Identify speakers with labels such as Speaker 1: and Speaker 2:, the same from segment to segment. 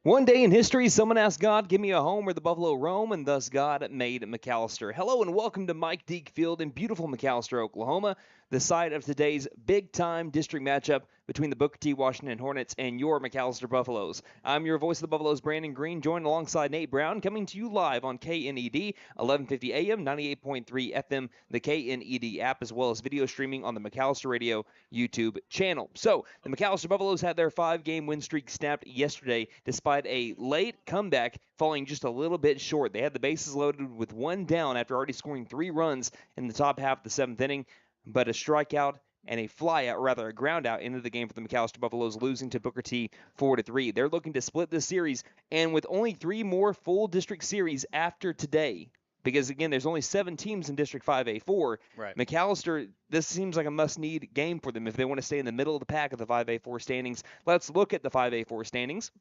Speaker 1: One day in history, someone asked God, give me a home where the buffalo roam, and thus God made McAlester. Hello and welcome to Mike Deak Field in beautiful McAlester, Oklahoma, the site of today's big-time district matchup between the Booker T Washington Hornets and your McAlester Buffaloes. I'm your voice of the Buffaloes, Brandon Green, joined alongside Nate Brown, coming to you live on KNED, 1150 AM, 98.3 FM, the KNED app, as well as video streaming on the McAlester Radio YouTube channel. So, the McAlester Buffaloes had their 5-game win streak snapped yesterday, despite a late comeback falling just a little bit short. They had the bases loaded with one down after already scoring 3 runs in the top half of the 7th inning, but a strikeout and a flyout, rather a ground out, ended the game for the McAlester Buffaloes, losing to Booker T 4-3. They're looking to split this series, and with only 3 more full district series after today, because again, there's only 7 teams in District 5A4.
Speaker 2: Right.
Speaker 1: McAlester, this seems like a must-need game for them if they want to stay in the middle of the pack of the 5A4 standings. Let's look at the 5A4 standings.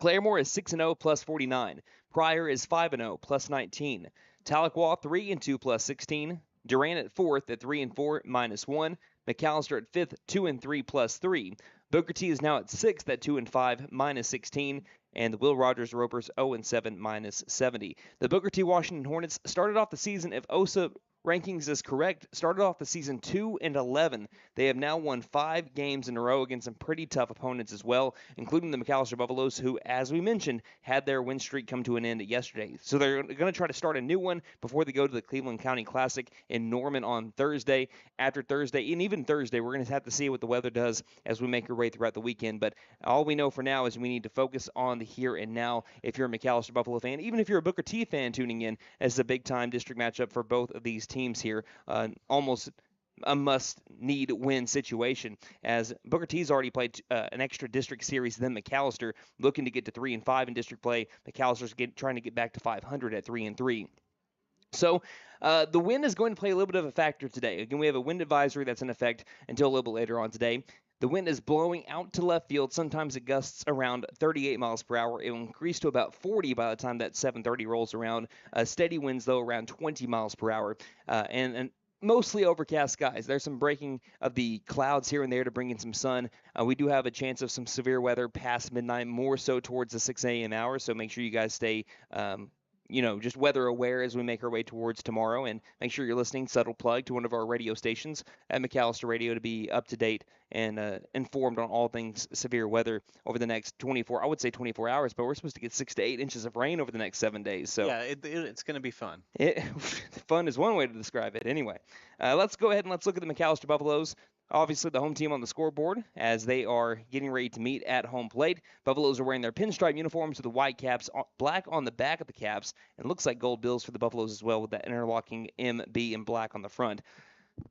Speaker 1: Claremore is 6-0 plus 49. Pryor is 5-0 plus 19. Tahlequah 3-2 plus 16. Durant at 4th at 3-4 minus 1. McAlester at 5th 2-3 plus 3. Booker T is now at 6th at 2-5 minus 16. And the Will Rogers Ropers 0-7 minus 70. The Booker T Washington Hornets started off the season, if OSA rankings is correct, started off the season 2-11. They have now won 5 games in a row against some pretty tough opponents as well, including the McAlester Buffaloes, who, as we mentioned, had their win streak come to an end yesterday. So they're going to try to start a new one before they go to the Cleveland County Classic in Norman on Thursday. After Thursday, and even Thursday, we're going to have to see what the weather does as we make our way throughout the weekend. But all we know for now is we need to focus on the here and now if you're a McAlester Buffalo fan, even if you're a Booker T fan tuning in, as a big-time district matchup for both of these teams here. Almost a must-need win situation, as Booker T's already played an extra district series than McAlester, looking to get to 3-5 in district play. McAlster's trying to get back to 500 at 3-3. So the wind is going to play a little bit of a factor today. Again, we have a wind advisory that's in effect until a little bit later on today. The wind is blowing out to left field. Sometimes it gusts around 38 miles per hour. It will increase to about 40 by the time that 7:30 rolls around. Steady winds, though, around 20 miles per hour. And mostly overcast skies. There's some breaking of the clouds here and there to bring in some sun. We do have a chance of some severe weather past midnight, more so towards the 6 a.m. hour. So make sure you guys stay just weather aware as we make our way towards tomorrow, and make sure you're listening, subtle plug, to one of our radio stations at McAlester Radio to be up to date and informed on all things severe weather over the next 24 hours, but we're supposed to get 6 to 8 inches of rain over the next 7 days. So
Speaker 2: yeah, it's going to be fun.
Speaker 1: Fun is one way to describe it. Anyway, let's go ahead and let's look at the McAlester Buffaloes. Obviously, the home team on the scoreboard as they are getting ready to meet at home plate. Buffaloes are wearing their pinstripe uniforms with the white caps, black on the back of the caps, and looks like gold bills for the Buffaloes as well with that interlocking MB in black on the front.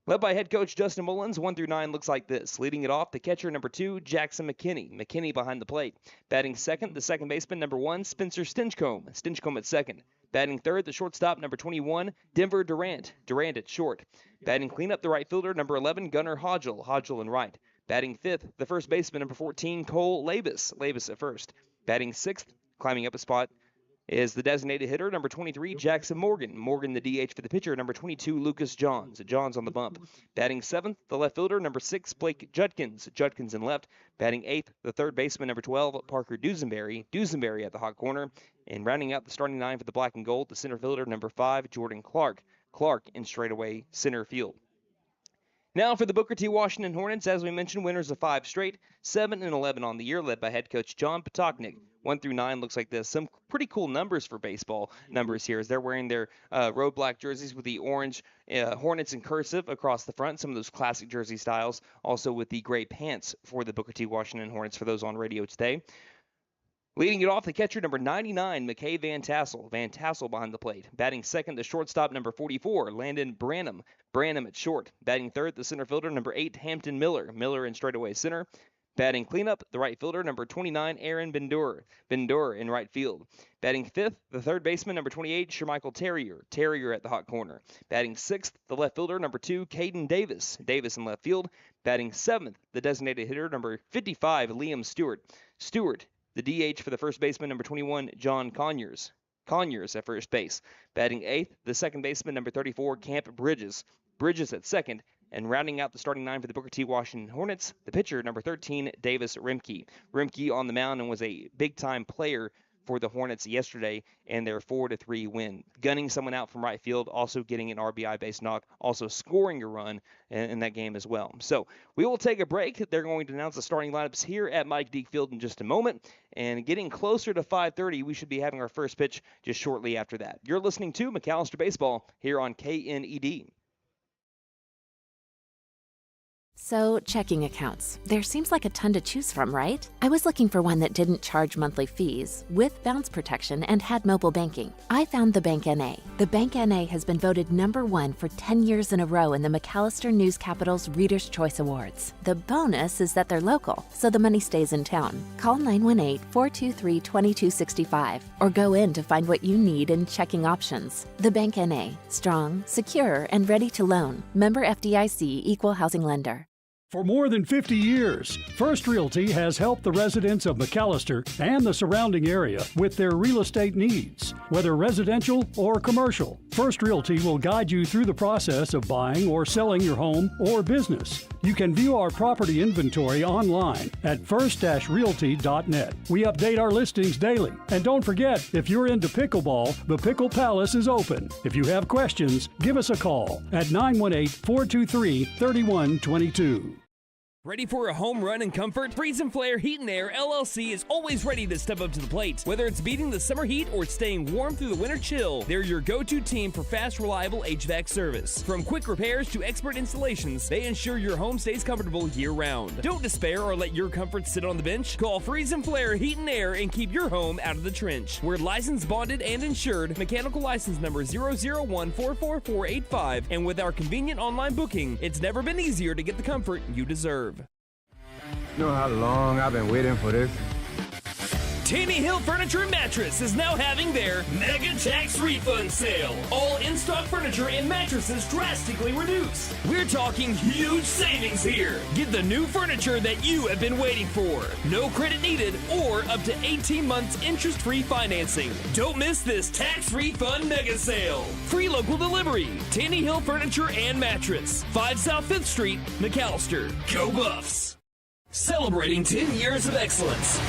Speaker 1: Led by head coach Justin Mullins, 1 through 9 looks like this. Leading it off, the catcher, number 2, Jackson McKinney. McKinney behind the plate. Batting second, the second baseman, number 1, Spencer Stinchcomb. Stinchcomb at second. Batting third, the shortstop, number 21, Denver Durant. Durant at short. Batting cleanup, the right fielder, number 11, Gunnar Hodgel. Hodgel in right. Batting fifth, the first baseman, number 14, Cole Labus. Labus at first. Batting sixth, climbing up a spot, is the designated hitter, number 23, Jackson Morgan. Morgan, the DH for the pitcher, number 22, Lucas Johns. Johns on the bump. Batting seventh, the left fielder, number 6, Blake Judkins. Judkins in left. Batting eighth, the third baseman, number 12, Parker Dusenberry. Dusenberry at the hot corner. And rounding out the starting 9 for the black and gold, the center fielder, number 5, Jordan Clark. Clark in straightaway center field. Now for the Booker T Washington Hornets, as we mentioned, winners of 5 straight, 7-11 on the year, led by head coach John Potoknik. 1 through 9 looks like this. Some pretty cool numbers for baseball numbers here as they're wearing their road black jerseys with the orange Hornets in cursive across the front, some of those classic jersey styles, also with the gray pants for the Booker T Washington Hornets for those on radio today. Leading it off, the catcher, number 99, McKay Van Tassel. Van Tassel behind the plate. Batting second, the shortstop, number 44, Landon Branham. Branham at short. Batting third, the center fielder, number 8, Hampton Miller. Miller in straightaway center. Batting cleanup, the right fielder, number 29, Aaron Bendur. Bendur in right field. Batting fifth, the third baseman, number 28, Shermichael Terrier. Terrier at the hot corner. Batting sixth, the left fielder, number 2, Caden Davis. Davis in left field. Batting seventh, the designated hitter, number 55, Liam Stewart. Stewart, the DH for the first baseman, number 21, John Conyers. Conyers at first base. Batting eighth, the second baseman, number 34, Camp Bridges. Bridges at second. And rounding out the starting 9 for the Booker T. Washington Hornets, the pitcher, number 13, Davis Rimke. Rimke on the mound and was a big-time player for the Hornets yesterday in their 4-3 win. Gunning someone out from right field, also getting an RBI-based knock, also scoring a run in that game as well. So we will take a break. They're going to announce the starting lineups here at Mike Deak Field in just a moment. And getting closer to 5:30, we should be having our first pitch just shortly after that. You're listening to McAlester Baseball here on KNED.
Speaker 2: So, checking accounts. There seems like a ton to choose from, right? I was looking for one that didn't charge monthly fees, with bounce protection, and had mobile banking. I found the Bank NA. The Bank NA has been voted #1 for 10 years in a row in the McAlester News Capital's Reader's Choice Awards. The bonus is that they're local, so the money stays in town. Call 918-423-2265 or go in to find what you need in checking options. The Bank NA. Strong, secure, and ready to loan. Member FDIC Equal Housing Lender.
Speaker 3: For more than 50 years, First Realty has helped the residents of McAlester and the surrounding area with their real estate needs, whether residential or commercial. First Realty will guide you through the process of buying or selling your home or business. You can view our property inventory online at first-realty.net. We update our listings daily. And don't forget, if you're into pickleball, the Pickle Palace is open. If you have questions, give us a call at 918-423-3122.
Speaker 4: Ready for a home run in comfort? Freeze and Flare Heat and Air LLC is always ready to step up to the plate. Whether it's beating the summer heat or staying warm through the winter chill, they're your go-to team for fast, reliable HVAC service. From quick repairs to expert installations, they ensure your home stays comfortable year-round. Don't despair or let your comfort sit on the bench. Call Freeze and Flare Heat and Air and keep your home out of the trench. We're licensed, bonded, and insured. Mechanical license number 0014445. And with our convenient online booking, it's never been easier to get the comfort you deserve.
Speaker 5: You know how long I've been waiting for this?
Speaker 4: Tanny Hill Furniture and Mattress is now having their Mega Tax Refund Sale. All in-stock furniture and mattresses drastically reduced. We're talking huge savings here. Get the new furniture that you have been waiting for. No credit needed or up to 18 months interest-free financing. Don't miss this tax refund mega sale. Free local delivery. Tanny Hill Furniture and Mattress. 5 South 5th Street, McAlester. Go Buffs! Celebrating 10 years of excellence.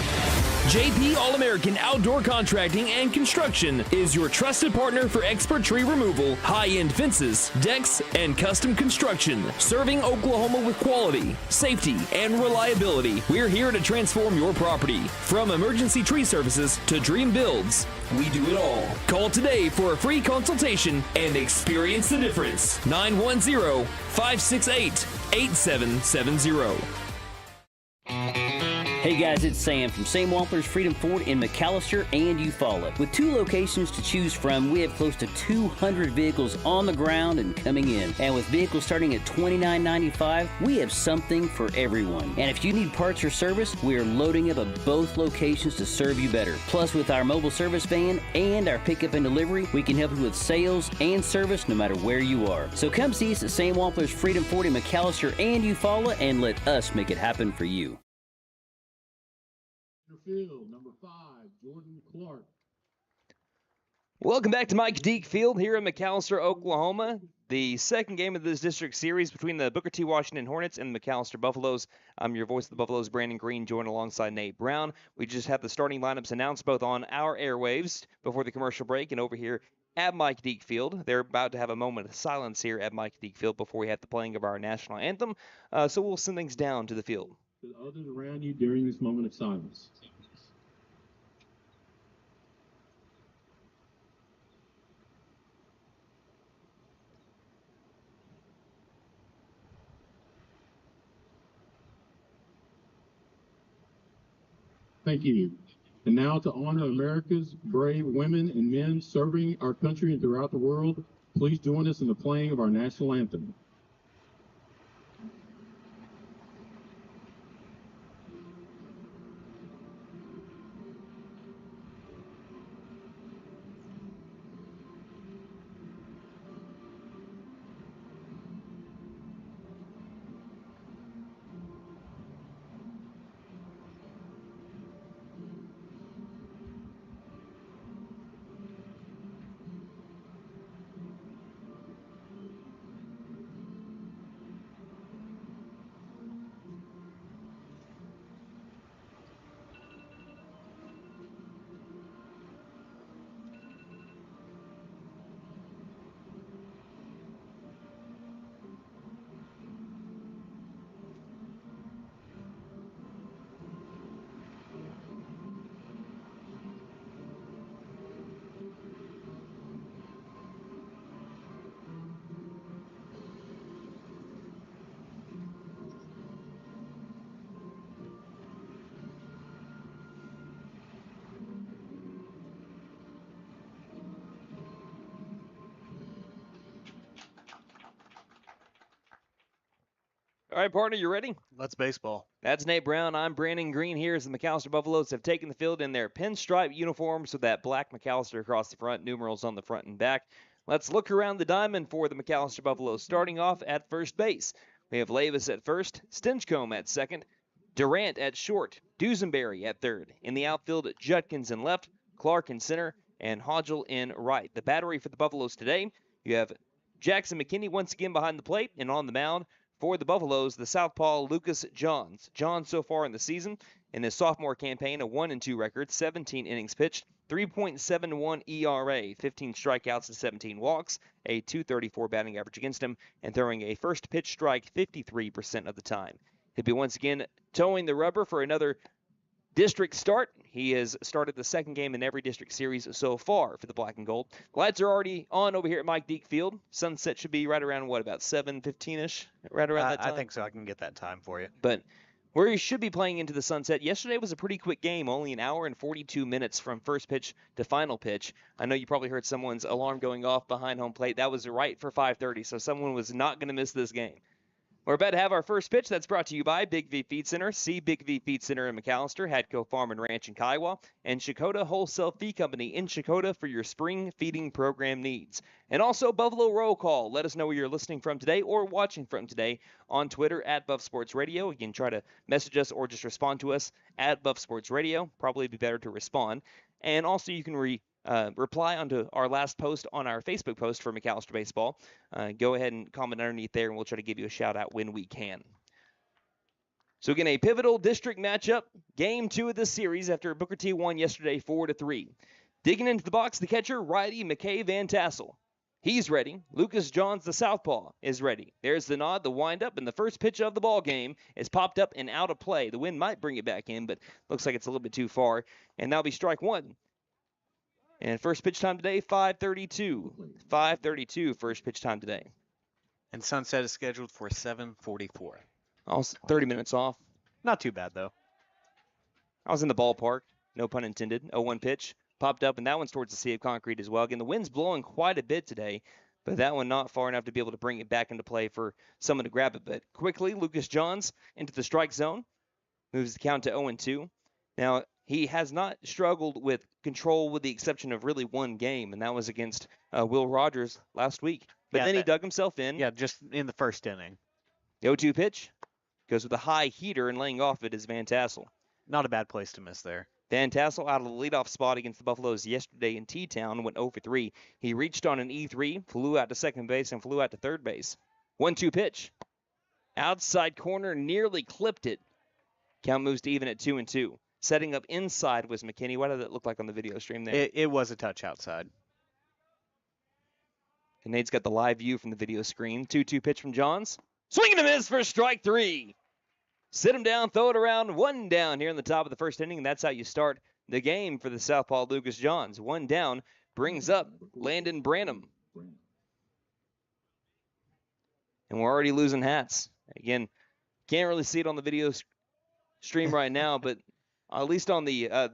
Speaker 4: JP All-American Outdoor Contracting and Construction is your trusted partner for expert tree removal, high-end fences, decks, and custom construction. Serving Oklahoma with quality, safety, and reliability. We're here to transform your property. From emergency tree services to dream builds, we do it all. Call today for a free consultation and experience the difference. 910-568-8770.
Speaker 6: Hey guys, it's Sam from Sam Wampler's Freedom Ford in McAlester and Eufaula. With 2 locations to choose from, we have close to 200 vehicles on the ground and coming in. And with vehicles starting at $29.95, we have something for everyone. And if you need parts or service, we are loading up at both locations to serve you better. Plus, with our mobile service van and our pickup and delivery, we can help you with sales and service no matter where you are. So come see us at Sam Wampler's Freedom Ford in McAlester and Eufaula and let us make it happen for you.
Speaker 7: Field, number 5, Jordan Clark.
Speaker 1: Welcome back to Mike Deak Field here in McAlester, Oklahoma. The second game of this district series between the Booker T. Washington Hornets and the McAlester Buffaloes. I'm your voice of the Buffaloes, Brandon Green, joined alongside Nate Brown. We just have the starting lineups announced both on our airwaves before the commercial break and over here at Mike Deak Field. They're about to have a moment of silence here at Mike Deak Field before we have the playing of our national anthem. So we'll send things down to the field.
Speaker 7: To others around you during this moment of silence. Thank you. And now to honor America's brave women and men serving our country and throughout the world, please join us in the playing of our national anthem.
Speaker 1: All right, partner, you ready?
Speaker 8: Let's baseball.
Speaker 1: That's Nate Brown. I'm Brandon Green here as the McAlester Buffaloes have taken the field in their pinstripe uniforms with that black McAlester across the front, numerals on the front and back. Let's look around the diamond for the McAlester Buffaloes, starting off at first base. We have Lavis at first, Stinchcomb at second, Durant at short, Dusenberry at third. In the outfield, Judkins in left, Clark in center, and Hodgel in right. The battery for the Buffaloes today, you have Jackson McKinney once again behind the plate, and on the mound for the Buffaloes, the southpaw Lucas Johns. Johns so far in the season, in his sophomore campaign, a 1-2 record, 17 innings pitched, 3.71 ERA, 15 strikeouts and 17 walks, a .234 batting average against him, and throwing a first pitch strike 53% of the time. He'll be once again towing the rubber for another district start. He has started the second game in every district series so far for the black and gold. Lights are already on over here at Mike Deak Field. Sunset should be right around, about 7:15-ish? Right around that time?
Speaker 8: I think so. I can get that time for you.
Speaker 1: But where he should be playing into the sunset. Yesterday was a pretty quick game, only an hour and 42 minutes from first pitch to final pitch. I know you probably heard someone's alarm going off behind home plate. That was right for 5:30, so someone was not going to miss this game. We're about to have our first pitch. That's brought to you by Big V Feed Center. See Big V Feed Center in McAlester, Hadco Farm and Ranch in Kiowa, and Shakota Wholesale Feed Company in Shakota for your spring feeding program needs. And also Buffalo Roll Call. Let us know where you're listening from today or watching from today on Twitter at Buff Sports Radio. You can try to message us or just respond to us at Buff Sports Radio. Probably be better to respond. And also you can reply onto our last post on our Facebook post for McAlester Baseball. Go ahead and comment underneath there, and we'll try to give you a shout-out when we can. So again, a pivotal district matchup, Game 2 of this series after Booker T won yesterday 4-3. Digging into the box, the catcher, righty McKay Van Tassel. He's ready. Lucas Johns, the southpaw, is ready. There's the nod, the windup, and the first pitch of the ball game is popped up and out of play. The wind might bring it back in, but looks like it's a little bit too far. And that'll be strike one. And first pitch time today, 5:32. 5:32 first pitch time today.
Speaker 8: And sunset is scheduled for 7:44.
Speaker 1: Also 30 minutes off.
Speaker 8: Not too bad, though.
Speaker 1: I was in the ballpark, no pun intended. 0-1 pitch. Popped up, and that one's towards the sea of concrete as well. Again, the wind's blowing quite a bit today, but that one not far enough to be able to bring it back into play for someone to grab it. But quickly, Lucas Johns into the strike zone. Moves the count to 0-2. Now, he has not struggled with control with the exception of really one game, and that was against Will Rogers last week. But then he dug himself in.
Speaker 8: Yeah, just in the first inning.
Speaker 1: The 0-2 pitch goes with a high heater, and laying off it is Van Tassel.
Speaker 8: Not a bad place to miss there.
Speaker 1: Van Tassel out of the leadoff spot against the Buffaloes yesterday in T-Town went 0-3. He reached on an E3, flew out to second base, and flew out to third base. 1-2 pitch. Outside corner, nearly clipped it. Count moves to even at 2-2. Setting up inside was McKinney. What did it look like on the video stream there?
Speaker 8: It was a touch outside.
Speaker 1: And Nate's got the live view from the video screen. 2-2 pitch from Johns. Swing and a miss for strike three. Sit him down, throw it around. One down here in the top of the first inning, and that's how you start the game for the southpaw Lucas Johns. One down brings up Landon Branham. And we're already losing hats. Again, can't really see it on the video stream right now, but at least on the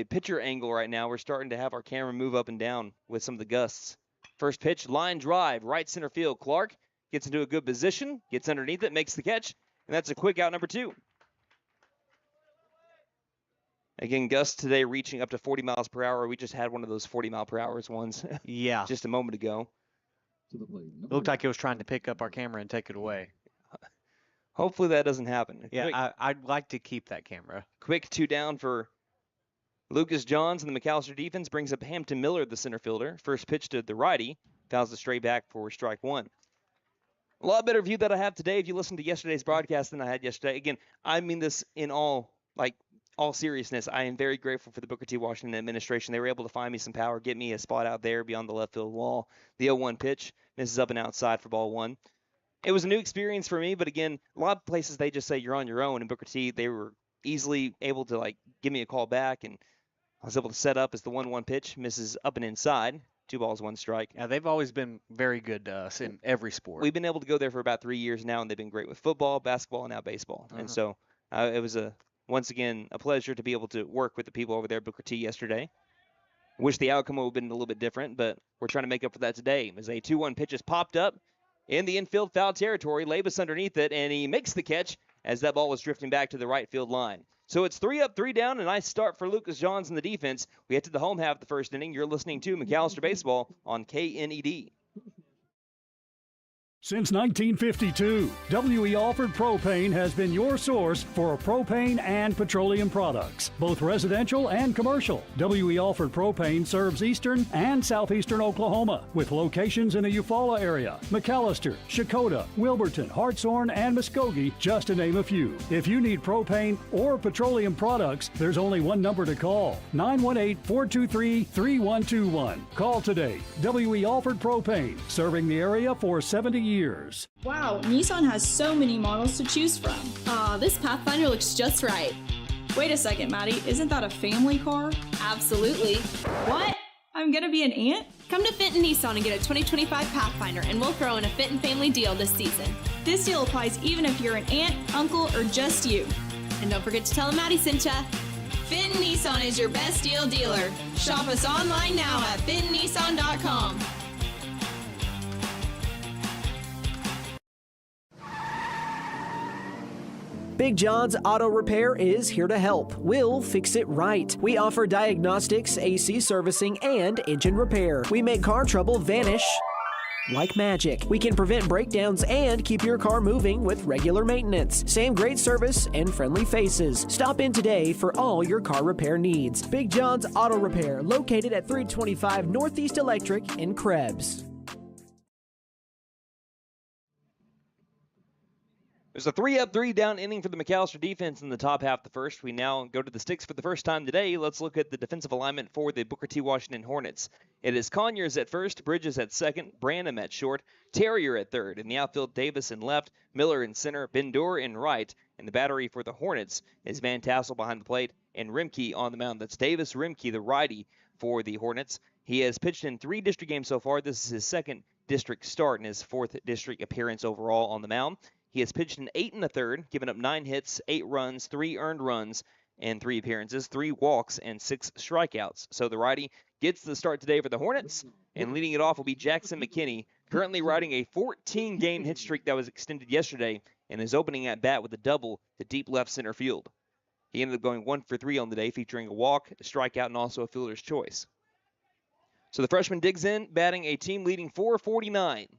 Speaker 1: pitcher angle right now, we're starting to have our camera move up and down with some of the gusts. First pitch, line drive, right center field. Clark gets into a good position, gets underneath it, makes the catch, and that's a quick out number 2. Again, gusts today reaching up to 40 miles per hour. We just had one of those 40 mile per hour ones
Speaker 8: Yeah.
Speaker 1: just a moment ago.
Speaker 8: It looked like it was trying to pick up our camera and take it away.
Speaker 1: Hopefully that doesn't happen.
Speaker 8: Yeah, I'd like to keep that camera.
Speaker 1: Quick 2 down for Lucas Johns, and the McAlester defense brings up Hampton Miller, the center fielder. First pitch to the righty. Fouls the straight back for strike one. A lot better view that I have today if you listen to yesterday's broadcast than I had yesterday. Again, I mean this in all seriousness. I am very grateful for the Booker T. Washington administration. They were able to find me some power, get me a spot out there beyond the left field wall. The 0-1 pitch misses up and outside for ball 1. It was a new experience for me, but again, a lot of places they just say you're on your own. And Booker T, they were easily able to give me a call back, and I was able to set up as the 1-1 pitch misses up and inside. 2 balls, 1 strike.
Speaker 8: Yeah, they've always been very good to us in every sport.
Speaker 1: We've been able to go there for about 3 years now, and they've been great with football, basketball, and now baseball. And so it was once again a pleasure to be able to work with the people over there at Booker T yesterday. Wish the outcome would have been a little bit different, but we're trying to make up for that today. As a 2-1 pitch is popped up in the infield foul territory. Labus underneath it, and he makes the catch as that ball was drifting back to the right field line. So it's 3 up, 3 down. A nice start for Lucas Johns in the defense. We head to the home half of the first inning. You're listening to McAlester Baseball on KNED.
Speaker 3: Since 1952, W.E. Alford Propane has been your source for propane and petroleum products, both residential and commercial. W.E. Alford Propane serves eastern and southeastern Oklahoma, with locations in the Eufaula area, McAlester, Shakota, Wilburton, Hartshorn, and Muskogee, just to name a few. If you need propane or petroleum products, there's only one number to call, 918-423-3121. Call today. W.E. Alford Propane, serving the area for 70 years.
Speaker 9: Wow, Nissan has so many models to choose from.
Speaker 10: This Pathfinder looks just right.
Speaker 9: Wait a second, Maddie, isn't that a family car?
Speaker 10: Absolutely.
Speaker 9: What? I'm gonna be an aunt?
Speaker 10: Come to Fenton Nissan and get a 2025 Pathfinder, and we'll throw in a Fenton family deal this season.
Speaker 9: This deal applies even if you're an aunt, uncle, or just you.
Speaker 10: And don't forget to tell them Maddie sent ya. Fenton Nissan is your best deal dealer. Shop us online now at FentonNissan.com.
Speaker 11: Big John's Auto Repair is here to help. We'll fix it right. We offer diagnostics, AC servicing, and engine repair. We make car trouble vanish like magic. We can prevent breakdowns and keep your car moving with regular maintenance. Same great service and friendly faces. Stop in today for all your car repair needs. Big John's Auto Repair, located at 325 Northeast Electric in Krebs.
Speaker 1: There's a 3 up, 3 down inning for the McAlester defense in the top half of the first. We now go to the sticks for the first time today. Let's look at the defensive alignment for the Booker T. Washington Hornets. It is Conyers at first, Bridges at second, Branham at short, Terrier at third. In the outfield, Davis in left, Miller in center, Bendor in right. And the battery for the Hornets is Van Tassel behind the plate and Rimke on the mound. That's Davis Rimke, the righty for the Hornets. He has pitched in 3 district games so far. This is his second district start and his 4th district appearance overall on the mound. He has pitched in 8 1/3, given up 9 hits, 8 runs, 3 earned runs, and 3 appearances, 3 walks, and 6 strikeouts. So the righty gets the start today for the Hornets, and leading it off will be Jackson McKinney, currently riding a 14-game hit streak that was extended yesterday, and is opening at bat with a double to deep left center field. He ended up going 1 for 3 on the day, featuring a walk, a strikeout, and also a fielder's choice. So the freshman digs in, batting a team-leading .449.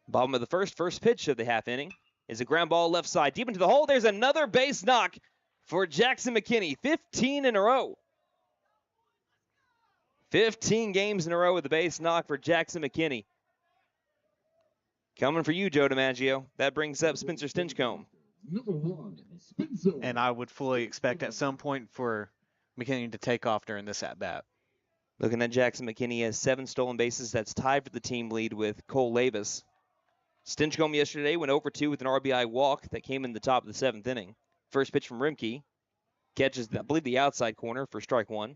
Speaker 1: Bottom of the first pitch of the half inning is a ground ball left side, deep into the hole. There's another base knock for Jackson McKinney, 15 in a row. 15 games in a row with a base knock for Jackson McKinney. Coming for you, Joe DiMaggio. That brings up Spencer Stinchcomb.
Speaker 8: And I would fully expect at some point for McKinney to take off during this at-bat.
Speaker 1: Looking at Jackson McKinney, has 7 stolen bases. That's tied for the team lead with Cole Labus. Stinchcomb yesterday went over 2 with an RBI walk that came in the top of the 7th inning. First pitch from Rimke. Catches, I believe, the outside corner for strike 1.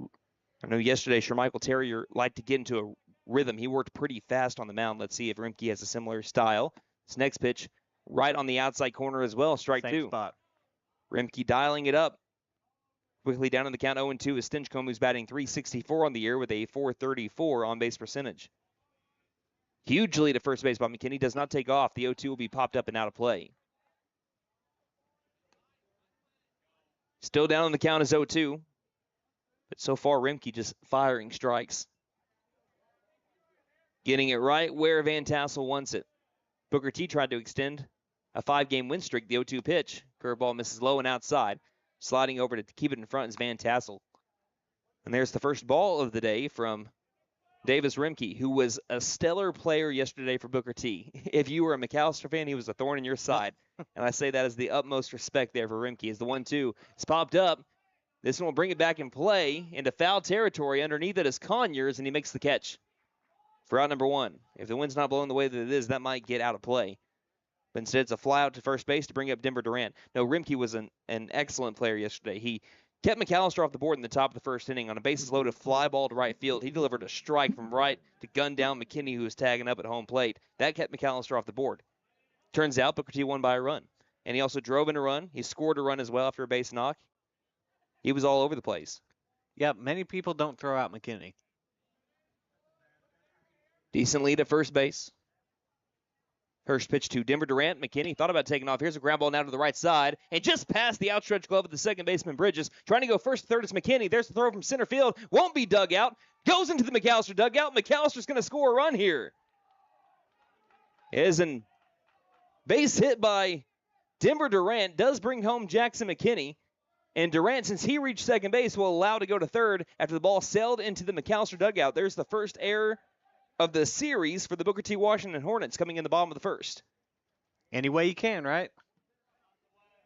Speaker 1: I know yesterday Shermichael Terrier liked to get into a rhythm. He worked pretty fast on the mound. Let's see if Rimke has a similar style. This next pitch, right on the outside corner as well, strike 2.
Speaker 8: Spot.
Speaker 1: Rimke dialing it up. Quickly down in the count, 0-2 is Stinchcomb, who's batting .364 on the year with a .434 on-base percentage. Huge lead at first base by McKinney. Does not take off. The 0-2 will be popped up and out of play. Still down in the count is 0-2. But so far, Rimke just firing strikes. Getting it right where Van Tassel wants it. Booker T tried to extend a 5-game win streak. The 0-2 pitch. Curveball misses low and outside. Sliding over to keep it in front is Van Tassel. And there's the first ball of the day from Davis Rimke, who was a stellar player yesterday for Booker T. If you were a McAlester fan, he was a thorn in your side. And I say that as the utmost respect there for Rimke. As the 1-2 is popped up, this one will bring it back in play into foul territory. Underneath it is Conyers, and he makes the catch for out number 1. If the wind's not blowing the way that it is, that might get out of play. But instead, it's a fly out to first base to bring up Denver Durant. No, Rimke was an excellent player yesterday. He kept McAlester off the board in the top of the first inning on a bases-loaded fly ball to right field. He delivered a strike from right to gun down McKinney, who was tagging up at home plate. That kept McAlester off the board. Turns out Booker T won by a run. And he also drove in a run. He scored a run as well after a base knock. He was all over the place.
Speaker 8: Yeah, many people don't throw out McKinney.
Speaker 1: Decent lead at first base. First pitch to Denver Durant. McKinney thought about taking off. Here's a ground ball now to the right side. And just past the outstretched glove of the second baseman, Bridges. Trying to go first to third is McKinney. There's the throw from center field. Won't be dug out. Goes into the McAlester dugout. McAllister's going to score a run here. Is an base hit by Denver Durant. Does bring home Jackson McKinney. And Durant, since he reached second base, will allow to go to third after the ball sailed into the McAlester dugout. There's the first error of the series for the Booker T. Washington Hornets coming in the bottom of the first.
Speaker 8: Any way you can, right?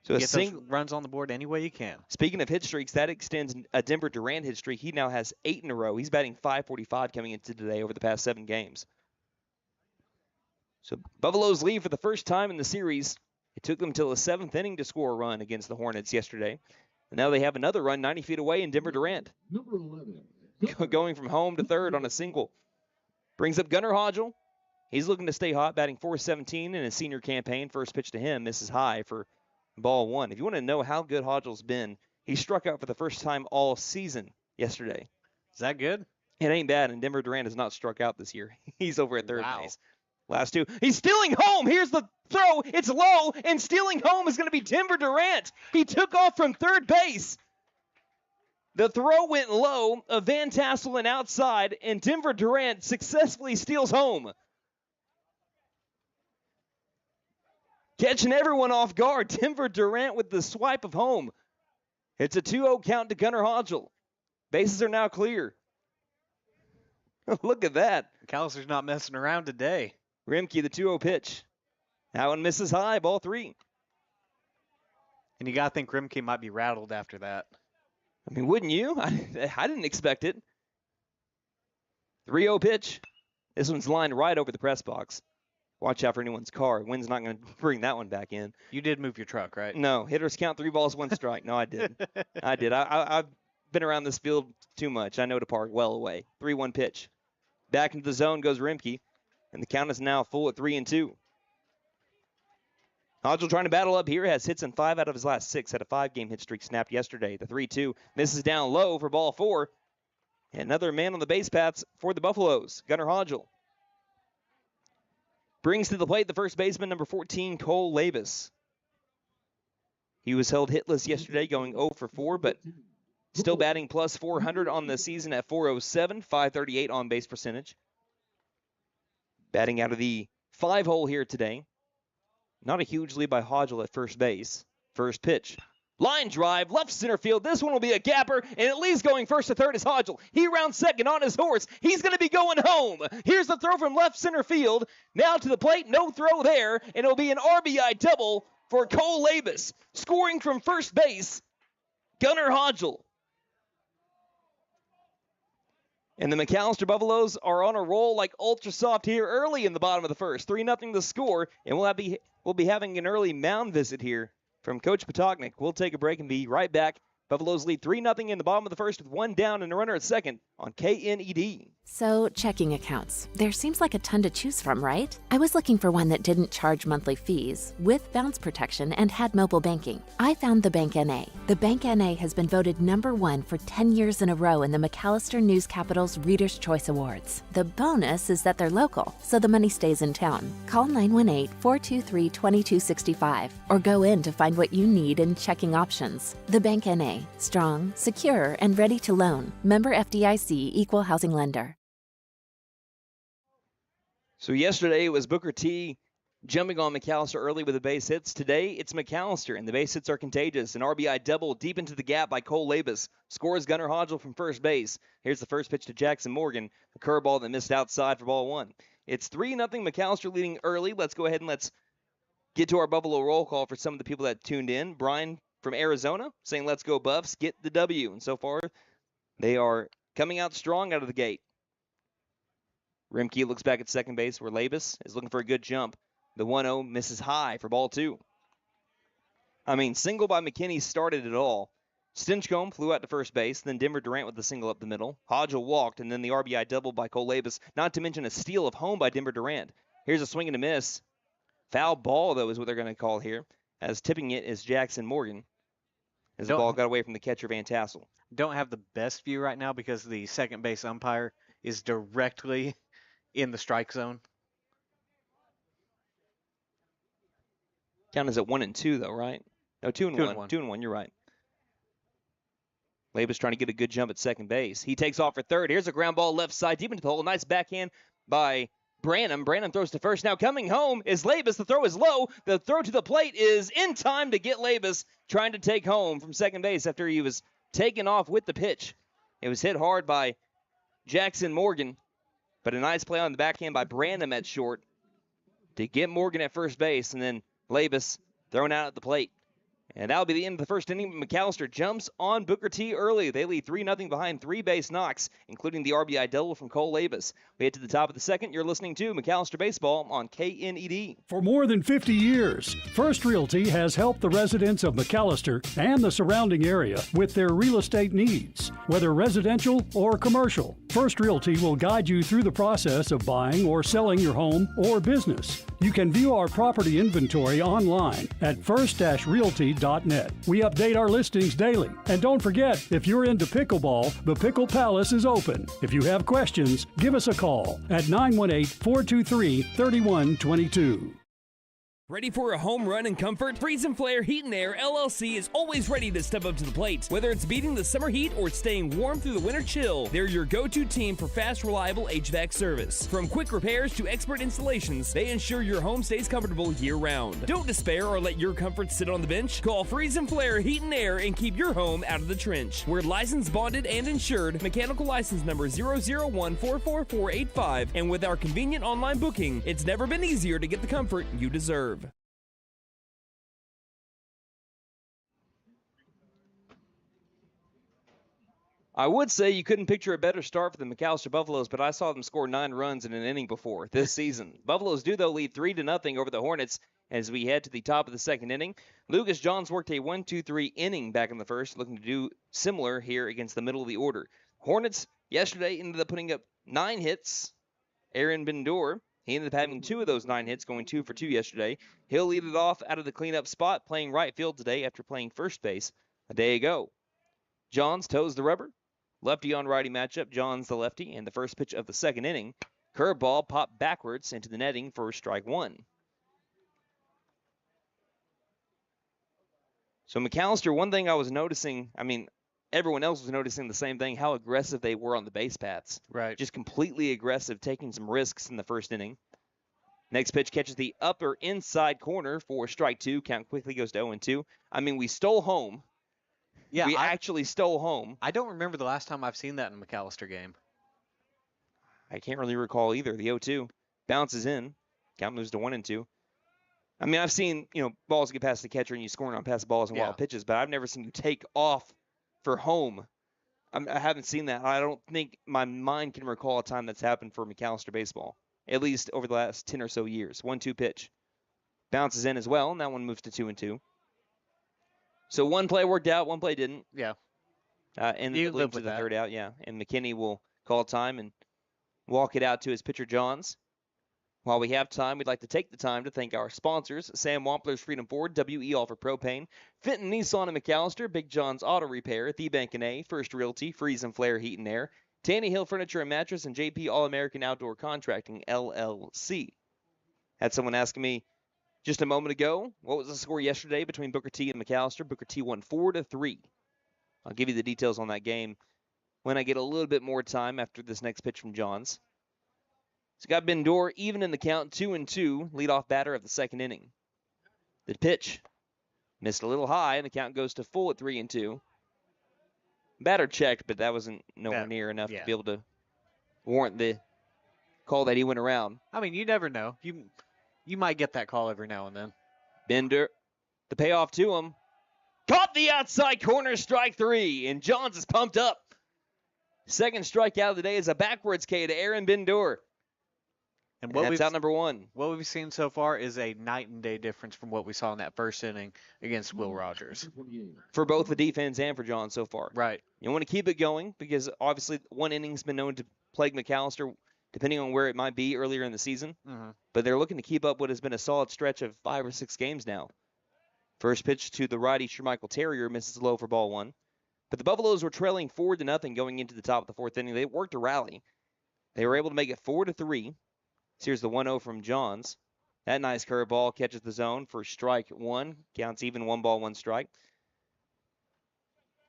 Speaker 1: So
Speaker 8: get those runs on the board any way you can.
Speaker 1: Speaking of hit streaks, that extends a Denver Durant hit streak. He now has 8 in a row. He's batting .545 coming into today over the past 7 games. So Buffaloes lead for the first time in the series. It took them until the 7th inning to score a run against the Hornets yesterday. And now they have another run 90 feet away in Denver Durant.
Speaker 7: Number 11.
Speaker 1: Going from home to third on a single. Brings up Gunnar Hodgel. He's looking to stay hot, batting .417 in his senior campaign. First pitch to him misses high for ball 1. If you want to know how good Hodgel's been, he struck out for the first time all season yesterday.
Speaker 8: Is that good?
Speaker 1: It ain't bad, and Denver Durant has not struck out this year. He's over at third base. Last 2. He's stealing home. Here's the throw. It's low, and stealing home is going to be Denver Durant. He took off from third base. The throw went low, a Van Tassel and outside, and Denver Durant successfully steals home. Catching everyone off guard, Denver Durant with the swipe of home. It's a 2-0 count to Gunnar Hodgel. Bases are now clear. Look at that.
Speaker 8: McAllister's not messing around today.
Speaker 1: Rimke, the 2-0 pitch. That one misses high, ball 3.
Speaker 8: And you got to think Rimke might be rattled after that.
Speaker 1: I mean, wouldn't you? I didn't expect it. 3-0 pitch. This one's lined right over the press box. Watch out for anyone's car. Wind's not going to bring that one back in.
Speaker 8: You did move your truck, right?
Speaker 1: No. Hitters count 3 balls, 1 strike. No, I did. I did. I've been around this field too much. I know to park well away. 3-1 pitch. Back into the zone goes Rimke. And the count is now full at 3-2. Hodgel trying to battle up here, has hits in 5 out of his last 6, had a 5-game hit streak snapped yesterday. The 3-2 misses down low for ball 4. And another man on the base paths for the Buffaloes, Gunnar Hodgel. Brings to the plate the first baseman, number 14, Cole Labus. He was held hitless yesterday, going 0 for 4, but still batting plus 400 on the season at .407, .538 on base percentage. Batting out of the 5-hole here today. Not a huge lead by Hodgel at first base. First pitch. Line drive, left center field. This one will be a gapper, and at least going first to third is Hodgel. He rounds second on his horse. He's going to be going home. Here's the throw from left center field. Now to the plate, no throw there, and it'll be an RBI double for Cole Labus. Scoring from first base, Gunnar Hodgel. And the McAlester Buffaloes are on a roll like ultra soft here early in the bottom of the first. 3-0 the score, and we'll be having an early mound visit here from Coach Potoknik. We'll take a break and be right back. Buffaloes lead 3-0 in the bottom of the first with 1 down and a runner at second on KNED.
Speaker 2: So, checking accounts. There seems like a ton to choose from, right? I was looking for one that didn't charge monthly fees, with bounce protection, and had mobile banking. I found the Bank NA. The Bank NA has been voted #1 for 10 years in a row in the McAlester News Capital's Reader's Choice Awards. The bonus is that they're local, so the money stays in town. Call 918-423-2265 or go in to find what you need in checking options. The Bank NA. Strong, secure, and ready to loan. Member FDIC, Equal Housing Lender.
Speaker 1: So yesterday it was Booker T jumping on McAlester early with the base hits. Today it's McAlester, and the base hits are contagious. An RBI double deep into the gap by Cole Labus. Scores Gunnar Hodgel from first base. Here's the first pitch to Jackson Morgan. A curveball that missed outside for ball 1. It's 3-0 McAlester leading early. Let's go ahead and let's get to our Buffalo roll call for some of the people that tuned in. Brian from Arizona saying, let's go Buffs, get the W. And so far, they are coming out strong out of the gate. Rimke looks back at second base where Labus is looking for a good jump. The 1-0 misses high for ball 2. I mean, single by McKinney started it all. Stinchcomb flew out to first base, then Denver Durant with the single up the middle. Hodgel walked, and then the RBI double by Cole Labus, not to mention a steal of home by Denver Durant. Here's a swing and a miss. Foul ball, though, is what they're going to call here, as tipping it is Jackson Morgan. as the ball got away from the catcher, Van Tassel.
Speaker 8: Don't have the best view right now because the second base umpire is directly in the strike zone.
Speaker 1: Count is at 1-2 though, right? No, 2-1. 2-1. You're right. Labus trying to get a good jump at second base. He takes off for third. Here's a ground ball left side deep into the hole. Nice backhand by Branham. Branham throws to first. Now coming home is Labus. The throw is low. The throw to the plate is in time to get Labus trying to take home from second base after he was taken off with the pitch. It was hit hard by Jackson Morgan, but a nice play on the backhand by Branham at short to get Morgan at first base, and then Labus thrown out at the plate. And that'll be the end of the first inning. McAlester jumps on Booker T early. They lead 3-0 behind 3 base knocks, including the RBI double from Cole Labus. We head to the top of the second. You're listening to McAlester Baseball on KNED.
Speaker 3: For more than 50 years, First Realty has helped the residents of McAlester and the surrounding area with their real estate needs, whether residential or commercial. First Realty will guide you through the process of buying or selling your home or business. You can view our property inventory online at first-realty.net. We update our listings daily. And don't forget, if you're into pickleball, the Pickle Palace is open. If you have questions, give us a call at 918-423-3122.
Speaker 4: Ready for a home run in comfort? Freeze and Flare Heat and Air LLC is always ready to step up to the plate. Whether it's beating the summer heat or staying warm through the winter chill, they're your go-to team for fast, reliable HVAC service. From quick repairs to expert installations, they ensure your home stays comfortable year-round. Don't despair or let your comfort sit on the bench. Call Freeze and Flare Heat and Air and keep your home out of the trench. We're licensed, bonded, and insured. Mechanical license number 0014445. And with our convenient online booking, it's never been easier to get the comfort you deserve.
Speaker 1: I would say you couldn't picture a better start for the McAlester Buffaloes, but I saw them score 9 runs in an inning before this season. Buffaloes do, though, lead 3-0 over the Hornets as we head to the top of the second inning. Lucas Johns worked a 1-2-3 inning back in the first, looking to do similar here against the middle of the order. Hornets yesterday ended up putting up 9 hits. Aaron Bendor, he ended up having 2 of those 9 hits, going 2 for 2 yesterday. He'll lead it off out of the cleanup spot, playing right field today after playing first base a day ago. Johns toes the rubber. Lefty on righty matchup, Johns the lefty, and the first pitch of the second inning. Curveball popped backwards into the netting for strike 1. So McAlester, one thing I was noticing, everyone else was noticing the same thing, how aggressive they were on the base paths.
Speaker 8: Right.
Speaker 1: Just completely aggressive, taking some risks in the first inning. Next pitch catches the upper inside corner for strike 2. Count quickly goes to 0-2. We stole home.
Speaker 8: Yeah,
Speaker 1: we actually stole home.
Speaker 8: I don't remember the last time I've seen that in a McAlester game.
Speaker 1: I can't really recall either. The 0-2 bounces in. Count moves to 1-2. I've seen, balls get past the catcher and you scoring on past balls and wild pitches, but I've never seen you take off for home. I haven't seen that. I don't think my mind can recall a time that's happened for McAlester baseball, at least over the last 10 or so years. 1-2 pitch. Bounces in as well, and that one moves to 2-2. So one play worked out, one play didn't.
Speaker 8: Yeah.
Speaker 1: And you live with the third out, yeah. And McKinney will call time and walk it out to his pitcher, Johns. While we have time, we'd like to take the time to thank our sponsors, Sam Wampler's Freedom Ford, WE All for Propane, Fenton Nissan and McAlester, Big John's Auto Repair, The Bank & A, First Realty, Freeze and Flare Heat and Air, Tanny Hill Furniture and Mattress, and JP All-American Outdoor Contracting, LLC. Had someone asking me just a moment ago, what was the score yesterday between Booker T and McAlester? Booker T won 4-3. I'll give you the details on that game when I get a little bit more time after this next pitch from Johns. So got Bendor even in the count, 2-2, leadoff batter of the second inning. The pitch missed a little high, and the count goes to full at 3-2. Batter checked, but that wasn't nowhere near enough to be able to warrant the call that he went around.
Speaker 8: You never know. You might get that call every now and then.
Speaker 1: Bender, the payoff to him. Caught the outside corner, strike 3, and Johns is pumped up. Second strikeout of the day is a backwards K to Aaron Bendor. And that's out number 1.
Speaker 8: What we've seen so far is a night and day difference from what we saw in that first inning against Will Rogers.
Speaker 1: For both the defense and for John so far.
Speaker 8: Right.
Speaker 1: You want to keep it going because obviously one inning's been known to plague McAlester depending on where it might be earlier in the season.
Speaker 8: Mm-hmm.
Speaker 1: But they're looking to keep up what has been a solid stretch of 5 or 6 games now. First pitch to the righty, Shermichael Terrier, misses low for ball 1. But the Buffaloes were trailing 4-0 going into the top of the 4th inning. They worked a rally. They were able to make it 4-3. So here's the 1-0 from Johns. That nice curveball catches the zone for strike 1. Counts even, 1 ball, 1 strike.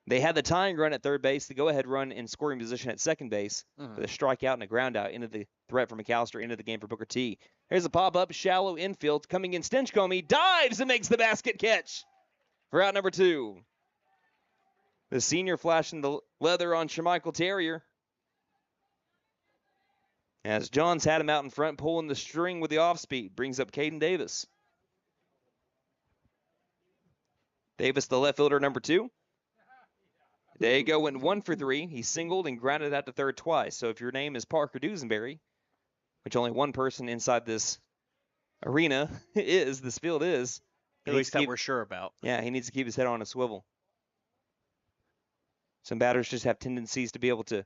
Speaker 1: They had the tying run at third base, the go-ahead run in scoring position at second base, with a strikeout and a groundout into the threat for McAlester, into the game for Booker T. Here's a pop-up, shallow infield, coming in Stinchcomb. He dives and makes the basket catch for out number 2. The senior flashing the leather on Shermichael Terrier. As Johns had him out in front, pulling the string with the off-speed, brings up Caden Davis. Davis, the left fielder, number 2. There you go, went 1 for 3. He singled and grounded out to third twice. So if your name is Parker Dusenberry, which only one person inside this arena this field is.
Speaker 8: At least that we're sure about.
Speaker 1: Yeah, he needs to keep his head on a swivel. Some batters just have tendencies to be able to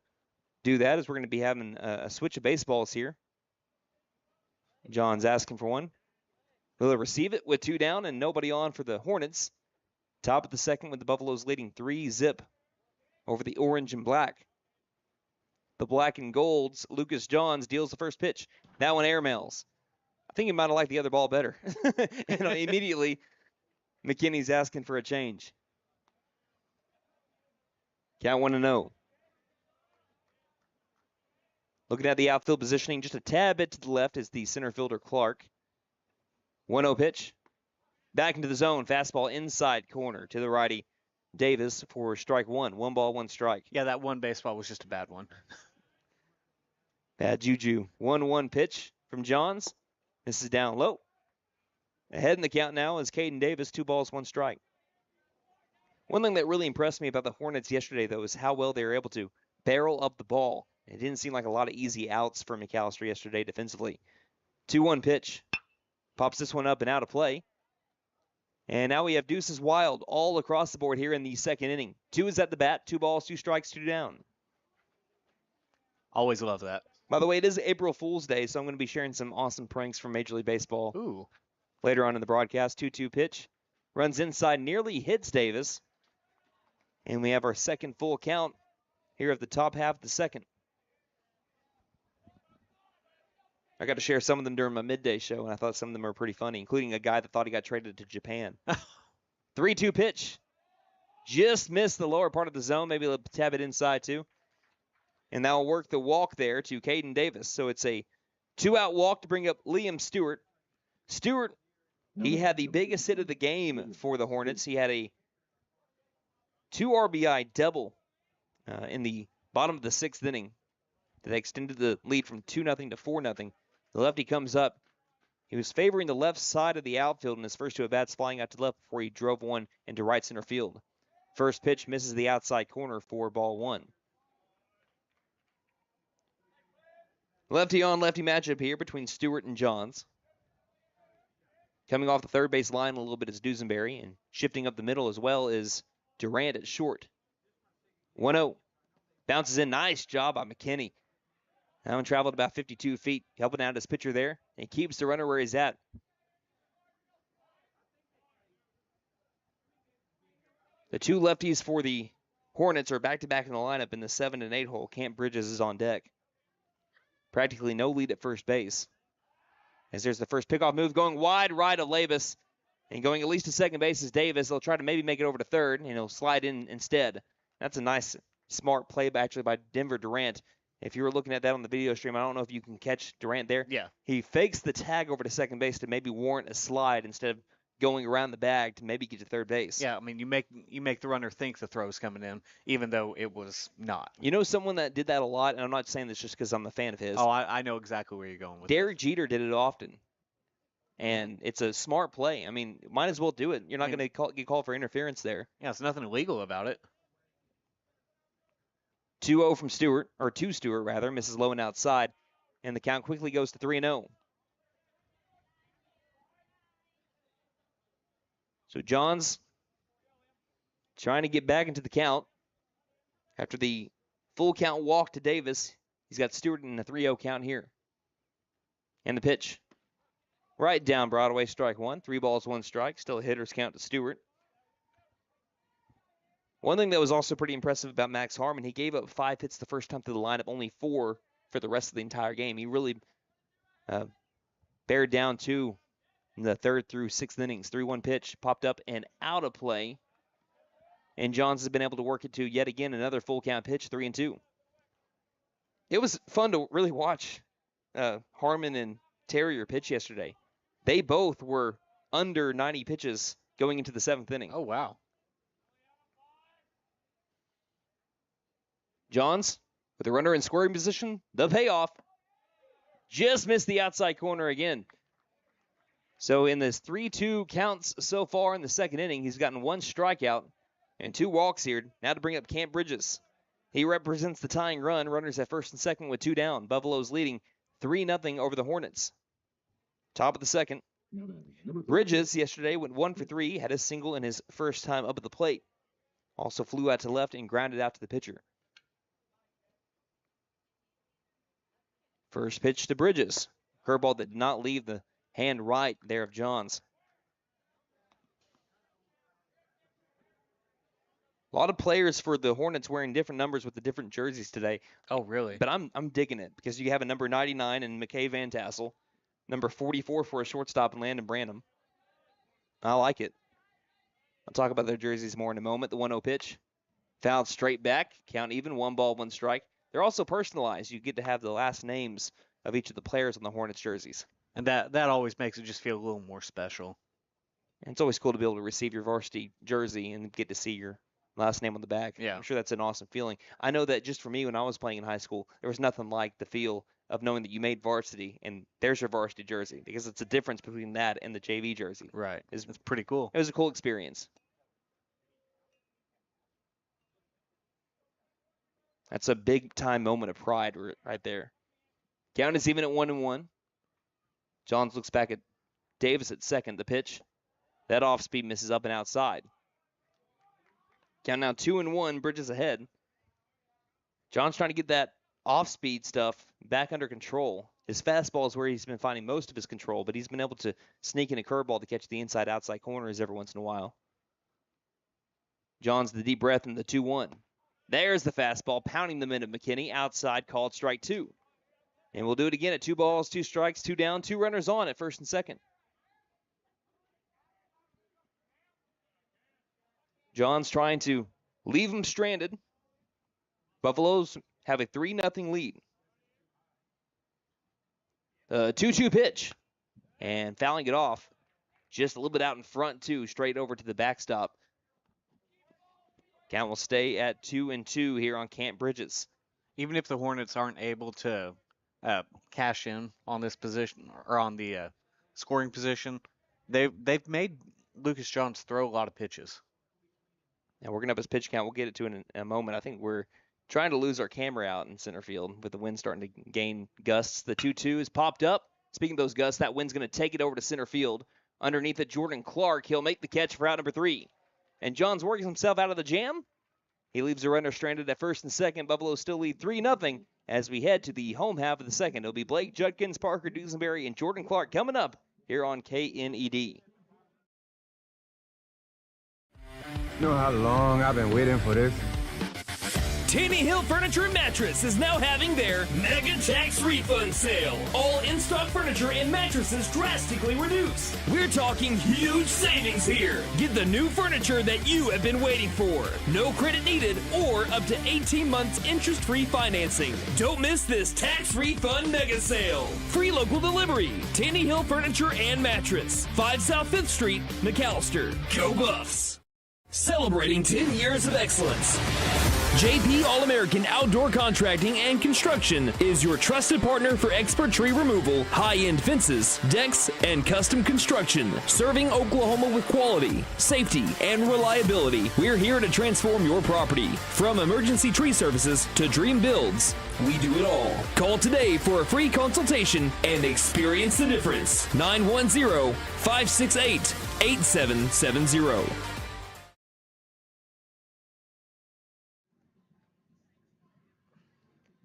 Speaker 1: do that, as we're going to be having a switch of baseballs here. John's asking for one. Will he receive it with 2 down and nobody on for the Hornets? Top of the second with the Buffaloes leading 3-0 over the orange and black. The black and golds, Lucas Johns deals the first pitch. That one airmails. I think he might have liked the other ball better. And immediately, McKinney's asking for a change. Count 1-0. Looking at the outfield positioning, just a tad bit to the left is the center fielder Clark. 1-0 pitch. Back into the zone. Fastball inside corner to the righty Davis for strike 1. 1 ball, 1 strike.
Speaker 8: Yeah, that one baseball was just a bad one.
Speaker 1: Bad juju. 1-1 pitch from Johns. This is down low. Ahead in the count now is Caden Davis. 2 balls, 1 strike. One thing that really impressed me about the Hornets yesterday, though, is how well they were able to barrel up the ball. It didn't seem like a lot of easy outs for McAlester yesterday defensively. 2-1 pitch. Pops this one up and out of play. And now we have deuces wild all across the board here in the second inning. 2 is at the bat. 2 balls, 2 strikes, 2 down.
Speaker 8: Always love that.
Speaker 1: By the way, it is April Fool's Day, so I'm going to be sharing some awesome pranks from Major League Baseball.
Speaker 8: Ooh.
Speaker 1: Later on in the broadcast. 2-2 pitch. Runs inside, nearly hits Davis. And we have our second full count here of the top half of the second. I got to share some of them during my midday show, and I thought some of them were pretty funny, including a guy that thought he got traded to Japan. 3-2 pitch. Just missed the lower part of the zone. Maybe a tab it inside, too. And that will work the walk there to Caden Davis. So it's a 2-out walk to bring up Liam Stewart. Stewart, he had the biggest hit of the game for the Hornets. He had a 2 RBI double in the bottom of the 6th inning that extended the lead from 2-0 to 4-0. The lefty comes up. He was favoring the left side of the outfield in his first 2 at-bats, flying out to the left before he drove one into right center field. First pitch misses the outside corner for ball 1. Lefty-on-lefty matchup here between Stewart and Johns. Coming off the third base line a little bit is Dusenberry, and shifting up the middle as well is Durant at short. 1-0. Bounces in. Nice job by McKinney. That one traveled about 52 feet, helping out his pitcher there, and keeps the runner where he's at. The 2 lefties for the Hornets are back-to-back in the lineup in the 7 and 8 hole. Camp Bridges is on deck. Practically no lead at first base. As there's the first pickoff move going wide right of Labus. And going at least to second base is Davis. They'll try to maybe make it over to third, and he'll slide in instead. That's a nice, smart play actually by Denver Durant. If you were looking at that on the video stream, I don't know if you can catch Durant there.
Speaker 8: Yeah.
Speaker 1: He fakes the tag over to second base to maybe warrant a slide instead of going around the bag to maybe get to third base.
Speaker 8: Yeah, I mean, you make the runner think the throw's coming in, even though it was not.
Speaker 1: You know someone that did that a lot, and I'm not saying this just because I'm a fan of his.
Speaker 8: Oh, I know exactly where you're going with
Speaker 1: Derek Jeter did it often. And it's a smart play. I mean, might as well do it. You're not going to get called for interference there.
Speaker 8: Yeah, it's nothing illegal about it.
Speaker 1: 2-0 from Stewart, or to Stewart rather, misses low and outside, and the count quickly goes to 3-0. So Johns trying to get back into the count. After the full count walk to Davis, he's got Stewart in a 3-0 count here. And the pitch. Right down Broadway, strike 1. 3 balls, 1 strike. Still a hitter's count to Stewart. One thing that was also pretty impressive about Max Harmon, he gave up 5 hits the first time through the lineup, only 4 for the rest of the entire game. He really bared down 2 in the 3rd through 6th innings. 3-1 pitch popped up and out of play. And Johns has been able to work it to yet again another full count pitch, 3-2. It was fun to really watch Harmon and Terrier pitch yesterday. They both were under 90 pitches going into the 7th inning.
Speaker 8: Oh, wow.
Speaker 1: Johns, with a runner in scoring position, the payoff. Just missed the outside corner again. So in this 3-2 counts so far in the 2nd inning, he's gotten 1 strikeout and 2 walks here. Now to bring up Camp Bridges. He represents the tying run. Runners at 1st and 2nd with 2 down. Buffaloes leading 3-0 over the Hornets. Top of the 2nd. Bridges yesterday went 1 for 3, had a single in his first time up at the plate. Also flew out to left and grounded out to the pitcher. First pitch to Bridges. Curveball that did not leave the hand right there of Johns. A lot of players for the Hornets wearing different numbers with the different jerseys today.
Speaker 8: Oh, really?
Speaker 1: But I'm digging it because you have a number 99 in McKay Van Tassel, number 44 for a shortstop in Landon Branham. I like it. I'll talk about their jerseys more in a moment. The 1-0 pitch. Fouled straight back. Count even. 1 ball, 1 strike. They're also personalized. You get to have the last names of each of the players on the Hornets jerseys.
Speaker 8: And that always makes it just feel a little more special.
Speaker 1: And it's always cool to be able to receive your varsity jersey and get to see your last name on the back.
Speaker 8: Yeah.
Speaker 1: I'm sure that's an awesome feeling. I know that just for me, when I was playing in high school, there was nothing like the feel of knowing that you made varsity and there's your varsity jersey, because it's a difference between that and the JV jersey.
Speaker 8: Right. It's pretty cool.
Speaker 1: It was a cool experience. That's a big-time moment of pride right there. Count is even at 1-1. Johns looks back at Davis at 2nd. The pitch. That off-speed misses up and outside. Count now 2-1. Bridges ahead. Johns trying to get that off-speed stuff back under control. His fastball is where he's been finding most of his control, but he's been able to sneak in a curveball to catch the inside-outside corners every once in a while. Johns the deep breath in the 2-1. There's the fastball, pounding the middle of McKinney. Outside, called strike 2. And we'll do it again at 2 balls, 2 strikes, 2 down, 2 runners on at 1st and 2nd. Johns trying to leave him stranded. Buffaloes have a 3-0 lead. The 2-2 pitch. And fouling it off. Just a little bit out in front, too, straight over to the backstop. Count will stay at 2-2 here on Camp Bridges.
Speaker 8: Even if the Hornets aren't able to cash in on this position or on the scoring position, they've made Lucas Johns throw a lot of pitches.
Speaker 1: And we're going to have his pitch count. We'll get it to in a moment. I think we're trying to lose our camera out in center field with the wind starting to gain gusts. The 2-2 is popped up. Speaking of those gusts, that wind's going to take it over to center field. Underneath it, Jordan Clark. He'll make the catch for out number 3. And Johns works himself out of the jam. He leaves the runner stranded at 1st and 2nd. Buffalo still lead 3-0 as we head to the home half of the 2nd. It'll be Blake Judkins, Parker Dusenberry, and Jordan Clark coming up here on KNED.
Speaker 5: You know how long I've been waiting for this?
Speaker 4: Taney Hill Furniture and Mattress is now having their Mega Tax Refund Sale. All in-stock furniture and mattresses drastically reduced. We're talking huge savings here. Get the new furniture that you have been waiting for. No credit needed or up to 18 months interest-free financing. Don't miss this tax refund mega sale. Free local delivery. Taney Hill Furniture and Mattress. 5 South 5th Street, McAlester. Go Buffs! Celebrating 10 years of excellence. JP All-American Outdoor Contracting and Construction is your trusted partner for expert tree removal, high-end fences, decks, and custom construction. Serving Oklahoma with quality, safety, and reliability. We're here to transform your property. From emergency tree services to dream builds, we do it all. Call today for a free consultation and experience the difference. 910-568-8770.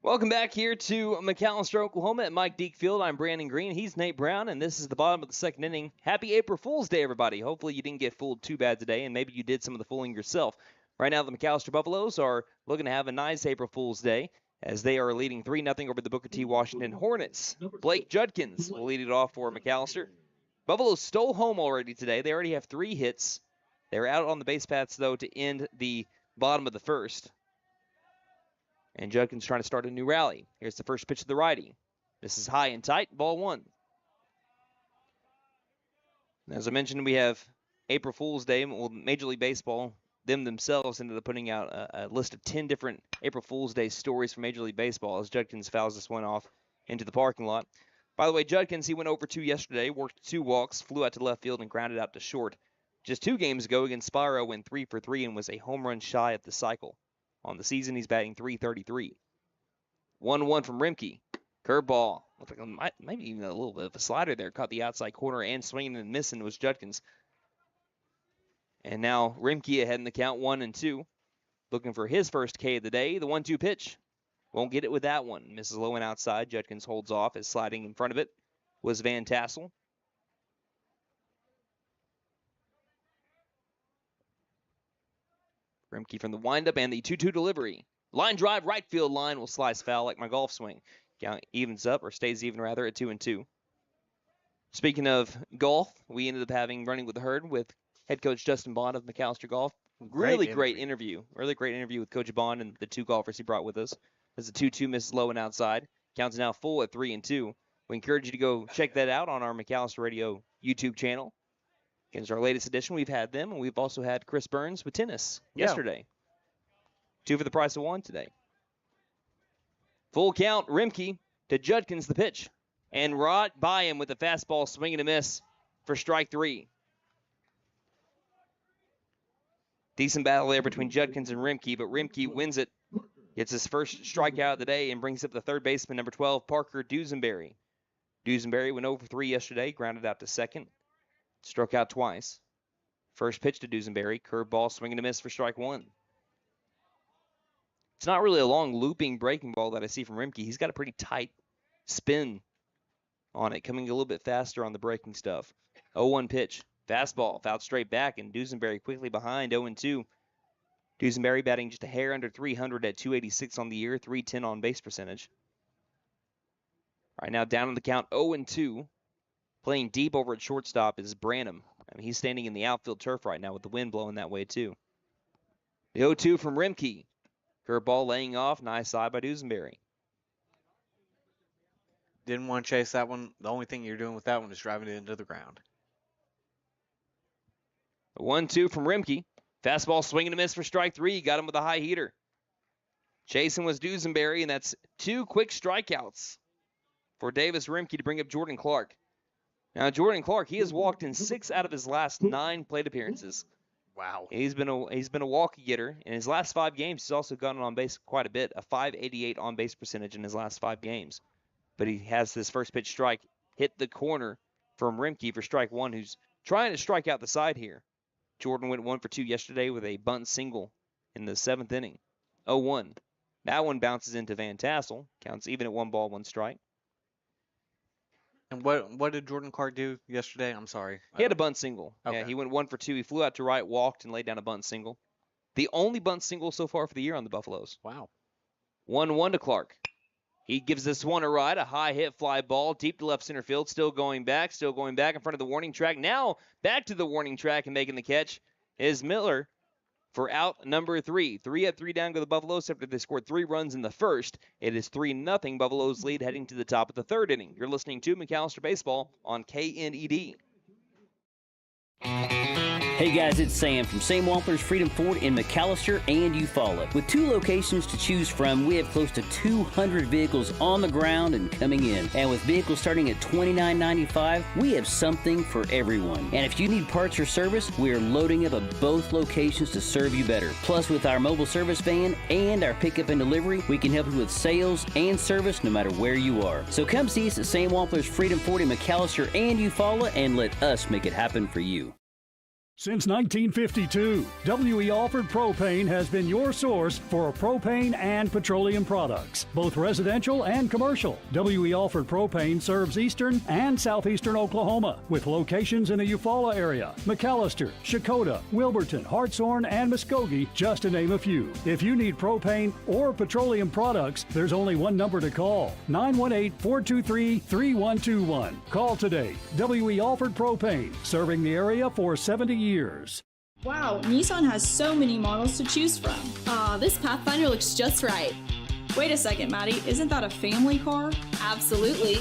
Speaker 1: Welcome back here to McAlester, Oklahoma at Mike Deak Field. I'm Brandon Green. He's Nate Brown, and this is the bottom of the 2nd inning. Happy April Fool's Day, everybody. Hopefully you didn't get fooled too bad today, and maybe you did some of the fooling yourself. Right now, the McAlester Buffaloes are looking to have a nice April Fool's Day as they are leading 3-0 over the Booker T Washington Hornets. Blake Judkins will lead it off for McAlester. Buffaloes stole home already today. They already have 3 hits. They're out on the base paths, though, to end the bottom of the first. And Judkins trying to start a new rally. Here's the first pitch of the righty. This is high and tight, ball 1. As I mentioned, we have April Fool's Day. Well, Major League Baseball, themselves ended up putting out a list of 10 different April Fool's Day stories from Major League Baseball as Judkins fouls this one off into the parking lot. By the way, Judkins, he went over 2 yesterday, worked 2 walks, flew out to left field, and grounded out to short. Just 2 games ago against Spiro, went 3 for 3 and was a home run shy of the cycle. On the season, he's batting .333. 1-1 from Rimke. Curveball. Looked like maybe even a little bit of a slider there. Caught the outside corner and swinging and missing was Judkins. And now Rimke ahead in the count 1-2. Looking for his first K of the day. The 1-2 pitch. Won't get it with that one. Misses low and outside. Judkins holds off as sliding in front of it was Van Tassel. Rimke from the windup and the 2-2 delivery. Line drive, right field line will slice foul like my golf swing. Count evens up, or stays even rather, at 2-2. Speaking of golf, we ended up having Running with the Herd with head coach Justin Bond of McAlester Golf. Really great interview. Really great interview with Coach Bond and the 2 golfers he brought with us. As the 2-2 misses low and outside. Counts now full at 3-2. We encourage you to go check that out on our McAlester Radio YouTube channel. Against our latest edition, we've had them, and we've also had Chris Burns with tennis yesterday. 2 for the price of 1 today. Full count, Rimke to Judkins the pitch. And right by him with a fastball swing and a miss for strike 3. Decent battle there between Judkins and Rimke, but Rimke wins it. Gets his first strikeout of the day and brings up the third baseman, number 12, Parker Dusenberry. Dusenberry went over 3 yesterday, grounded out to second. Struck out twice. First pitch to Dusenberry, curveball, swing and a miss for strike 1. It's not really a long looping breaking ball that I see from Rimke. He's got a pretty tight spin on it, coming a little bit faster on the breaking stuff. 0-1 pitch. Fastball, fouled straight back, and Dusenberry quickly behind, 0-2. Dusenberry batting just a hair under 300 at 286 on the year, 310 on base percentage. All right, now down on the count, 0-2. Playing deep over at shortstop is Branham. I mean, he's standing in the outfield turf right now with the wind blowing that way, too. The 0-2 from Rimke. Curveball laying off, nice eye by Dusenberry.
Speaker 8: Didn't want to chase that one. The only thing you're doing with that one is driving it into the ground.
Speaker 1: 1-2 from Rimke. Fastball swing and a miss for strike 3. Got him with a high heater. Chasing was Dusenberry, and that's 2 quick strikeouts for Davis Rimke to bring up Jordan Clark. Now, Jordan Clark, he has walked in 6 out of his last 9 plate appearances.
Speaker 8: Wow.
Speaker 1: He's been a walk getter. In his last 5 games, he's also gotten on base quite a bit, a .588 on base percentage in his last 5 games. But he has this first pitch strike hit the corner from Rimke for strike 1, who's trying to strike out the side here. Jordan went 1 for 2 yesterday with a bunt single in the 7th inning. 0-1. That one bounces into Van Tassel. Counts even at 1 ball, 1 strike.
Speaker 8: And what did Jordan Clark do yesterday? I'm sorry.
Speaker 1: He had a bunt single.
Speaker 8: Okay.
Speaker 1: Yeah, he went 1 for 2. He flew out to right, walked, and laid down a bunt single. The only bunt single so far for the year on the Buffaloes.
Speaker 8: Wow.
Speaker 1: 1-1 to Clark. He gives this one a ride, a high hit fly ball, deep to left center field, still going back in front of the warning track. Now back to the warning track and making the catch is Miller for out number 3. 3 up, 3 down go the Buffaloes after they scored 3 runs in the first. It is 3-0 Buffaloes lead heading to the top of the 3rd inning. You're listening to McAlester Baseball on KNED.
Speaker 6: Hey guys, it's Sam from Sam Wampler's Freedom Ford in McAlester and Eufaula. With 2 locations to choose from, we have close to 200 vehicles on the ground and coming in. And with vehicles starting at $29.95, we have something for everyone. And if you need parts or service, we are loading up at both locations to serve you better. Plus, with our mobile service van and our pickup and delivery, we can help you with sales and service no matter where you are. So come see us at Sam Wampler's Freedom Ford in McAlester and Eufaula and let us make it happen for you.
Speaker 3: Since 1952, W.E. Alford Propane has been your source for propane and petroleum products, both residential and commercial. W.E. Alford Propane serves eastern and southeastern Oklahoma with locations in the Eufaula area, McAlester, Shakota, Wilburton, Hartshorn, and Muskogee, just to name a few. If you need propane or petroleum products, there's only one number to call, 918-423-3121. Call today. W.E. Alford Propane, serving the area for 70 years.
Speaker 9: Wow, Nissan has so many models to choose from.
Speaker 10: This Pathfinder looks just right.
Speaker 9: Wait a second, Maddie, isn't that a family car?
Speaker 10: Absolutely.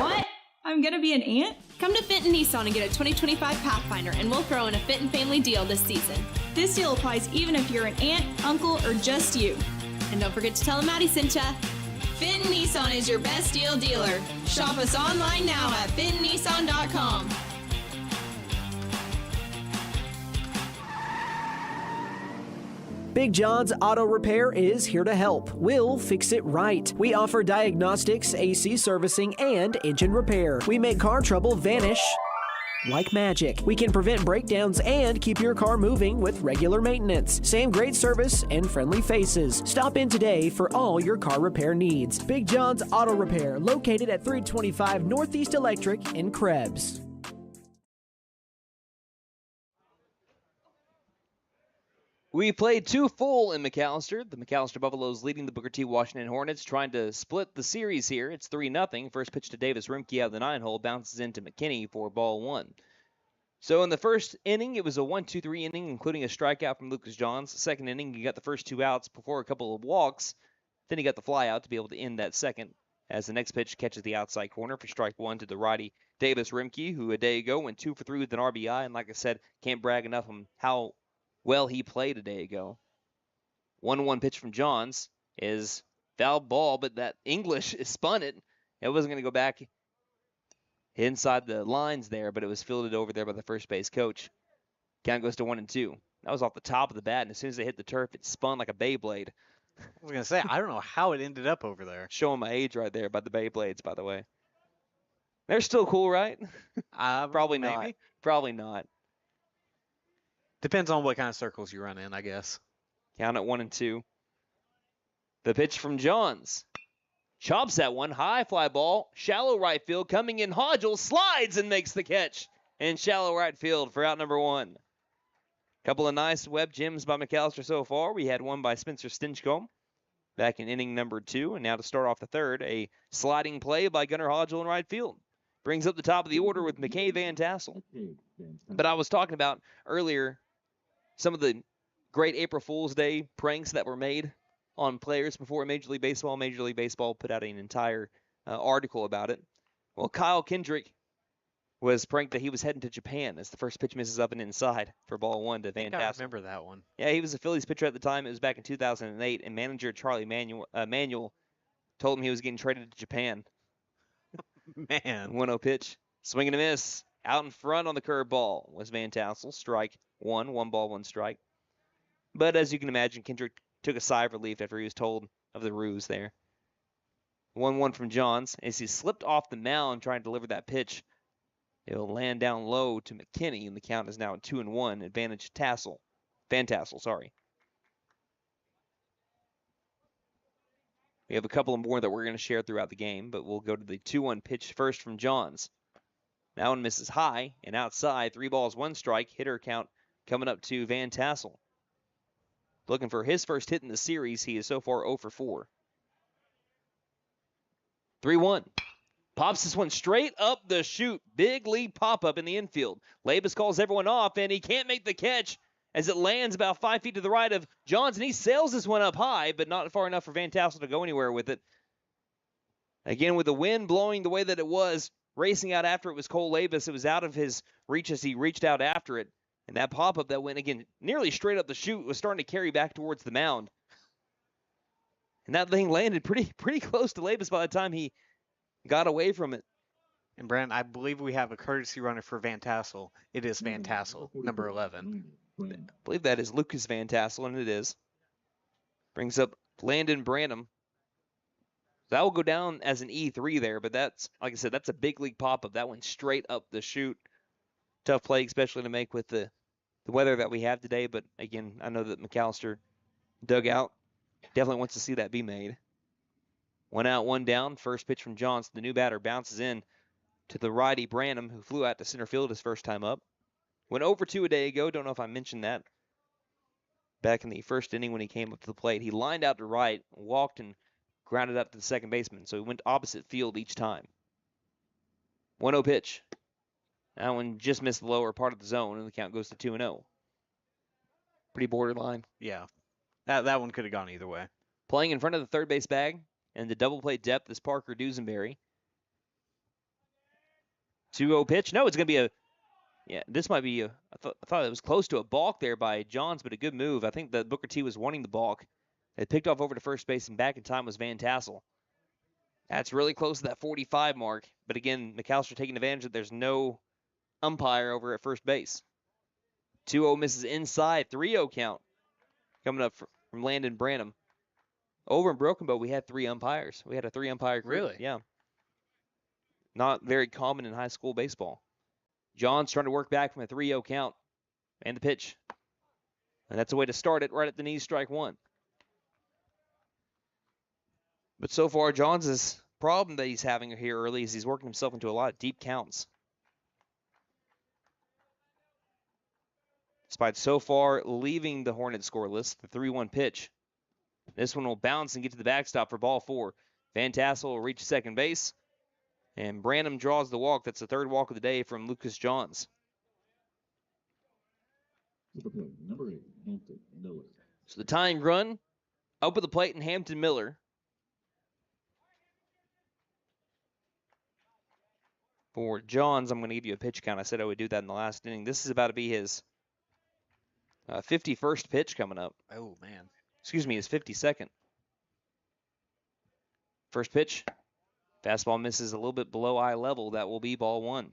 Speaker 9: What? I'm gonna be an aunt?
Speaker 10: Come to Fenton Nissan and get a 2025 Pathfinder, and we'll throw in a Fenton family deal this season.
Speaker 9: This deal applies even if you're an aunt, uncle, or just you.
Speaker 10: And don't forget to tell them Maddie sent ya. Fenton Nissan is your best deal dealer. Shop us online now at fentonnissan.com.
Speaker 11: Big John's Auto Repair is here to help. We'll fix it right. We offer diagnostics, AC servicing, and engine repair. We make car trouble vanish like magic. We can prevent breakdowns and keep your car moving with regular maintenance. Same great service and friendly faces. Stop in today for all your car repair needs. Big John's Auto Repair, located at 325 Northeast Electric in Krebs.
Speaker 1: We played 2 full in McAlester. The McAlester Buffaloes leading the Booker T Washington Hornets, trying to split the series here. It's 3-0. First pitch to Davis Rimke out of the 9-hole, bounces into McKinney for ball 1. So in the first inning, it was a 1-2-3 inning, including a strikeout from Lucas Johns. Second inning, he got the first 2 outs before a couple of walks. Then he got the fly out to be able to end that second, as the next pitch catches the outside corner for strike 1 to the righty Davis Rimke, who a day ago went 2 for 3 with an RBI. And like I said, can't brag enough on how well he played a day ago. 1-1 pitch from Johns is foul ball, but that English spun it. It wasn't going to go back inside the lines there, but it was fielded over there by the first base coach. Count goes to 1-2. That was off the top of the bat, and as soon as they hit the turf, it spun like a Beyblade.
Speaker 8: I was going to say, I don't know how it ended up over there.
Speaker 1: Showing my age right there by the Beyblades, by the way. They're still cool, right? Probably
Speaker 8: maybe.
Speaker 1: not. Probably not.
Speaker 8: Depends on what kind of circles you run in, I guess.
Speaker 1: Count at 1-2. The pitch from Johns. Chops that one. High fly ball. Shallow right field. Coming in. Hodgel slides and makes the catch. In shallow right field for out number 1. Couple of nice web gems by McAlester so far. We had one by Spencer Stinchcomb back in inning number 2. And now to start off the third, a sliding play by Gunnar Hodgel in right field. Brings up the top of the order with McKay Van Tassel. But I was talking about earlier some of the great April Fool's Day pranks that were made on players before Major League Baseball. Major League Baseball put out an entire article about it. Well, Kyle Kendrick was pranked that he was heading to Japan as the first pitch misses up and inside for ball 1 to Van Tassel.
Speaker 8: I remember that one.
Speaker 1: Yeah, he was a Phillies pitcher at the time. It was back in 2008, and manager Charlie Manuel told him he was getting traded to Japan.
Speaker 8: Man.
Speaker 1: 1-0 pitch. Swing and a miss. Out in front on the curveball was Van Tassel. Strike 1. 1 ball, 1 strike. But as you can imagine, Kendrick took a sigh of relief after he was told of the ruse there. 1-1 from Johns. As he slipped off the mound trying to deliver that pitch, it'll land down low to McKinney, and the count is now at 2-1. Advantage Van Tassel, sorry. We have a couple more that we're going to share throughout the game, but we'll go to the 2-1 pitch first from Johns. That one misses high and outside. 3 balls, 1 strike. Hitter count coming up to Van Tassel. Looking for his first hit in the series. He is so far 0 for 4. 3-1. Pops this one straight up the chute. Big lead pop-up in the infield. Labus calls everyone off, and he can't make the catch as it lands about 5 feet to the right of Johns, and he sails this one up high, but not far enough for Van Tassel to go anywhere with it. Again, with the wind blowing the way that it was, racing out after it was Cole Labus. It was out of his reach as he reached out after it. And that pop-up that went, again, nearly straight up the chute was starting to carry back towards the mound. And that thing landed pretty close to Labus by the time he got away from it.
Speaker 8: And Brandon, I believe we have a courtesy runner for Van Tassel. It is Van Tassel, number 11.
Speaker 1: I believe that is Lucas Van Tassel, and it is. Brings up Landon Branham. That will go down as an E3 there, but that's, like I said, that's a big league pop-up. That went straight up the chute. Tough play, especially to make with the the weather that we have today, but again, I know that McAlester dugout definitely wants to see that be made. 1 out, 1 down. First pitch from Johnson. The new batter bounces in to the righty Branham, who flew out to center field his first time up. Went over 2 a day ago. Don't know if I mentioned that. Back in the first inning when he came up to the plate, he lined out to right, walked, and grounded up to the second baseman. So he went opposite field each time. 1-0 pitch. That one just missed the lower part of the zone, and the count goes to 2-0. Pretty borderline.
Speaker 8: Yeah. That one could have gone either way.
Speaker 1: Playing in front of the third base bag and the double play depth is Parker Dusenberry. 2-0 pitch. No, it's going to be a... Yeah, this might be a... I thought it was close to a balk there by Johns, but a good move. I think that Booker T was wanting the balk. It picked off over to first base, and back in time was Van Tassel. That's really close to that 45 mark. But again, McAlester taking advantage that there's no umpire over at first base. 2-0 misses inside. 3-0 count coming up from Landon Branham. Over in Broken Bow, we had 3 umpires. We had a 3-umpire crew.
Speaker 8: Really?
Speaker 1: Yeah. Not very common in high school baseball. John's trying to work back from a 3-0 count. And the pitch. And that's a way to start it right at the knees, strike 1. But so far, Johns' problem that he's having here early is he's working himself into a lot of deep counts. Despite so far leaving the Hornets scoreless, the 3-1 pitch. This one will bounce and get to the backstop for ball 4. Van Tassel will reach second base. And Branham draws the walk. That's the 3rd walk of the day from Lucas Johns.
Speaker 7: Number 8, Hampton Miller.
Speaker 1: So the tying run up at the plate in Hampton Miller. For Johns, I'm going to give you a pitch count. I said I would do that in the last inning. This is about to be his 51st pitch coming up.
Speaker 8: Oh, man.
Speaker 1: Excuse me, his 52nd. First pitch. Fastball misses a little bit below eye level. That will be ball 1.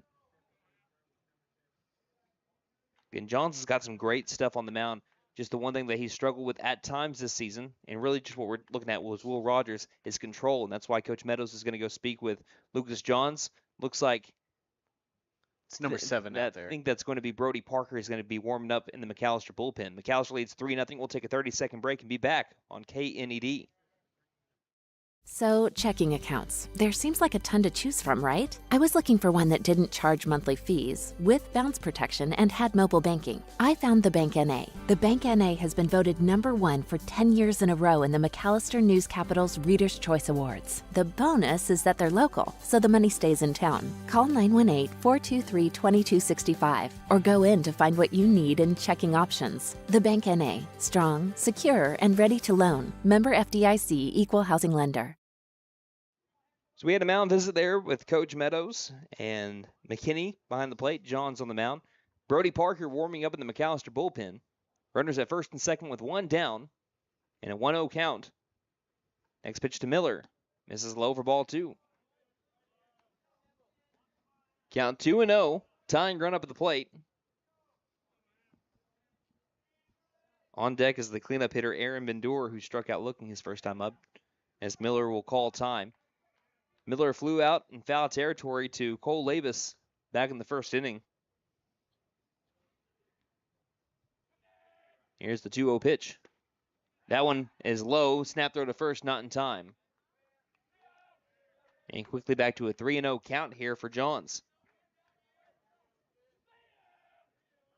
Speaker 1: Again, Johnson's got some great stuff on the mound. Just the one thing that he struggled with at times this season, and really just what we're looking at was Will Rogers, his control, and that's why Coach Meadows is going to go speak with Lucas Johns. Looks like
Speaker 8: it's number 7 out there.
Speaker 1: I think that's going to be Brody Parker is going to be warming up in the McAlester bullpen. McAlester leads 3-0. We'll take a 30-second break and be back on KNED.
Speaker 2: So, checking accounts. There seems like a ton to choose from, right? I was looking for one that didn't charge monthly fees, with bounce protection, and had mobile banking. I found the Bank NA. The Bank NA has been voted #1 for 10 years in a row in the McAlester News Capital's Reader's Choice Awards. The bonus is that they're local, so the money stays in town. Call 918-423-2265 or go in to find what you need in checking options. The Bank NA. Strong, secure, and ready to loan. Member FDIC Equal Housing Lender.
Speaker 1: So we had a mound visit there with Coach Meadows and McKinney behind the plate. Johns on the mound. Brody Parker warming up in the McAlester bullpen. Runners at first and second with 1 down and a 1-0 count. Next pitch to Miller. Misses low for ball 2. Count 2-0. Tying run up at the plate. On deck is the cleanup hitter Aaron Bendur, who struck out looking his first time up, as Miller will call time. Miller flew out in foul territory to Cole Labus back in the first inning. Here's the 2-0 pitch. That one is low. Snap throw to first, not in time. And quickly back to a 3-0 count here for Johns.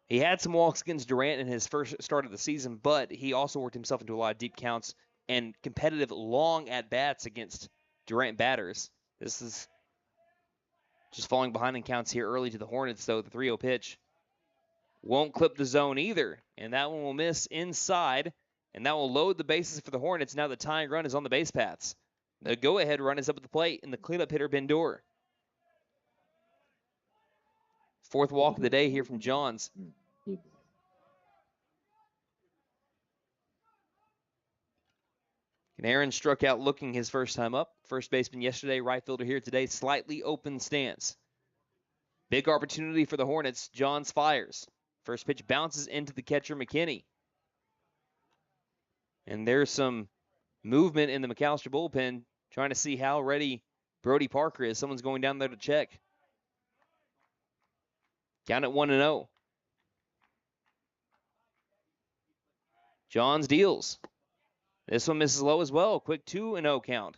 Speaker 1: He had some walks against Durant in his first start of the season, but he also worked himself into a lot of deep counts and competitive long at-bats against Durant batters. This is just falling behind in counts here early to the Hornets, though. The 3-0 pitch won't clip the zone either, and that one will miss inside, and that will load the bases for the Hornets. Now the tying run is on the base paths. The go-ahead run is up at the plate, and the cleanup hitter, Bendur. 4th walk of the day here from Johns. And Aaron struck out looking his first time up. First baseman yesterday, right fielder here today. Slightly open stance. Big opportunity for the Hornets. Johns fires. First pitch bounces into the catcher, McKinney. And there's some movement in the McAlester bullpen, trying to see how ready Brody Parker is. Someone's going down there to check. Count at 1-0. Johns deals. This one misses low as well. Quick 2-0 count.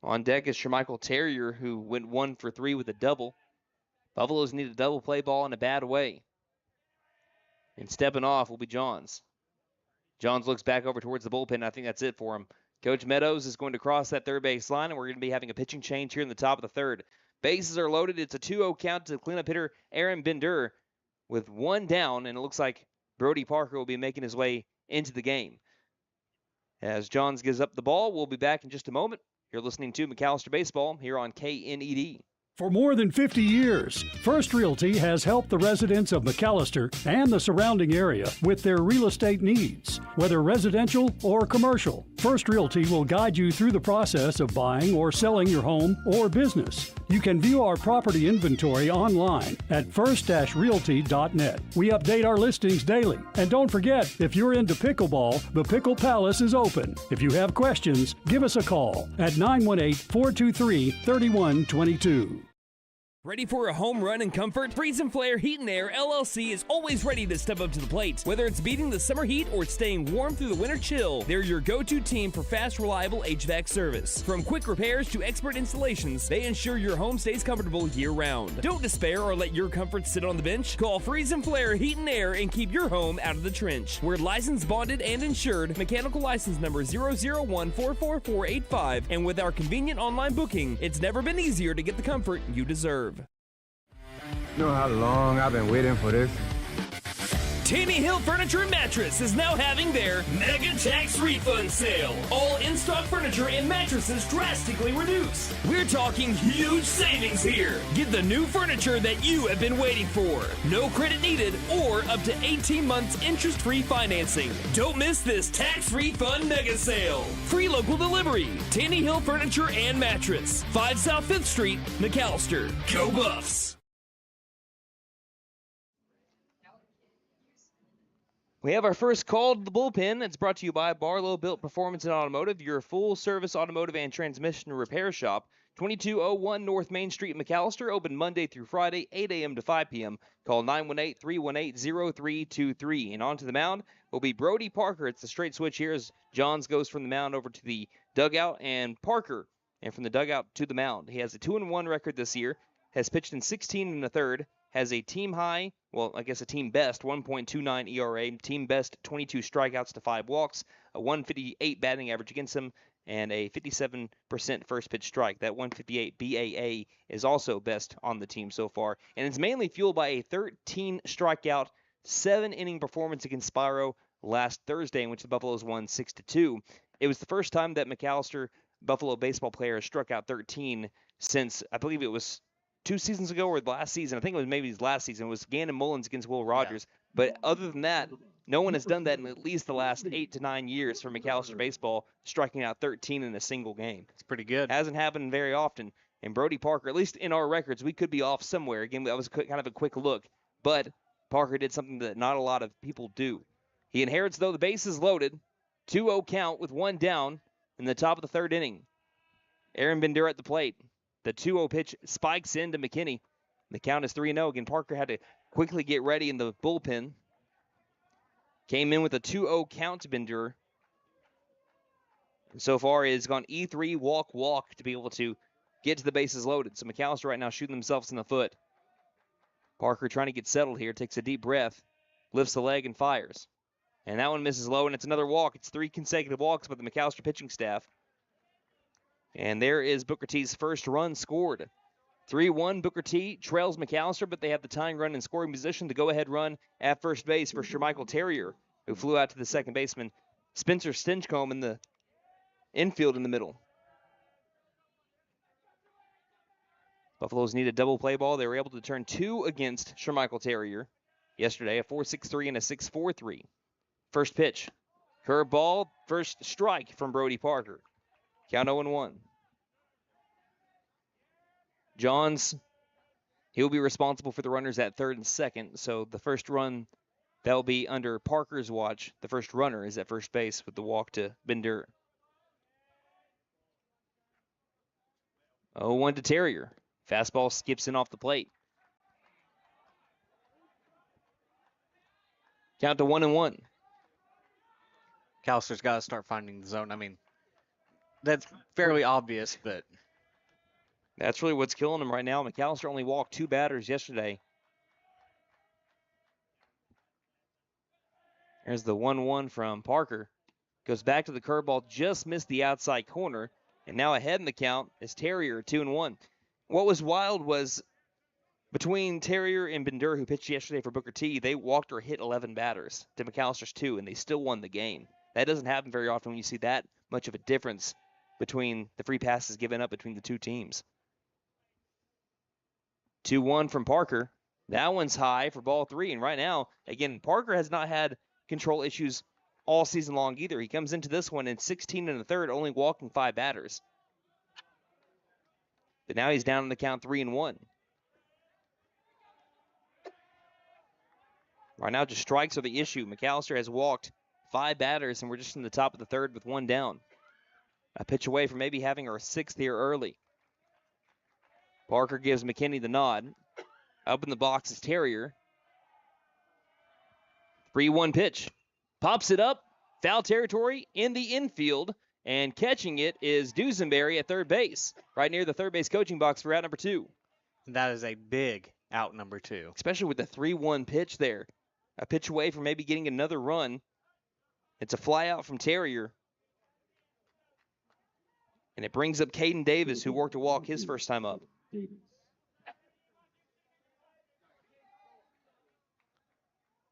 Speaker 1: On deck is Shermichael Terrier, who went 1 for 3 with a double. Buffaloes need a double play ball in a bad way. And stepping off will be Johns. Johns looks back over towards the bullpen. I think that's it for him. Coach Meadows is going to cross that third base line, and we're going to be having a pitching change here in the top of the third. Bases are loaded. It's a 2-0 count to cleanup hitter Aaron Bender with 1 down, and it looks like Brody Parker will be making his way into the game. As Johns gives up the ball, we'll be back in just a moment. You're listening to McAlester Baseball here on KNED.
Speaker 3: For more than 50 years, First Realty has helped the residents of McAlester and the surrounding area with their real estate needs, whether residential or commercial. First Realty will guide you through the process of buying or selling your home or business. You can view our property inventory online at first-realty.net. We update our listings daily. And don't forget, if you're into pickleball, the Pickle Palace is open. If you have questions, give us a call at 918-423-3122.
Speaker 4: Ready for a home run in comfort? Freeze and Flare Heat and Air LLC is always ready to step up to the plate. Whether it's beating the summer heat or staying warm through the winter chill, they're your go-to team for fast, reliable HVAC service. From quick repairs to expert installations, they ensure your home stays comfortable year-round. Don't despair or let your comfort sit on the bench. Call Freeze and Flare Heat and Air and keep your home out of the trench. We're licensed, bonded, and insured. Mechanical license number 0014445. And with our convenient online booking, it's never been easier to get the comfort you deserve.
Speaker 5: You know how long I've been waiting for this?
Speaker 4: Tanny Hill Furniture and Mattress is now having their Mega Tax Refund Sale. All in-stock furniture and mattresses drastically reduced. We're talking huge savings here. Get the new furniture that you have been waiting for. No credit needed or up to 18 months interest-free financing. Don't miss this tax refund mega sale. Free local delivery. Tanny Hill Furniture and Mattress. 5 South 5th Street, McAlester. Go Buffs!
Speaker 1: We have our first call to the bullpen. It's brought to you by Barlow Built Performance and Automotive, your full-service automotive and transmission repair shop. 2201 North Main Street, McAlester, open Monday through Friday, 8 a.m. to 5 p.m. Call 918-318-0323. And on to the mound will be Brody Parker. It's the straight switch here as Johns goes from the mound over to the dugout, and Parker, and from the dugout to the mound. He has a 2-1 record this year, has pitched in 16 1/3, has a team high, well, I guess a team best, 1.29 ERA, team best 22 strikeouts to 5 walks, a 158 batting average against him, and a 57% first pitch strike. That 158 BAA is also best on the team so far, and it's mainly fueled by a 13 strikeout, 7-inning performance against Spiro last Thursday, in which the Buffaloes won 6-2. It was the first time that McAlester Buffalo baseball player struck out 13 since, I believe it was 2 seasons ago or last season. I think it was maybe his last season. It was Gannon Mullins against Will Rogers. Yeah. But other than that, no one has done that in at least the last 8 to 9 years for McAlester baseball, striking out 13 in a single game.
Speaker 8: It's pretty good.
Speaker 1: Hasn't happened very often. And Brody Parker, at least in our records, we could be off somewhere. Again, that was kind of a quick look. But Parker did something that not a lot of people do. He inherits, though, the bases loaded. 2-0 count with 1 down in the top of the 3rd inning. Aaron Bender at the plate. The 2-0 pitch spikes into McKinney. The count is 3-0. Again, Parker had to quickly get ready in the bullpen. Came in with a 2-0 count to Bender. And so far, he has gone E3, walk to be able to get to the bases loaded. So McAlester right now shooting themselves in the foot. Parker trying to get settled here. Takes a deep breath. Lifts the leg and fires. And that one misses low, and it's another walk. It's 3 consecutive walks by the McAlester pitching staff. And there is Booker T's first run scored. 3-1, Booker T trails McAlester, but they have the tying run in scoring position. The go-ahead run at first base for Shermichael Terrier, who flew out to the second baseman. Spencer Stinchcomb in the infield in the middle. Buffaloes need a double play ball. They were able to turn 2 against Shermichael Terrier yesterday, a 4.63 and a 6.43. First pitch, curveball, first strike from Brody Parker. Count 0-1. Johns, he'll be responsible for the runners at 3rd and 2nd. So the first run, that'll be under Parker's watch. The first runner is at first base with the walk to Bender. 0-1 to Terrier. Fastball skips in off the plate. Count to 1-1.
Speaker 8: McAllister's got to start finding the zone. I mean, that's fairly obvious, but
Speaker 1: That's really what's killing him right now. McAllister only walked 2 batters yesterday. There's the 1-1 from Parker. Goes back to the curveball, just missed the outside corner. And now ahead in the count is Terrier, 2-1. What was wild was between Terrier and Bender, who pitched yesterday for Booker T, they walked or hit 11 batters to McAllister's 2, and they still won the game. That doesn't happen very often when you see that much of a difference between the free passes given up between the two teams. 2-1 from Parker. That one's high for ball 3. And right now, again, Parker has not had control issues all season long either. He comes into this one in 16 1/3, only walking 5 batters. But now he's down in the count 3-1. Right now, just strikes are the issue. McAllister has walked 5 batters, and we're just in the top of the 3rd with 1 down. A pitch away from maybe having our 6th here early. Parker gives McKinney the nod. Up in the box is Terrier. 3-1 pitch. Pops it up. Foul territory in the infield. And catching it is Dusenberry at third base. Right near the third base coaching box for out number 2.
Speaker 8: that is a big out number 2.
Speaker 1: Especially with the 3-1 pitch there. A pitch away from maybe getting another run. It's a fly out from Terrier. And it brings up Caden Davis, who worked a walk his first time up.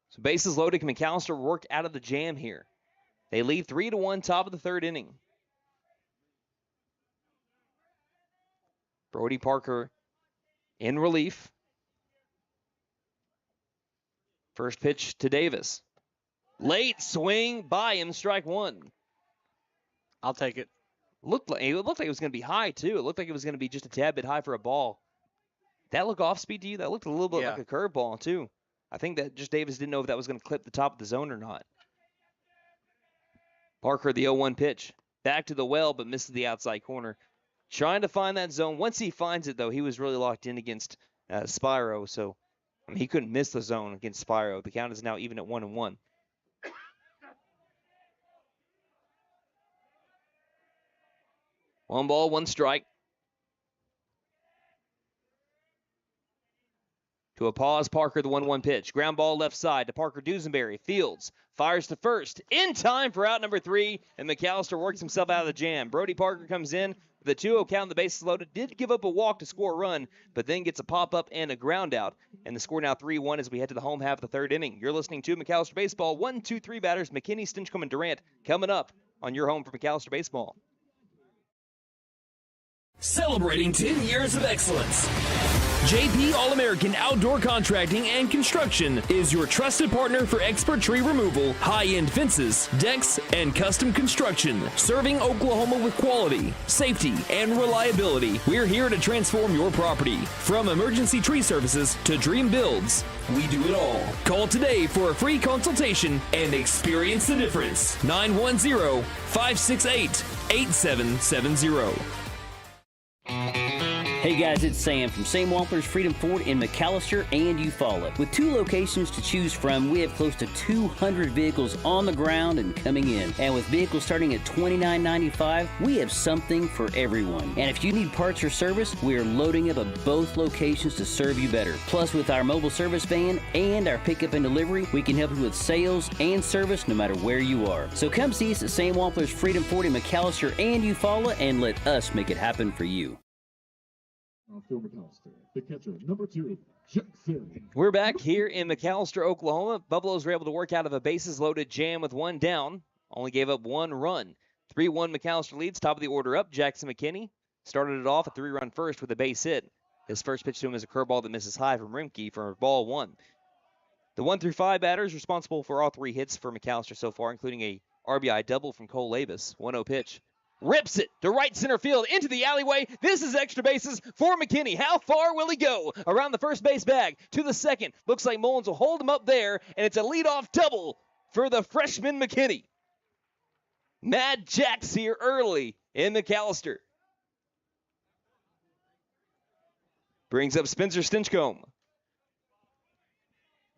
Speaker 1: So bases loaded. McAllister worked out of the jam here. They lead 3-1, top of the 3rd inning. Brody Parker in relief. First pitch to Davis. Late swing by him, strike 1.
Speaker 8: I'll take it.
Speaker 1: It looked like it was going to be high, too. It looked like it was going to be just a tad bit high for a ball. Did that look off speed to you? That looked a little bit like a curveball, too. I think that just Davis didn't know if that was going to clip the top of the zone or not. Parker, the 0-1 pitch. Back to the well, but misses the outside corner. Trying to find that zone. Once he finds it, though, he was really locked in against Spyro. So he couldn't miss the zone against Spyro. The count is now even at 1-1. One ball, 1 strike. To a pause, Parker, the 1-1 pitch. Ground ball left side to Parker Dusenberry. Fields fires to first. In time for out number 3, and McAllister works himself out of the jam. Brody Parker comes in with a 2-0 count. The bases loaded. Did give up a walk to score a run, but then gets a pop-up and a ground out. And the score now 3-1 as we head to the home half of the 3rd inning. You're listening to McAllister Baseball. 1, 2, 3 batters. McKinney, Stinchcomb, and Durant coming up on your home for McAllister Baseball.
Speaker 4: Celebrating 10 years of excellence. JP All-American Outdoor Contracting and Construction is your trusted partner for expert tree removal, high-end fences, decks, and custom construction. Serving Oklahoma with quality, safety, and reliability. We're here to transform your property. From emergency tree services to dream builds, we do it all. Call today for a free consultation and experience the difference. 910-568-8770.
Speaker 6: Hey guys, it's Sam from Sam Wampler's Freedom Ford in McAlester and Eufaula. With 2 locations to choose from, we have close to 200 vehicles on the ground and coming in. And with vehicles starting at $29.95, we have something for everyone. And if you need parts or service, we are loading up at both locations to serve you better. Plus, with our mobile service van and our pickup and delivery, we can help you with sales and service no matter where you are. So come see us at Sam Wampler's Freedom Ford in McAlester and Eufaula and let us make it happen for you.
Speaker 7: Phil McAllister, the catcher, number 2, Jackson.
Speaker 1: We're back here in McAlester, Oklahoma. Buffaloes were able to work out of a bases-loaded jam with 1 down. Only gave up 1 run. 3-1 McAllister leads, top of the order up. Jackson McKinney started it off a 3-run first with a base hit. His first pitch to him is a curveball that misses high from Rimke for ball 1. The 1 through 5 batters responsible for all 3 hits for McAllister so far, including a RBI double from Cole Labus. 1-0 pitch. Rips it to right center field into the alleyway. This is extra bases for McKinney. How far will he go? Around the first base bag to the second. Looks like Mullins will hold him up there, and it's a leadoff double for the freshman McKinney. Mad Jacks here early in McAllister. Brings up Spencer Stinchcomb.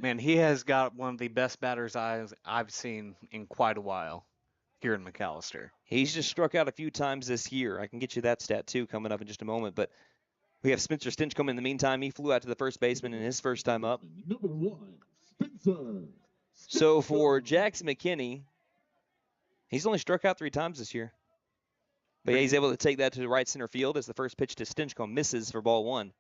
Speaker 8: Man, he has got one of the best batters I've seen in quite a while here in McAlester.
Speaker 1: He's just struck out a few times this year. I can get you that stat, too, coming up in just a moment. But we have Spencer Stinchcomb in the meantime. He flew out to the first baseman in his first time up.
Speaker 7: Number 1, Spencer.
Speaker 1: So for Jackson McKinney, he's only struck out 3 times this year. But yeah, he's able to take that to the right center field as the first pitch to Stinchcomb misses for ball 1.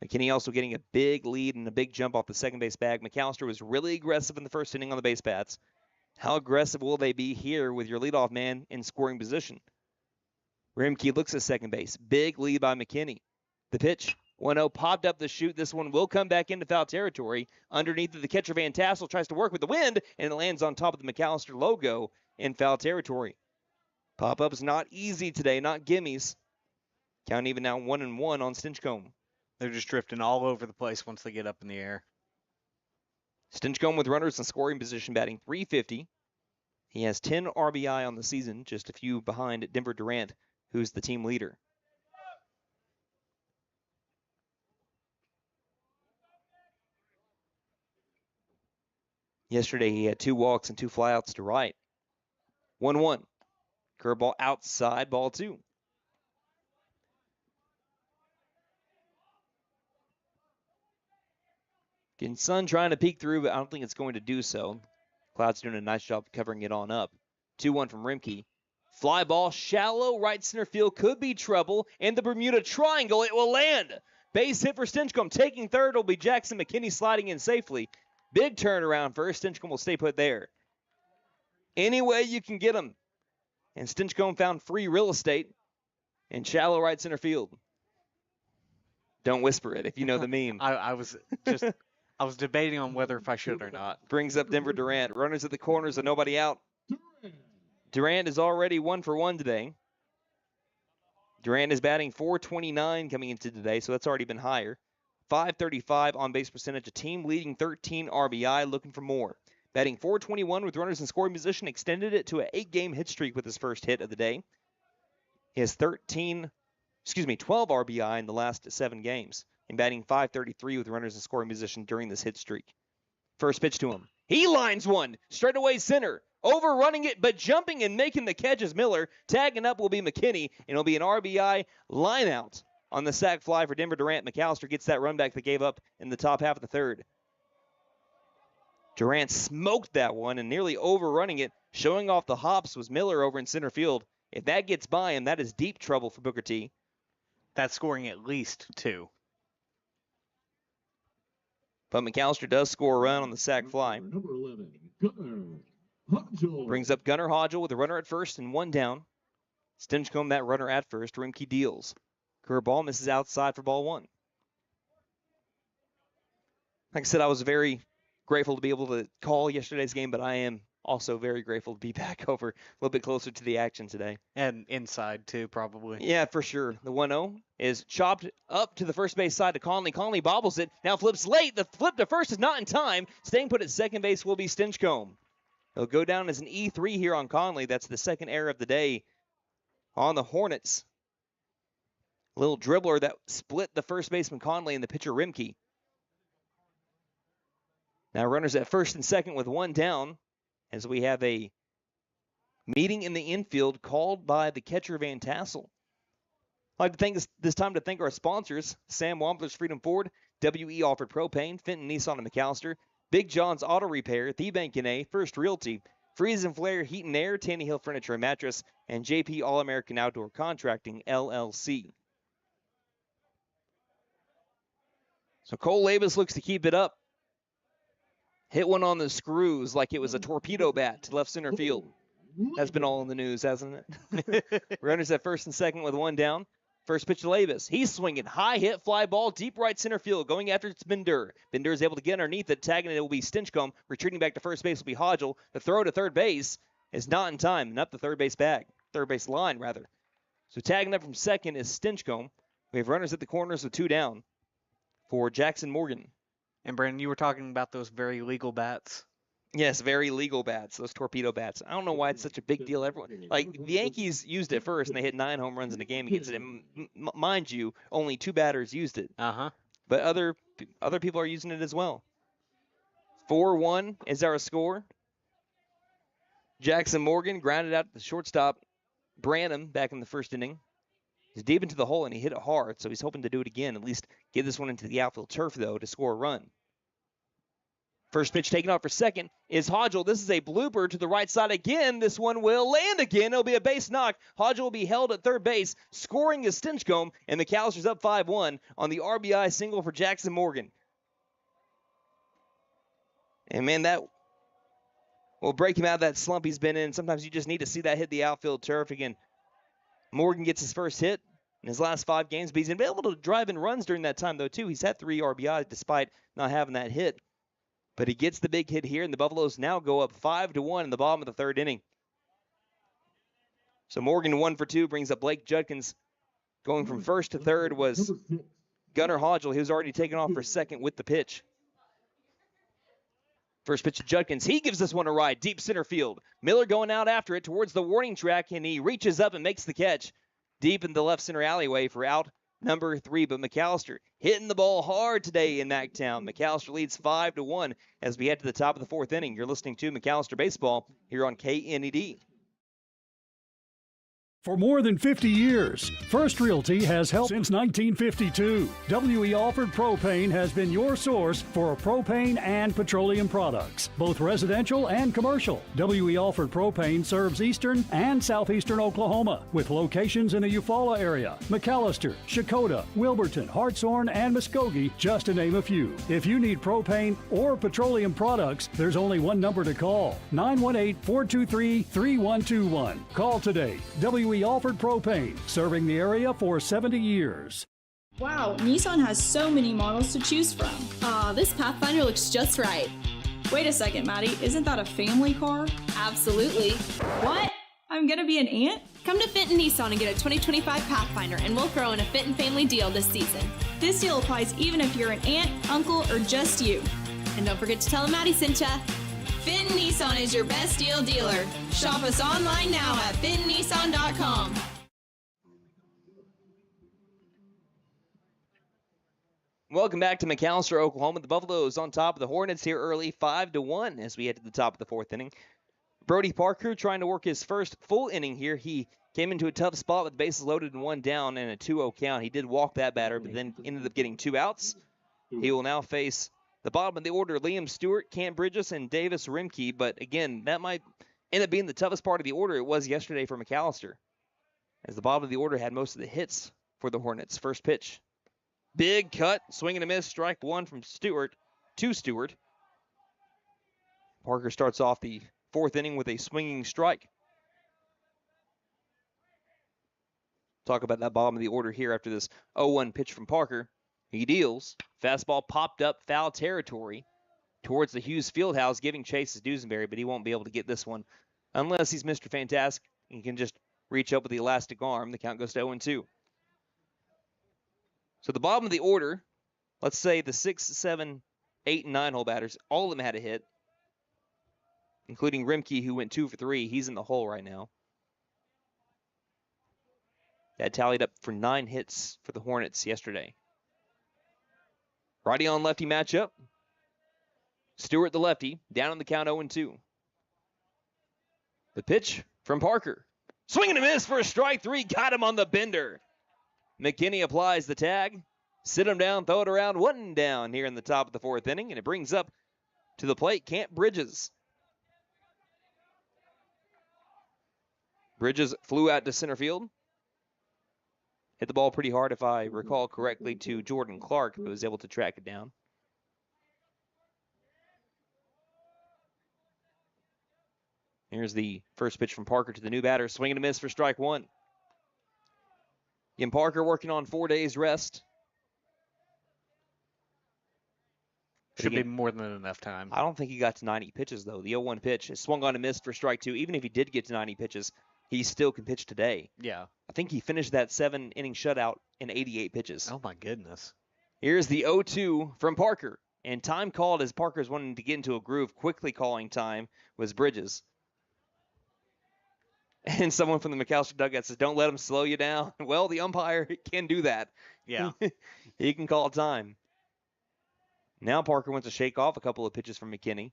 Speaker 1: McKinney also getting a big lead and a big jump off the second base bag. McAlester was really aggressive in the first inning on the base paths. How aggressive will they be here with your leadoff man in scoring position? Rimke looks at second base. Big lead by McKinney. The pitch, 1-0, popped up the chute. This one will come back into foul territory. Underneath the catcher Van Tassel tries to work with the wind, and it lands on top of the McAlester logo in foul territory. Pop-up's not easy today, not gimmies. Count even now 1-1 on Stinchcomb.
Speaker 8: They're just drifting all over the place once they get up in the air.
Speaker 1: Stinchcomb with runners in scoring position, batting .350. He has 10 RBI on the season, just a few behind Denver Durant, who's the team leader. Yesterday he had 2 walks and 2 flyouts to right. 1-1. Curveball outside, ball 2. Getting sun trying to peek through, but I don't think it's going to do so. Cloud's doing a nice job covering it on up. 2-1 from Rimke. Fly ball, shallow right center field, could be trouble. And the Bermuda Triangle, it will land. Base hit for Stinchcomb. Taking third will be Jackson McKinney sliding in safely. Big turnaround first. Stinchcomb will stay put there. Any way you can get him. And Stinchcomb found free real estate in shallow right center field. Don't whisper it if you know the meme.
Speaker 8: I was debating on whether if I should or not.
Speaker 1: Brings up Denver Durant. Runners at the corners and nobody out. Durant is already 1 for 1 today. Durant is batting .429 coming into today, so that's already been higher. .535 on base percentage, a team leading 13 RBI, looking for more. Batting .421 with runners in scoring position, extended it to an 8-game hit streak with his first hit of the day. He has 12 RBI in the last 7 games, and batting .533 with runners in scoring position during this hit streak. First pitch to him. He lines one, straightaway center, overrunning it, but jumping and making the catch is Miller. Tagging up will be McKinney, and it'll be an RBI lineout on the sac fly for Denver Durant. McAlester gets that run back that gave up in the top half of the third. Durant smoked that one and nearly overrunning it. Showing off the hops was Miller over in center field. If that gets by him, that is deep trouble for Booker T.
Speaker 8: That's scoring at least 2.
Speaker 1: But McAlester does score a run on the sac fly.
Speaker 7: Number 11, Gunnar Hodgel.
Speaker 1: Brings up Gunnar Hodgel with a runner at first and 1 down. Stinchcomb that runner at first. Rimke deals. Curveball misses outside for ball 1. Like I said, I was very grateful to be able to call yesterday's game, but I am also very grateful to be back over a little bit closer to the action today.
Speaker 8: And inside, too, probably.
Speaker 1: Yeah, for sure. The 1-0 is chopped up to the first base side to Conley. Conley bobbles it. Now flips late. The flip to first is not in time. Staying put at second base will be Stinchcomb. He'll go down as an E3 here on Conley. That's the second error of the day on the Hornets. A little dribbler that split the first baseman Conley and the pitcher Rimke. Now runners at first and second with 1 down, as we have a meeting in the infield called by the catcher Van Tassel. I'd like to thank this time to thank our sponsors, Sam Wampler's Freedom Ford, WE Offered Propane, Fenton Nissan and McAlester, Big John's Auto Repair, The Bank & A, First Realty, Freeze and Flare Heat and Air, Tanny Hill Furniture and Mattress, and JP All-American Outdoor Contracting, LLC. So Cole Labus looks to keep it up. Hit one on the screws like it was a torpedo bat to left center field. That's been all in the news, hasn't it? Runners at first and second with 1 down. First pitch to Labus. He's swinging. High hit, fly ball, deep right center field. Going after it's Bender. Bender is able to get underneath it. Tagging it will be Stinchcomb. Retreating back to first base will be Hodgel. The throw to third base is not in time. And up the third base bag. Third base line, rather. So tagging up from second is Stinchcomb. We have runners at the corners with 2 down for Jackson Morgan.
Speaker 8: And Brandon, you were talking about those very legal bats.
Speaker 1: Yes, very legal bats, those torpedo bats. I don't know why it's such a big deal. Everyone, like the Yankees used it first, and they hit 9 home runs in a game against it. And mind you, only 2 batters used it.
Speaker 8: Uh-huh.
Speaker 1: But other people are using it as well. 4-1 is our score. Jackson Morgan grounded out the shortstop, Branham, back in the first inning. He's deep into the hole, and he hit it hard, so he's hoping to do it again, at least get this one into the outfield turf, though, to score a run. First pitch taken off for second is Hodgel. This is a blooper to the right side again. This one will land again. It'll be a base knock. Hodgel will be held at third base, scoring is Stinchcomb, and McAllister's up 5-1 on the RBI single for Jackson Morgan. And, man, that will break him out of that slump he's been in. Sometimes you just need to see that hit the outfield turf. Again, Morgan gets his first hit in his last 5 games, but he's been able to drive in runs during that time, though, too. He's had 3 RBIs despite not having that hit. But he gets the big hit here, and the Buffaloes now go up 5-1 in the bottom of the third inning. So Morgan 1 for 2 brings up Blake Judkins. Going from first to third was Gunnar Hodgel. He was already taken off for second with the pitch. First pitch to Judkins. He gives this one a ride, deep center field. Miller going out after it towards the warning track, and he reaches up and makes the catch deep in the left center alleyway for out number 3. But McAllister hitting the ball hard today in Mactown. McAllister leads 5-1 as we head to the top of the 4th inning. You're listening to McAllister Baseball here on KNED.
Speaker 3: For more than 50 years, First Realty has helped since 1952. W.E. Alford Propane has been your source for propane and petroleum products, both residential and commercial. W.E. Alford Propane serves eastern and southeastern Oklahoma with locations in the Eufaula area, McAlester, Shakota, Wilburton, Hartshorn, and Muskogee, just to name a few. If you need propane or petroleum products, there's only one number to call, 918-423-3121. Call today. W.E. Alford Propane, serving the area for 70 years.
Speaker 9: Wow, Nissan has so many models to choose from.
Speaker 10: This Pathfinder looks just right.
Speaker 9: Wait a second, Maddie, isn't that a family car?
Speaker 10: Absolutely.
Speaker 9: What? I'm gonna be an aunt?
Speaker 10: Come to Fenton Nissan and get a 2025 Pathfinder, and we'll throw in a Fenton family deal this season.
Speaker 9: This deal applies even if you're an aunt, uncle, or just you.
Speaker 10: And don't forget to tell them Maddie sent ya. Fenton Nissan is your best deal dealer. Shop us online now at fentonnissan.com.
Speaker 1: Welcome back to McAlester, Oklahoma. The Buffaloes on top of the Hornets here early, 5-1 as we head to the top of the 4th inning. Brody Parker trying to work his first full inning here. He came into a tough spot with bases loaded and 1 down and a 2-0 count. He did walk that batter, but then ended up getting 2 outs. He will now face the bottom of the order, Liam Stewart, Cam Bridges, and Davis Rimke. But again, that might end up being the toughest part of the order it was yesterday for McAlester, as the bottom of the order had most of the hits for the Hornets. First pitch. Big cut, swing and a miss, strike 1 from Stewart to Stewart. Parker starts off the 4th inning with a swinging strike. Talk about that bottom of the order here after this 0-1 pitch from Parker. He deals. Fastball popped up, foul territory towards the Hughes Fieldhouse, giving chase to Dusenberry, but he won't be able to get this one unless he's Mr. Fantastic and can just reach up with the elastic arm. The count goes to 0-2. So the bottom of the order, let's say the 6, 7, 8, and 9 hole batters, all of them had a hit, including Rimke, who went 2 for 3. He's in the hole right now. That tallied up for 9 hits for the Hornets yesterday. Righty on lefty matchup. Stewart the lefty, down on the count 0-2. The pitch from Parker. Swing and a miss for a strike 3. Got him on the bender. McKinney applies the tag. Sit him down, throw it around, 1 down here in the top of the 4th inning, and it brings up to the plate Camp Bridges. Bridges flew out to center field. Hit the ball pretty hard, if I recall correctly, to Jordan Clark, but was able to track it down. Here's the first pitch from Parker to the new batter. Swing and a miss for strike 1. Again, Parker working on 4 days rest.
Speaker 8: Should be more than enough time.
Speaker 1: I don't think he got to 90 pitches, though. The 0-1 pitch is swung on and missed for strike 2. Even if he did get to 90 pitches, he still can pitch today.
Speaker 8: Yeah.
Speaker 1: I think he finished that 7-inning shutout in 88 pitches.
Speaker 8: Oh, my goodness.
Speaker 1: Here's the 0-2 from Parker. And time called as Parker's wanting to get into a groove. Quickly calling time was Bridges. And someone from the McAlester dugout says, don't let him slow you down. Well, the umpire can do that.
Speaker 8: Yeah.
Speaker 1: He can call time. Now Parker wants to shake off a couple of pitches from McKinney.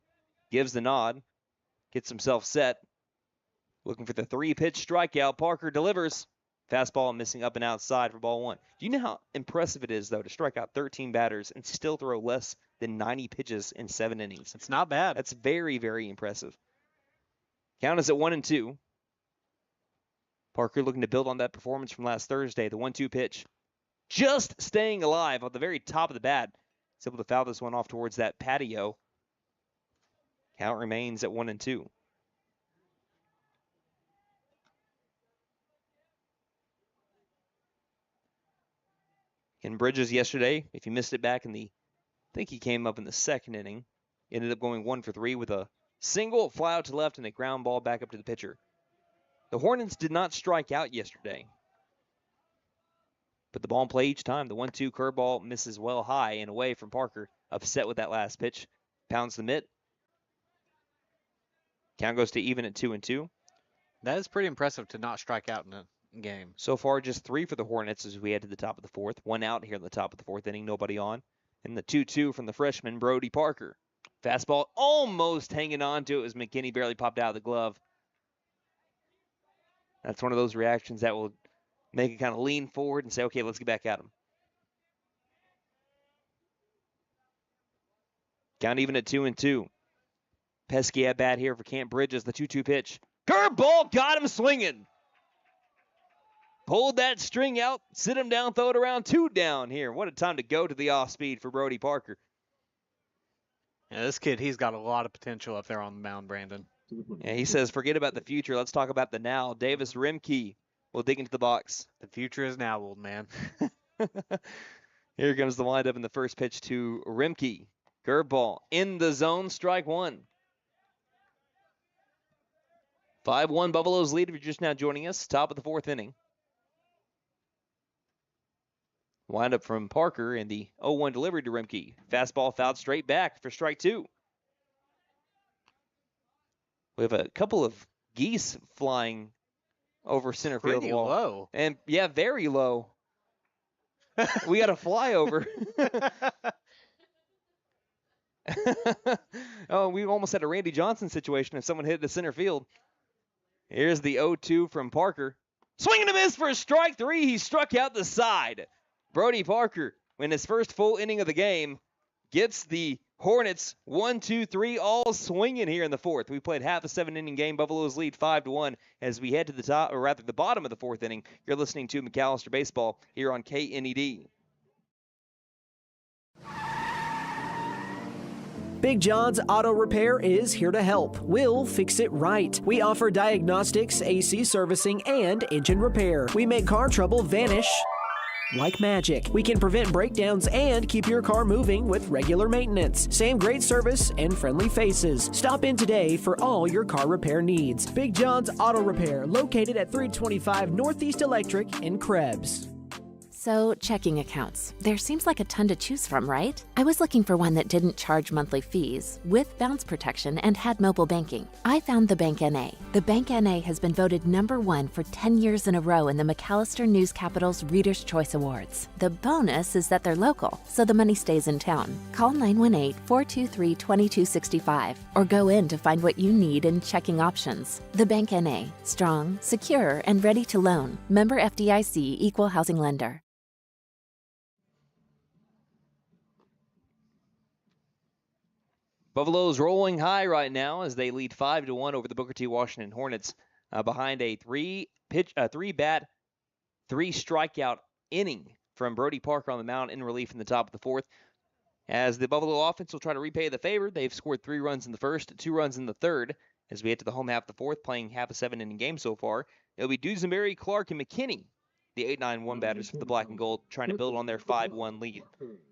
Speaker 1: Gives the nod. Gets himself set. Looking for the 3-pitch strikeout. Parker delivers. Fastball missing up and outside for ball 1. Do you know how impressive it is, though, to strike out 13 batters and still throw less than 90 pitches in 7 innings?
Speaker 8: It's not bad.
Speaker 1: That's very, very impressive. Count is at 1-2. Parker looking to build on that performance from last Thursday. The 1-2 pitch. Just staying alive at the very top of the bat. He's able to foul this one off towards that patio. Count remains at 1-2. In Bridges yesterday, if you missed it back in I think he came up in the second inning. Ended up going 1 for 3 with a single, fly out to left, and a ground ball back up to the pitcher. The Hornets did not strike out yesterday. Put the ball in play each time. The 1-2 curveball misses well high and away from Parker. Upset with that last pitch. Pounds the mitt. Count goes to even at 2-2.
Speaker 8: That is pretty impressive to not strike out in a game.
Speaker 1: So far, just 3 for the Hornets as we head to the top of the 4th. 1 out here in the top of the 4th inning, nobody on. And the 2-2 from the freshman, Brody Parker. Fastball almost hanging on to it as McKinney barely popped out of the glove. That's one of those reactions that will make it kind of lean forward and say, okay, let's get back at him. Count even at 2-2. Pesky at bat here for Camp Bridges. The 2-2 pitch. Curveball got him swinging. Pulled that string out, sit him down, throw it around, 2 down here. What a time to go to the off speed for Brody Parker.
Speaker 8: Yeah, this kid, he's got a lot of potential up there on the mound, Brandon.
Speaker 1: Yeah, he says, forget about the future. Let's talk about the now. Davis Rimke will dig into the box.
Speaker 8: The future is now, old man.
Speaker 1: Here comes the windup in the first pitch to Rimke. Curveball in the zone, strike 1. 5-1 Buffaloes lead if you're just now joining us. Top of the 4th inning. Windup from Parker and the 0-1 delivery to Rimke. Fastball fouled straight back for strike 2. We have a couple of geese flying over center field
Speaker 8: Pretty
Speaker 1: wall.
Speaker 8: low.
Speaker 1: And yeah, very low. We got a flyover. Oh, we almost had a Randy Johnson situation if someone hit the center field. Here's the 0-2 from Parker. Swing and a miss for strike 3. He struck out the side. Brody Parker, in his first full inning of the game, gets the Hornets 1-2-3 all swinging here in the 4th. We played half a 7-inning game. Buffaloes lead 5-1 as we head to the top, or rather the bottom of the 4th inning. You're listening to McAlester Baseball here on KNED.
Speaker 11: Big John's Auto Repair is here to help. We'll fix it right. We offer diagnostics, AC servicing, and engine repair. We make car trouble vanish like magic. We can prevent breakdowns and keep your car moving with regular maintenance. Same great service and friendly faces. Stop in today for all your car repair needs. Big John's Auto Repair, located at 325 Northeast Electric in Krebs.
Speaker 2: So, checking accounts. There seems like a ton to choose from, right? I was looking for one that didn't charge monthly fees, with bounce protection, and had mobile banking. I found the Bank NA. The Bank NA has been voted #1 for 10 years in a row in the McAlester News Capital's Reader's Choice Awards. The bonus is that they're local, so the money stays in town. Call 918-423-2265 or go in to find what you need in checking options. The Bank NA. Strong, secure, and ready to loan. Member FDIC, Equal Housing Lender.
Speaker 1: Buffaloes rolling high right now as they lead 5-1 over the Booker T. Washington Hornets behind a 3-bat, 3-strikeout inning from Brody Parker on the mound in relief in the top of the 4th. As the Buffalo offense will try to repay the favor, they've scored 3 runs in the first, 2 runs in the third. As we head to the home half of the 4th, playing half a 7-inning game so far, it'll be Dusenberry, Clark, and McKinney, the 8-9-1 batters for the Black and Gold, trying to build on their 5-1 lead.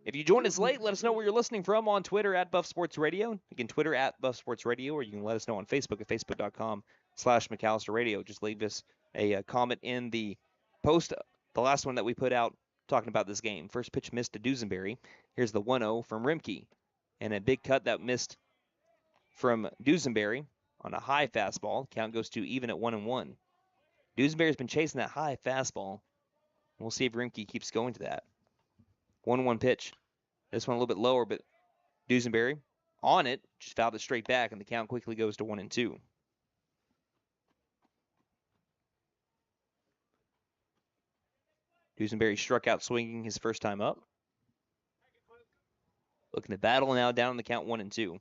Speaker 1: If you joined us late, let us know where you're listening from on Twitter at Buff Sports Radio. You can Twitter at Buff Sports Radio, or you can let us know on Facebook at facebook.com/McAlester Radio. Just leave us a comment in the post, the last one that we put out talking about this game. First pitch missed to Dusenberry. Here's the 1-0 from Rimke. And a big cut that missed from Dusenberry on a high fastball. Count goes to even at 1-1. Dusenberry's been chasing that high fastball. We'll see if Rimke keeps going to that. 1-1 pitch. This one a little bit lower, but Dusenberry on it, just fouled it straight back, and the count quickly goes to 1-2. Dusenberry struck out swinging his first time up. Looking to battle now, down on the count 1-2.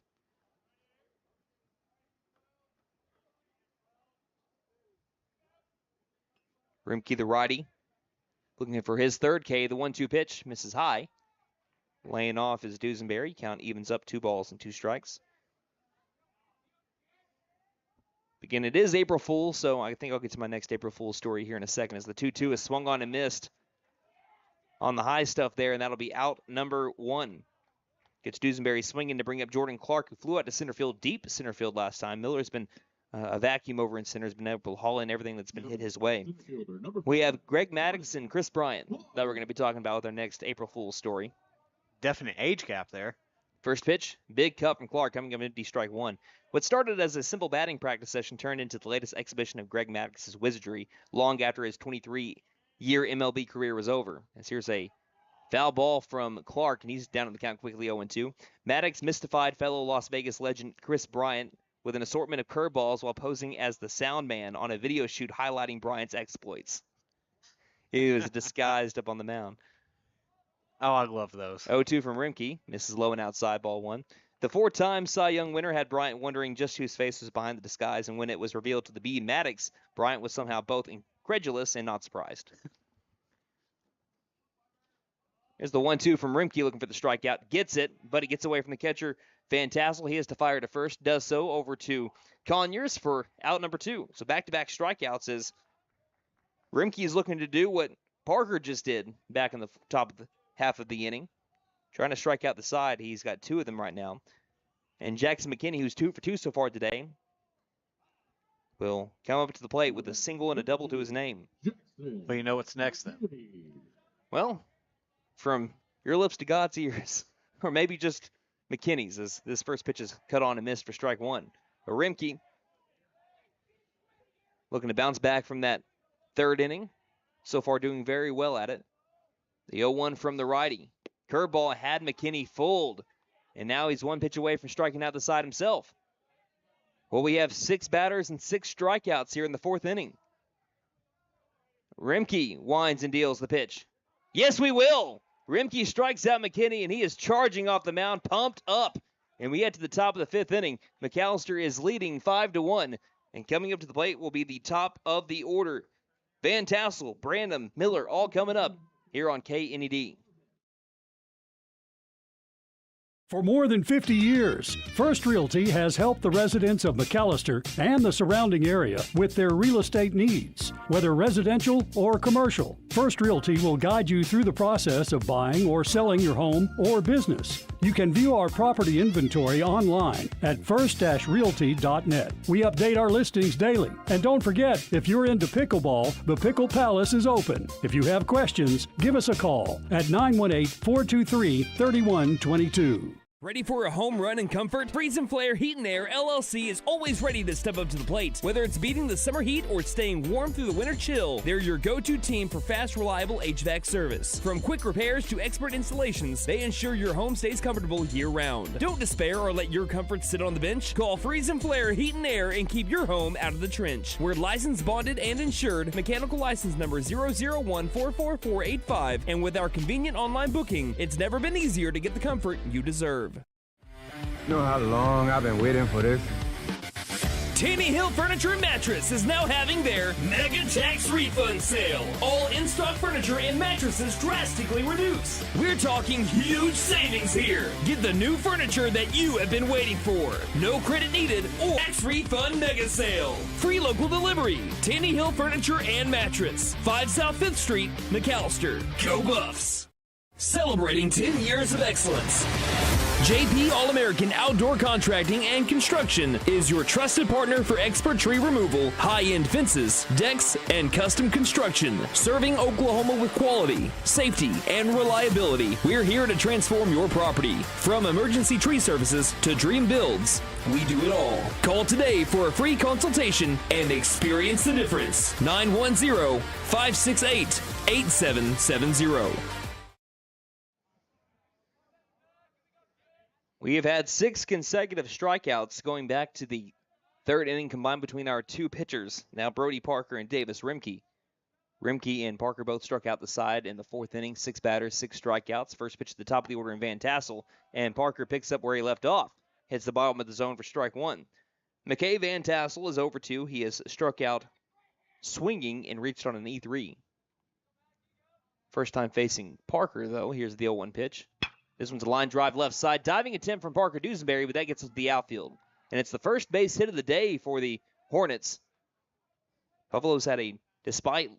Speaker 1: Rimke, the righty, looking for his third K. The 1-2 pitch misses high. Laying off is Dusenberry. Count evens up, 2 balls and 2 strikes. Again, it is April Fool's, so I think I'll get to my next April Fool's story here in a second, as the 2-2 is swung on and missed on the high stuff there, and that'll be out number 1. Gets Dusenberry swinging to bring up Jordan Clark, who flew out to center field, deep center field last time. Miller's been a vacuum over in center, has been able to haul in everything that's been hit his way. We have Greg Maddox and Chris Bryant that we're going to be talking about with our next April Fool's story.
Speaker 8: Definite age gap there.
Speaker 1: First pitch, big cut from Clark, coming up empty, strike 1. What started as a simple batting practice session turned into the latest exhibition of Greg Maddox's wizardry long after his 23-year MLB career was over. As here's a foul ball from Clark, and he's down on the count quickly, 0-2. Maddox mystified fellow Las Vegas legend Chris Bryant with an assortment of curveballs while posing as the sound man on a video shoot highlighting Bryant's exploits. He was disguised up on the mound.
Speaker 8: Oh, I love those.
Speaker 1: 0-2 from Rimke, misses low and outside, ball 1. The 4-time Cy Young winner had Bryant wondering just whose face was behind the disguise, and when it was revealed to be Maddox, Bryant was somehow both incredulous and not surprised. Here's the 1-2 from Rimke, looking for the strikeout. Gets it, but he gets away from the catcher. Van Tassel, he has to fire to first. Does so over to Conyers for out number 2. So back-to-back strikeouts as Rimke is looking to do what Parker just did back in the top of the half of the inning. Trying to strike out the side. He's got 2 of them right now. And Jackson McKinney, who's 2 for 2 so far today, will come up to the plate with a single and a double to his name.
Speaker 8: Well, you know what's next then?
Speaker 1: Well, from your lips to God's ears. Or maybe just McKinney's, as this first pitch is cut on and missed for strike 1. But Rimke looking to bounce back from that third inning. So far doing very well at it. The 0-1 from the righty. Curveball had McKinney fooled. And now he's 1 pitch away from striking out the side himself. Well, we have 6 batters and 6 strikeouts here in the 4th inning. Rimke winds and deals the pitch. Yes, we will. Rimke strikes out McKinney, and he is charging off the mound, pumped up. And we head to the top of the 5th inning. McAlester is leading 5-1. And coming up to the plate will be the top of the order. Van Tassel, Brandon, Miller, all coming up here on KNED.
Speaker 3: For more than 50 years, First Realty has helped the residents of McAlester and the surrounding area with their real estate needs. Whether residential or commercial, First Realty will guide you through the process of buying or selling your home or business. You can view our property inventory online at first-realty.net. We update our listings daily. And don't forget, if you're into pickleball, the Pickle Palace is open. If you have questions, give us a call at 918-423-3122.
Speaker 4: Ready for a home run in comfort? Freeze and Flare Heat and Air LLC is always ready to step up to the plate. Whether it's beating the summer heat or staying warm through the winter chill, they're your go-to team for fast, reliable HVAC service. From quick repairs to expert installations, they ensure your home stays comfortable year-round. Don't despair or let your comfort sit on the bench. Call Freeze and Flare Heat and Air and keep your home out of the trench. We're licensed, bonded, and insured. Mechanical license number 0014445. And with our convenient online booking, it's never been easier to get the comfort you deserve.
Speaker 5: You know how long I've been waiting for this?
Speaker 4: Tanny Hill Furniture and Mattress is now having their Mega Tax Refund Sale. All in-stock furniture and mattresses drastically reduced. We're talking huge savings here. Get the new furniture that you have been waiting for. No credit needed or tax refund mega sale. Free local delivery. Tanny Hill Furniture and Mattress. 5 South 5th Street, McAlester. Go Buffs. Celebrating 10 years of excellence. JP All-American Outdoor Contracting and Construction is your trusted partner for expert tree removal, high-end fences, decks, and custom construction. Serving Oklahoma with quality, safety, and reliability. We're here to transform your property. From emergency tree services to dream builds, we do it all. Call today for a free consultation and experience the difference. 910-568-8770.
Speaker 1: We have had 6 consecutive strikeouts going back to the 3rd inning combined between our 2 pitchers. Now Brody Parker and Davis Rimke. Rimke and Parker both struck out the side in the 4th inning. 6 batters, 6 strikeouts. First pitch at the top of the order in Van Tassel, and Parker picks up where he left off. Hits the bottom of the zone for strike 1. McKay Van Tassel is over 2. He has struck out swinging and reached on an E3. First time facing Parker, though. Here's the 0-1 pitch. This one's a line drive left side. Diving attempt from Parker Dusenberry, but that gets us to the outfield. And it's the first base hit of the day for the Hornets. Buffaloes despite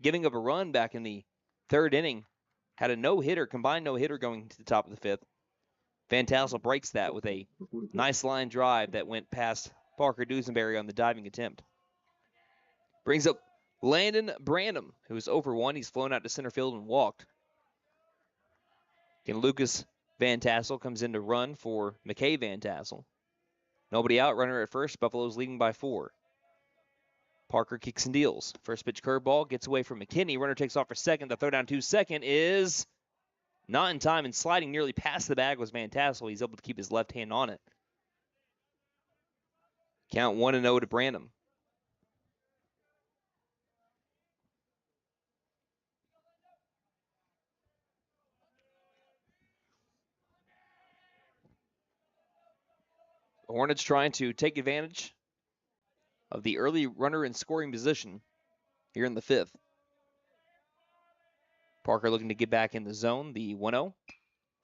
Speaker 1: giving up a run back in the 3rd inning, had a no-hitter, combined no-hitter going to the top of the 5th. Van Tassel breaks that with a nice line drive that went past Parker Dusenberry on the diving attempt. Brings up Landon Branham, who's 0-for-1. He's flown out to center field and walked. And Lucas Van Tassel comes in to run for McKay Van Tassel. Nobody out, runner at first. Buffaloes leading by 4. Parker kicks and deals. First pitch curveball gets away from McKinney. Runner takes off for second. The throw down to second is not in time, and sliding nearly past the bag was Van Tassel. He's able to keep his left hand on it. Count 1-0 to Branham. The Hornets trying to take advantage of the early runner in scoring position here in the 5th. Parker looking to get back in the zone. The 1-0.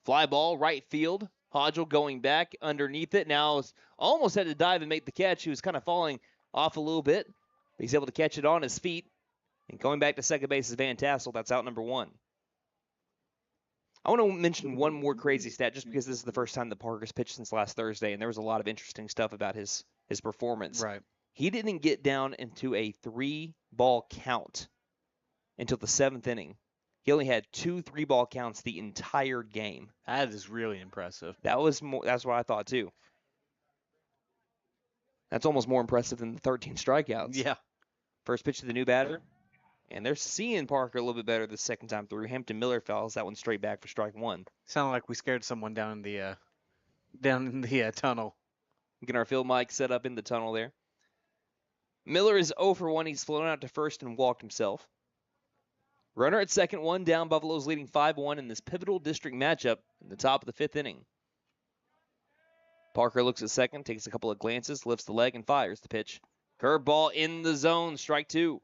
Speaker 1: Fly ball, right field. Hodgel going back underneath it. Now almost had to dive and make the catch. He was kind of falling off a little bit. But he's able to catch it on his feet. And going back to second base is Van Tassel. That's out number 1. I want to mention one more crazy stat just because this is the first time that Parker's pitched since last Thursday, and there was a lot of interesting stuff about his performance.
Speaker 8: Right.
Speaker 1: He didn't get down into a 3-ball count until the 7th inning. He only had 2 3-ball counts the entire game.
Speaker 8: That is really impressive.
Speaker 1: That's what I thought too. That's almost more impressive than the 13 strikeouts.
Speaker 8: Yeah.
Speaker 1: First pitch to the new batter. And they're seeing Parker a little bit better the second time through. Hampton Miller fouls that one straight back for strike 1.
Speaker 8: Sounded like we scared someone down in the tunnel.
Speaker 1: Getting our field mic set up in the tunnel there. Miller is 0-for-1. He's flown out to first and walked himself. Runner at second, 1 down. Buffaloes leading 5-1 in this pivotal district matchup in the top of the 5th inning. Parker looks at second, takes a couple of glances, lifts the leg, and fires the pitch. Curveball in the zone, strike 2.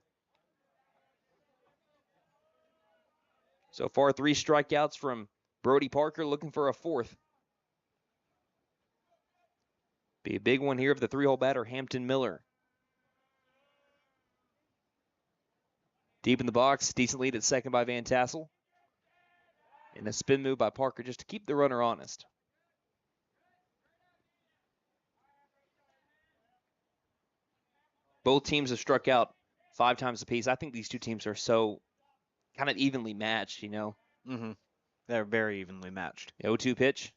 Speaker 1: So far, 3 strikeouts from Brody Parker, looking for a 4th. Be a big one here of the 3-hole batter, Hampton Miller. Deep in the box, decent lead at second by Van Tassel. And a spin move by Parker just to keep the runner honest. Both teams have struck out 5 times apiece. I think these two teams are so kind of evenly matched, you know.
Speaker 8: Mm-hmm. They're very evenly matched.
Speaker 1: The 0-2 pitch.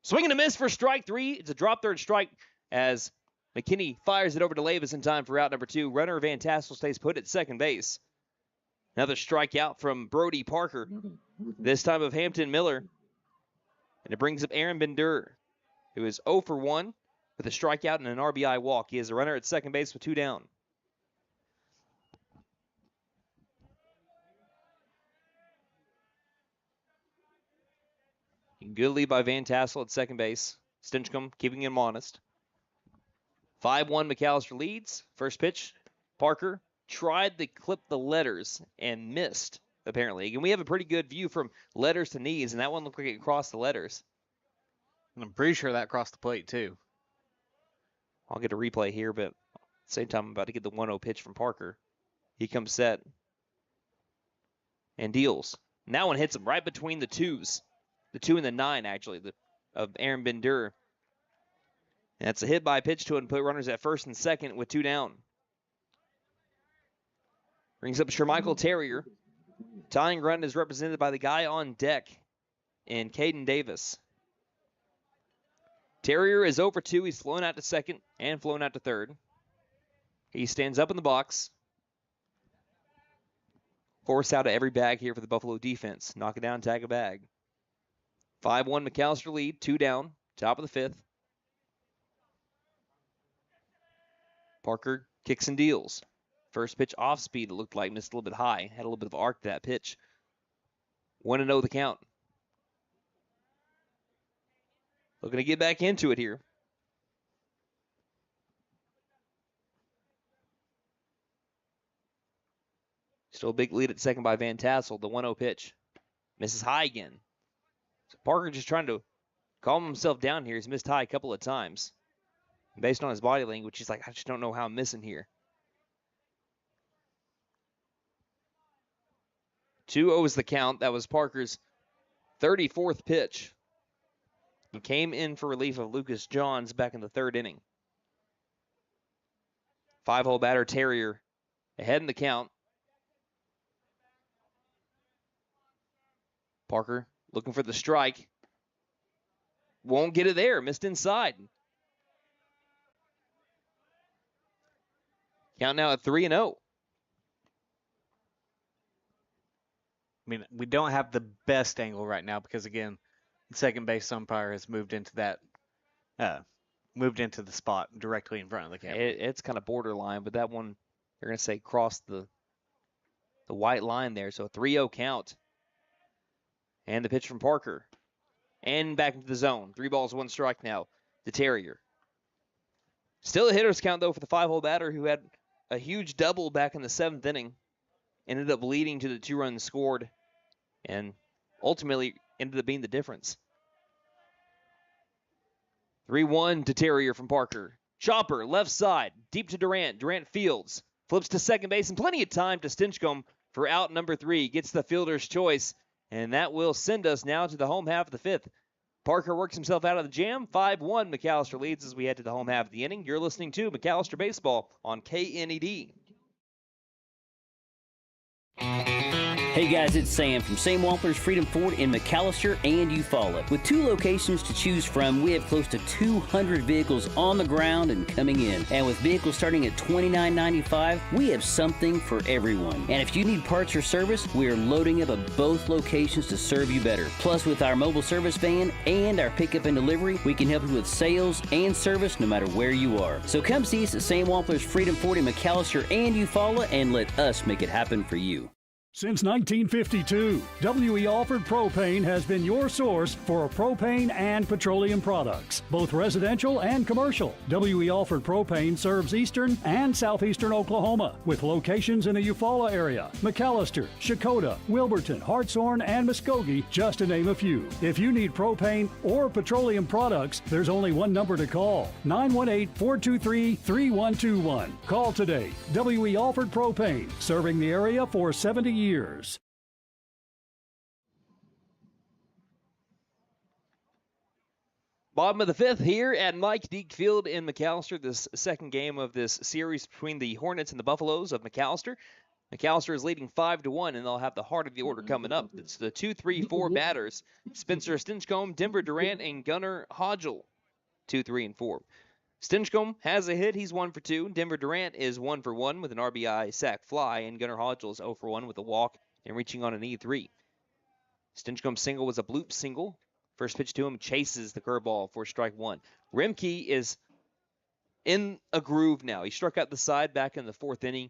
Speaker 1: Swing and a miss for strike 3. It's a drop third strike as McKinney fires it over to Levis in time for out number 2. Runner Van Tassel stays put at second base. Another strikeout from Brody Parker, this time of Hampton Miller. And it brings up Aaron Bendur, who is 0-for-1 with a strikeout and an RBI walk. He is a runner at second base with 2 down. Good lead by Van Tassel at second base. Stinchcomb keeping him honest. 5-1 McAlester leads. First pitch, Parker tried to clip the letters and missed, apparently. And we have a pretty good view from letters to knees, and that one looked like it crossed the letters.
Speaker 8: And I'm pretty sure that crossed the plate, too.
Speaker 1: I'll get a replay here, but at the same time, I'm about to get the 1-0 pitch from Parker. He comes set and deals. And that one hits him right between the 2s. The 2 and the 9, actually, of Aaron Bendur. And that's a hit by pitch to it and put runners at first and second with 2 down. Brings up Shermichael Terrier. Tying run is represented by the guy on deck in Caden Davis. Terrier is 0-for-2. He's flown out to second and flown out to third. He stands up in the box. Force out of every bag here for the Buffalo defense. Knock it down, tag a bag. 5-1 McAlester lead, 2 down. Top of the fifth. Parker kicks and deals. First pitch off speed, it looked like, missed a little bit high. Had a little bit of arc to that pitch. 1-0 the count. Looking to get back into it here. Still a big lead at second by Van Tassel. The 1-0 pitch. Misses high again. So Parker just trying to calm himself down here. He's missed high a couple of times. Based on his body language, he's like, I just don't know how I'm missing here. 2-0 is the count. That was Parker's 34th pitch. He came in for relief of Lucas Johns back in the third inning. 5-hole batter Terrier ahead in the count. Parker looking for the strike. Won't get it there. Missed inside. Count now at 3-0.
Speaker 8: I mean, we don't have the best angle right now because, again, the second base umpire has moved into that, moved into the spot directly in front of the camera.
Speaker 1: It's kind of borderline, but that one, they're going to say crossed the white line there. So a 3-0 count. And the pitch from Parker. And back into the zone. 3 balls, 1 strike now to Terrier. Still a hitter's count, though, for the 5-hole batter who had a huge double back in the 7th inning. Ended up leading to the 2 runs scored. And ultimately ended up being the difference. 3-1 to Terrier from Parker. Chopper, left side, deep to Durant. Durant fields. Flips to second base, and plenty of time to Stinchcomb for out number 3. Gets the fielder's choice. And that will send us now to the home half of the 5th. Parker works himself out of the jam. 5-1, McAlester leads as we head to the home half of the inning. You're listening to McAlester Baseball on KNED.
Speaker 6: Hey guys, it's Sam from Sam Wampler's Freedom Ford in McAlester and Eufaula. With 2 locations to choose from, we have close to 200 vehicles on the ground and coming in. And with vehicles starting at $29.95, we have something for everyone. And if you need parts or service, we are loading up at both locations to serve you better. Plus, with our mobile service van and our pickup and delivery, we can help you with sales and service no matter where you are. So come see us at Sam Wampler's Freedom Ford in McAlester and Eufaula and let us make it happen for you.
Speaker 3: Since 1952, W.E. Alford Propane has been your source for propane and petroleum products, both residential and commercial. W.E. Alford Propane serves eastern and southeastern Oklahoma with locations in the Eufaula area, McAlester, Shakota, Wilburton, Hartshorn, and Muskogee, just to name a few. If you need propane or petroleum products, there's only one number to call, 918-423-3121. Call today. W.E. Alford Propane, serving the area for 70 years.
Speaker 1: Bottom of the 5th here at Mike Deak Field in McAlester. This second game of this series between the Hornets and the Buffaloes of McAlester. McAlester is leading 5-1, and they'll have the heart of the order coming up. It's the 2-3-4 batters. Spencer Stinchcomb, Denver Durant, and Gunnar Hodgel. 2, 3, and 4. Stinchcomb has a hit. He's 1 for 2. Denver Durant is 1 for 1 with an RBI sac fly, and Gunnar Hodgel is 0 for 1 with a walk and reaching on an E3. Stinchcomb's single was a bloop single. First pitch to him, chases the curveball for strike 1. Remke is in a groove now. He struck out the side back in the 4th inning,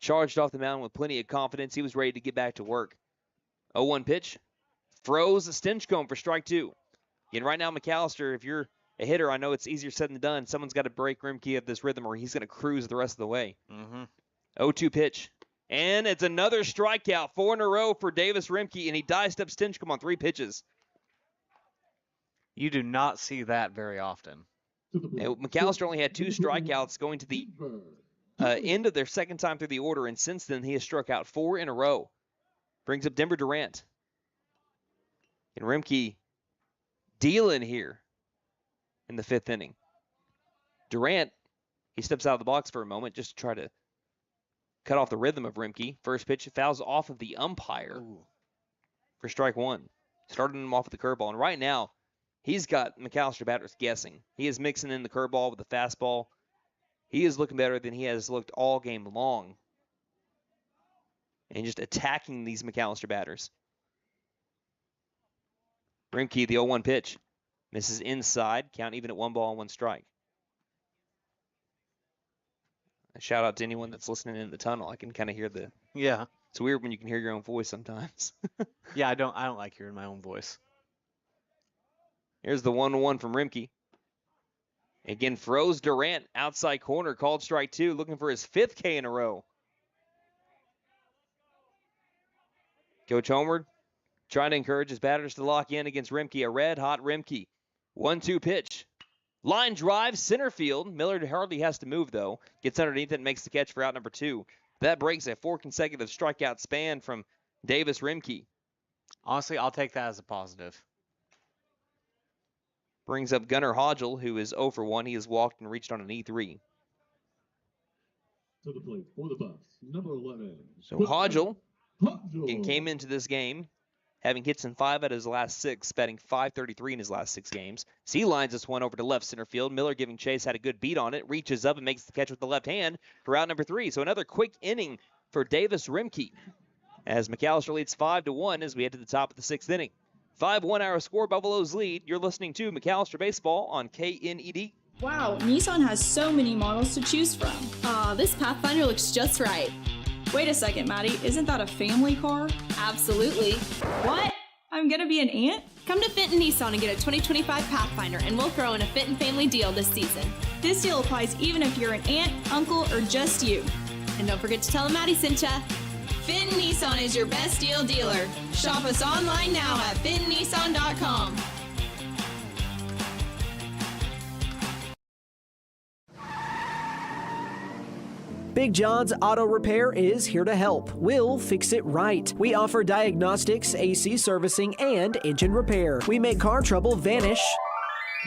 Speaker 1: charged off the mound with plenty of confidence. He was ready to get back to work. 0-1 pitch, froze Stinchcomb for strike 2. And right now, McAlester, if you're a hitter, I know it's easier said than done. Someone's got to break Remke of this rhythm or he's going to cruise the rest of the way. 0-2 pitch. And it's another strikeout. 4 in a row for Davis Remke, and he diced up Stinchcomb on 3 pitches.
Speaker 8: You do not see that very often.
Speaker 1: McAlester only had 2 strikeouts going to the end of their second time through the order, and since then he has struck out 4 in a row. Brings up Denver Durant. And Remke dealing here in the 5th inning. Durant, he steps out of the box for a moment just to try to cut off the rhythm of Remke. First pitch fouls off of the umpire for strike 1. Starting him off with the curveball. And right now, he's got McAlester batters guessing. He is mixing in the curveball with the fastball. He is looking better than he has looked all game long. And just attacking these McAlester batters. Remke, the 0-1 pitch. Misses inside. Count even at 1 ball and 1 strike. A shout out to anyone that's listening in the tunnel. I can kind of hear the.
Speaker 8: Yeah.
Speaker 1: It's weird when you can hear your own voice sometimes.
Speaker 8: Yeah, I don't like hearing my own voice.
Speaker 1: Here's the 1-1 from Rimke. Again, froze Durant outside corner, called strike 2, looking for his 5th K in a row. Coach Homer trying to encourage his batters to lock in against Rimke. A red-hot Rimke. 1-2 pitch. Line drive, center field. Miller hardly has to move, though. Gets underneath it and makes the catch for out number 2. That breaks a 4 consecutive strikeout span from Davis Rimke.
Speaker 8: Honestly, I'll take that as a positive.
Speaker 1: Brings up Gunnar Hodgel, who is 0 for 1. He has walked and reached on an E3.
Speaker 7: To the plate for the Buffs, number 11.
Speaker 1: So Hodgel came into this game having hits in 5 out of his last 6, batting .533 in his last 6 games. He lines this one over to left center field. Miller giving chase, had a good beat on it, reaches up and makes the catch with the left hand for out number 3. So another quick inning for Davis Rimke as McAlester leads 5-1 as we head to the top of the 6th inning. 5-1 our score, Buffaloes lead. You're listening to McAlester Baseball on KNED.
Speaker 9: Wow, Nissan has so many models to choose from.
Speaker 10: This Pathfinder looks just right.
Speaker 9: Wait a second, Maddie, isn't that a family car?
Speaker 10: Absolutely.
Speaker 9: What? I'm gonna be an aunt?
Speaker 10: Come to Fenton Nissan and get a 2025 Pathfinder, and we'll throw in a Fenton family deal this season.
Speaker 9: This deal applies even if you're an aunt, uncle, or just you.
Speaker 10: And don't forget to tell them Maddie sent ya.
Speaker 9: Fenton Nissan is your best deal dealer. Shop us online now at fentonnissan.com.
Speaker 11: Big John's Auto Repair is here to help. We'll fix it right. We offer diagnostics, AC servicing, and engine repair. We make car trouble vanish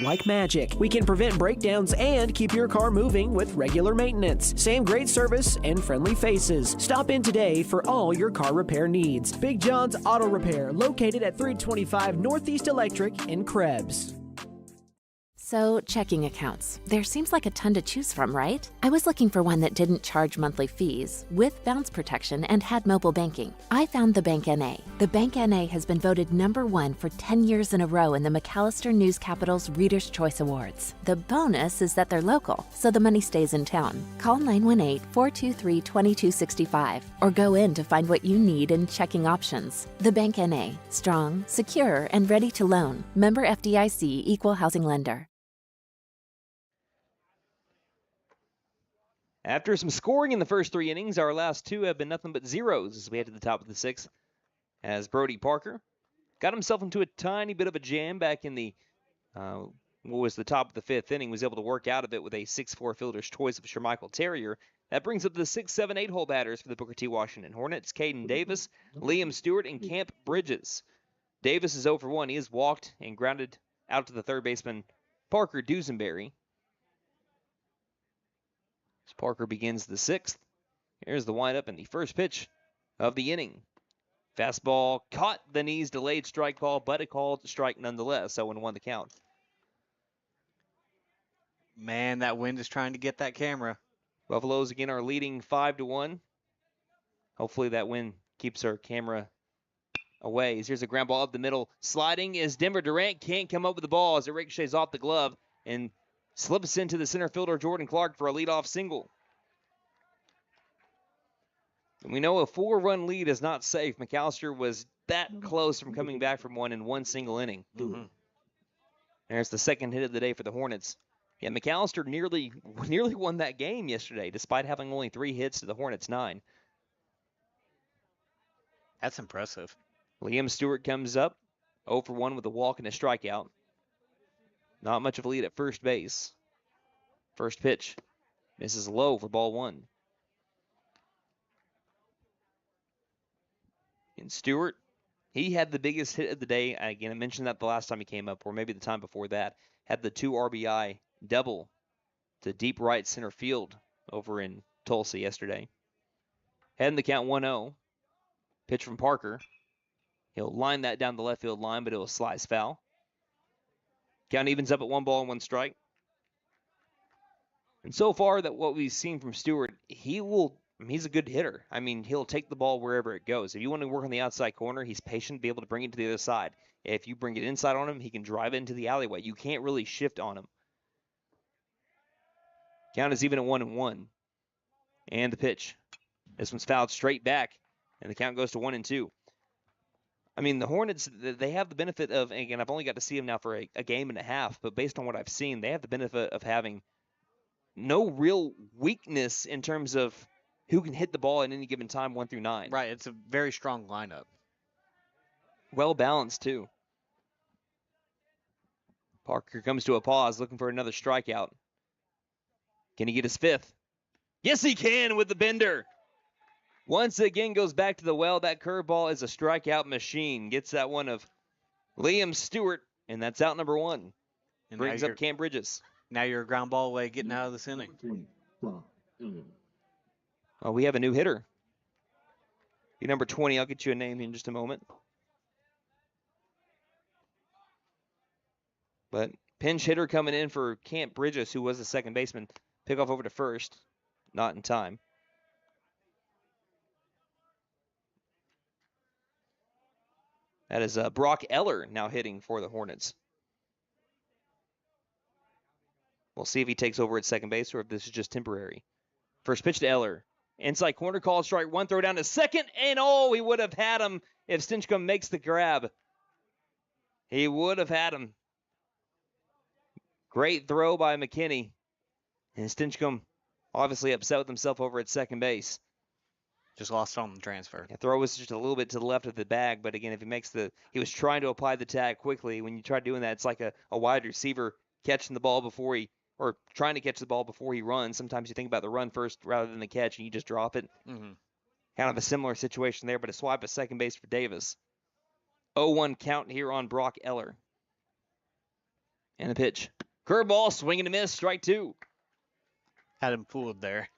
Speaker 11: like magic. We can prevent breakdowns and keep your car moving with regular maintenance. Same great service and friendly faces. Stop in today for all your car repair needs. Big John's Auto Repair, located at 325 Northeast Electric in Krebs.
Speaker 2: So, checking accounts. There seems like a ton to choose from, right? I was looking for one that didn't charge monthly fees, with bounce protection, and had mobile banking. I found the Bank NA. The Bank NA has been voted #1 for 10 years in a row in the McAlester News Capital's Reader's Choice Awards. The bonus is that they're local, so the money stays in town. Call 918-423-2265 or go in to find what you need in checking options. The Bank NA. Strong, secure, and ready to loan. Member FDIC, Equal Housing Lender.
Speaker 1: After some scoring in the first 3 innings, our last 2 have been nothing but zeros as we head to the top of the 6th. As Brody Parker got himself into a tiny bit of a jam back in the, what was the top of the 5th inning, was able to work out of it with a 6-4 fielder's choice of Shermichael Terrier. That brings up the 6, 7, 8 hole batters for the Booker T. Washington Hornets, Caden Davis, Liam Stewart, and Camp Bridges. Davis is 0 for 1. He has walked and grounded out to the third baseman, Parker Dusenberry. As Parker begins the 6th. Here's the windup and the first pitch of the inning. Fastball caught the knees, delayed strike call, but a called strike nonetheless. 0-1 the count.
Speaker 8: Man, that wind is trying to get that camera.
Speaker 1: Buffaloes again are leading 5-1. Hopefully that wind keeps our camera away. Here's a ground ball up the middle. Sliding is Denver Durant. Can't come up with the ball as it ricochets off the glove and slips into the center fielder, Jordan Clark, for a leadoff single. And we know a 4-run lead is not safe. McAlester was that close from coming back from one in one single inning.
Speaker 8: Mm-hmm.
Speaker 1: There's the second hit of the day for the Hornets. Yeah, McAlester nearly won that game yesterday, despite having only 3 hits to the Hornets' 9.
Speaker 8: That's impressive.
Speaker 1: Liam Stewart comes up, 0 for 1 with a walk and a strikeout. Not much of a lead at first base. First pitch misses low for ball 1. And Stewart, he had the biggest hit of the day. Again, I mentioned that the last time he came up, or maybe the time before that. Had the 2 RBI double to deep right center field over in Tulsa yesterday. Heading the count 1-0. Pitch from Parker. He'll line that down the left field line, but it will slice foul. Count evens up at 1 ball and 1 strike. And so far, that what we've seen from Stewart, he will I mean, he's a good hitter. I mean, he'll take the ball wherever it goes. If you want to work on the outside corner, he's patient, be able to bring it to the other side. If you bring it inside on him, he can drive it into the alleyway. You can't really shift on him. Count is even at 1-1. And the pitch. This one's fouled straight back, and the count goes to 1-2. I mean, the Hornets, they have the benefit of, and again, I've only got to see them now for a game and a half, but based on what I've seen, they have the benefit of having no real weakness in terms of who can hit the ball at any given time, 1 through 9.
Speaker 8: Right, it's a very strong lineup.
Speaker 1: Well balanced, too. Parker comes to a pause, looking for another strikeout. Can he get his 5th? Yes, he can with the bender. Once again goes back to the well. That curveball is a strikeout machine. Gets that one of Liam Stewart, and that's out number 1. And brings up Cam Bridges.
Speaker 8: Now you're a ground ball away getting out of this inning.
Speaker 1: Oh, we have a new hitter. Be number 20. I'll get you a name in just a moment. But pinch hitter coming in for Camp Bridges, who was the second baseman. Pick off over to first. Not in time. That is Brock Eller now hitting for the Hornets. We'll see if he takes over at second base or if this is just temporary. First pitch to Eller. Inside corner, called strike 1, throw down to second, and he would have had him if Stinchcomb makes the grab. He would have had him. Great throw by McKinney. And Stinchcomb obviously upset with himself over at second base.
Speaker 8: Just lost on the transfer.
Speaker 1: The throw was just a little bit to the left of the bag, but again, if he was trying to apply the tag quickly. When you try doing that, it's like a wide receiver catching the ball or trying to catch the ball before he runs. Sometimes you think about the run first rather than the catch, and you just drop it.
Speaker 8: Mm-hmm.
Speaker 1: Kind of a similar situation there, but a swipe at second base for Davis. 0-1 count here on Brock Eller. And the pitch. Curveball, swing and a miss, strike 2.
Speaker 8: Had him fooled there.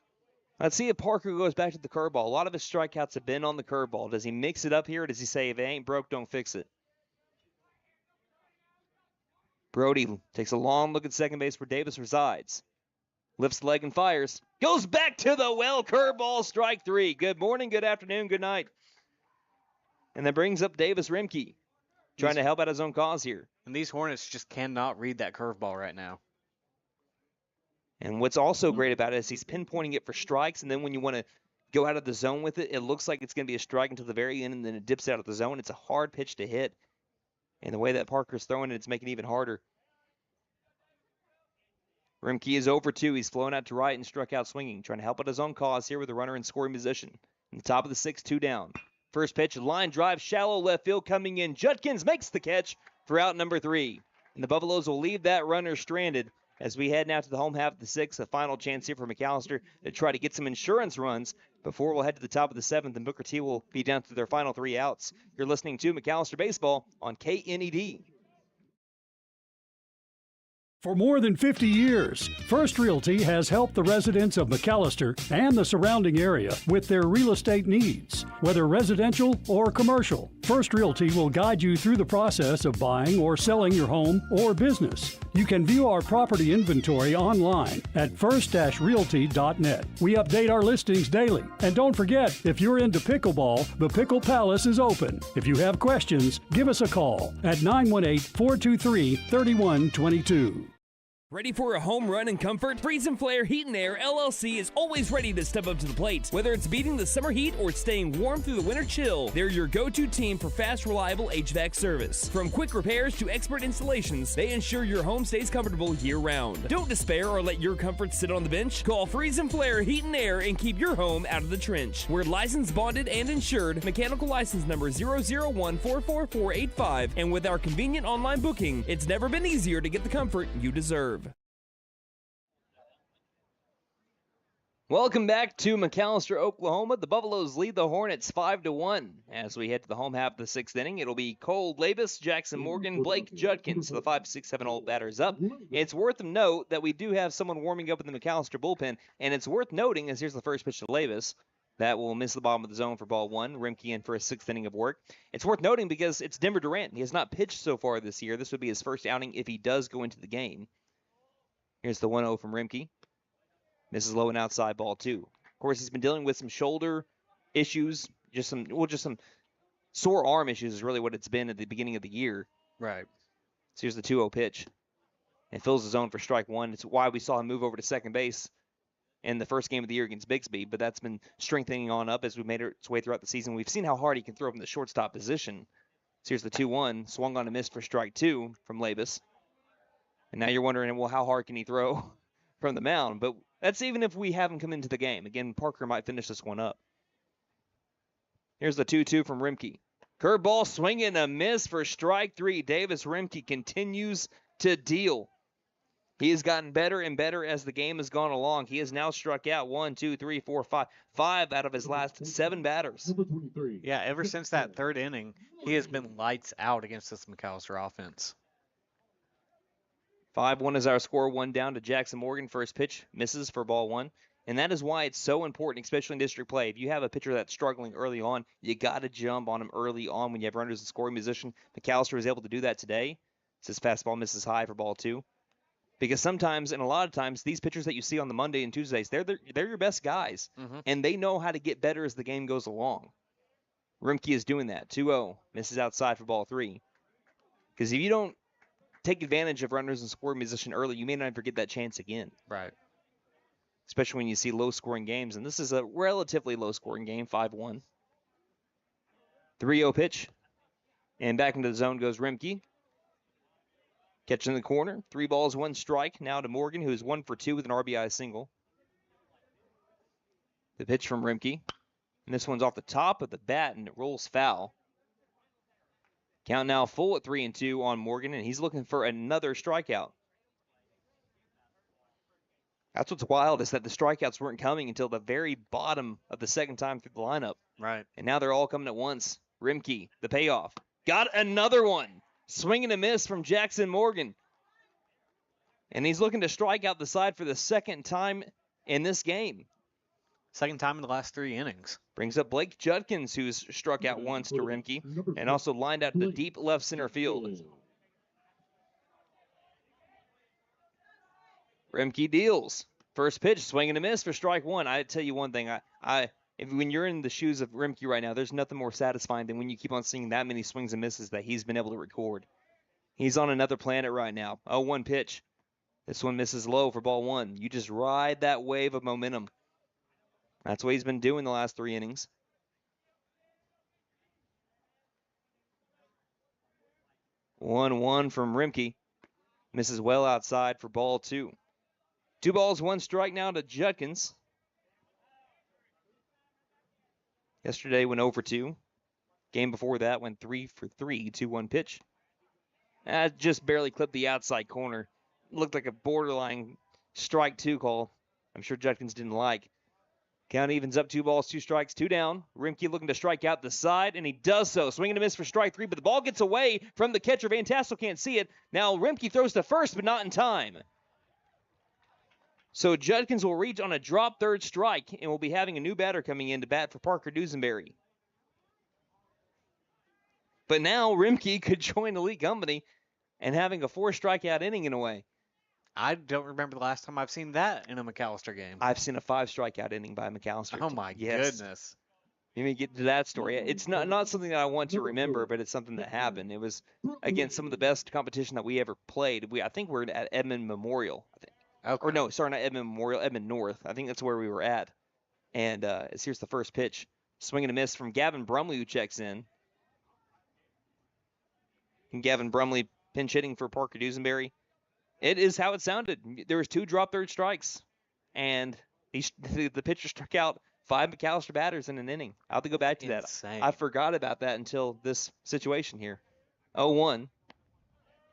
Speaker 1: Let's see if Parker goes back to the curveball. A lot of his strikeouts have been on the curveball. Does he mix it up here, or does he say, if it ain't broke, don't fix it? Brody takes a long look at second base where Davis resides. Lifts the leg and fires. Goes back to the well. Curveball, strike 3. Good morning, good afternoon, good night. And that brings up Davis Rimke, trying to help out his own cause here.
Speaker 8: And these Hornets just cannot read that curveball right now.
Speaker 1: And what's also great about it is he's pinpointing it for strikes, and then when you want to go out of the zone with it, it looks like it's going to be a strike until the very end, and then it dips out of the zone. It's a hard pitch to hit. And the way that Parker's throwing it, it's making it even harder. Rimke is over 2. He's flown out to right and struck out swinging, trying to help out his own cause here with a runner in scoring position. In the top of the 6th, 2 down. First pitch, line drive, shallow left field coming in. Judkins makes the catch for out number 3. And the Buffaloes will leave that runner stranded as we head now to the home half of the 6th. A final chance here for McAlester to try to get some insurance runs before we'll head to the top of the 7th, and Booker T will be down to their final 3 outs. You're listening to McAlester Baseball on KNED.
Speaker 3: For more than 50 years, First Realty has helped the residents of McAlester and the surrounding area with their real estate needs. Whether residential or commercial, First Realty will guide you through the process of buying or selling your home or business. You can view our property inventory online at first-realty.net. We update our listings daily. And don't forget, if you're into pickleball, the Pickle Palace is open. If you have questions, give us a call at 918-423-3122.
Speaker 4: Ready for a home run in comfort? Freeze and Flare Heat and Air LLC is always ready to step up to the plate. Whether it's beating the summer heat or staying warm through the winter chill, they're your go-to team for fast, reliable HVAC service. From quick repairs to expert installations, they ensure your home stays comfortable year-round. Don't despair or let your comfort sit on the bench. Call Freeze and Flare Heat and Air and keep your home out of the trench. We're licensed, bonded, and insured. Mechanical license number 0014445. And with our convenient online booking, it's never been easier to get the comfort you deserve.
Speaker 1: Welcome back to McAlester, Oklahoma. The Buffaloes lead the Hornets 5-1. As we head to the home half of the 6th inning, it'll be Cole Labus, Jackson Morgan, Blake Judkins. So the 5, 6, 7 old batters up. It's worth a note that we do have someone warming up in the McAlester bullpen, and it's worth noting as here's the first pitch to Labus. That will miss the bottom of the zone for ball 1. Rimke in for a 6th inning of work. It's worth noting because it's Denver Durant. He has not pitched so far this year. This would be his first outing if he does go into the game. Here's the 1-0 from Rimke. Misses low and outside, ball 2. Of course, he's been dealing with some shoulder issues, just some sore arm issues is really what it's been at the beginning of the year.
Speaker 8: Right.
Speaker 1: So here's the 2-0 pitch. And fills the zone for strike one. It's why we saw him move over to second base in the first game of the year against Bixby, but that's been strengthening on up as we've made its way throughout the season. We've seen how hard he can throw from the shortstop position. So here's the 2-1, swung on and missed for strike two from Labus. And now you're wondering, well, how hard can he throw from the mound? But that's even if we have him come into the game. Again, Parker might finish this one up. Here's the 2-2 from Rimke. Curveball, swing and a miss for strike three. Davis Rimke continues to deal. He has gotten better and better as the game has gone along. He has now struck out 5 out of his last 7 batters.
Speaker 8: Yeah, ever since that third inning, he has been lights out against this McAlester offense.
Speaker 1: 5-1 is our score. 1 down to Jackson Morgan. First pitch misses for ball 1. And that is why it's so important, especially in district play. If you have a pitcher that's struggling early on, you got to jump on him early on when you have runners in scoring position. McAlester was able to do that today. His fastball misses high for ball 2. Because sometimes, and a lot of times, these pitchers that you see on the Monday and Tuesdays, they're your best guys.
Speaker 8: Mm-hmm.
Speaker 1: And they know how to get better as the game goes along. Rimke is doing that. 2-0. Misses outside for ball 3. Because if you don't take advantage of runners in scoring position early, you may not ever get that chance again.
Speaker 8: Right.
Speaker 1: Especially when you see low-scoring games. And this is a relatively low-scoring game, 5-1. 3-0 pitch. And back into the zone goes Rimke. Catch in the corner. 3 balls, 1 strike. Now to Morgan, who is 1 for 2 with an RBI single. The pitch from Rimke. And this one's off the top of the bat, and it rolls foul. Count now full at 3-2 on Morgan, and he's looking for another strikeout. That's what's wild, is that the strikeouts weren't coming until the very bottom of the second time through the lineup.
Speaker 8: Right.
Speaker 1: And now they're all coming at once. Rimke, the payoff. Got another one. Swing and a miss from Jackson Morgan. And he's looking to strike out the side for the second time in this game.
Speaker 8: Second time in the last 3 innings.
Speaker 1: Brings up Blake Judkins, who's struck out once to Rimke, and also lined out to deep left center field. Rimke deals. First pitch, swing and a miss for strike 1. I tell you one thing, when you're in the shoes of Rimke right now, there's nothing more satisfying than when you keep on seeing that many swings and misses that he's been able to record. He's on another planet right now. 0-1 pitch. This one misses low for ball 1. You just ride that wave of momentum. That's what he's been doing the last 3 innings. One from Rimke. Misses well outside for ball 2. 2 balls, 1 strike now to Judkins. Yesterday went 0 for 2. Game before that went 3 for 3, 2-1 pitch. Just barely clipped the outside corner. Looked like a borderline strike 2 call. I'm sure Judkins didn't like. Count evens up, 2 balls, 2 strikes, 2 down. Rimke looking to strike out the side, and he does so. Swing and a miss for strike 3, but the ball gets away from the catcher. Van Tassel can't see it. Now Rimke throws to first, but not in time. So Judkins will reach on a drop third strike, and we'll be having a new batter coming in to bat for Parker Dusenberry. But now Rimke could join the league company and having a 4 strikeout inning in a way.
Speaker 8: I don't remember the last time I've seen that in a McAlester game.
Speaker 1: I've seen a 5 strikeout inning by McAlester.
Speaker 8: Oh my goodness.
Speaker 1: Let me get to that story. It's not something that I want to remember, but it's something that happened. It was, again, some of the best competition that we ever played. I think we're at Edmond Memorial.
Speaker 8: Okay.
Speaker 1: Or no, sorry, not Edmond Memorial, Edmond North. I think that's where we were at. And here's the first pitch. Swing and a miss from Gavin Brumley, who checks in. And Gavin Brumley pinch hitting for Parker Dusenberry. It is how it sounded. There was 2 drop third strikes. And the pitcher struck out 5 McAlester batters in an inning. I'll have to go back to
Speaker 8: Insane.
Speaker 1: that. I forgot about that until this situation here. 0-1.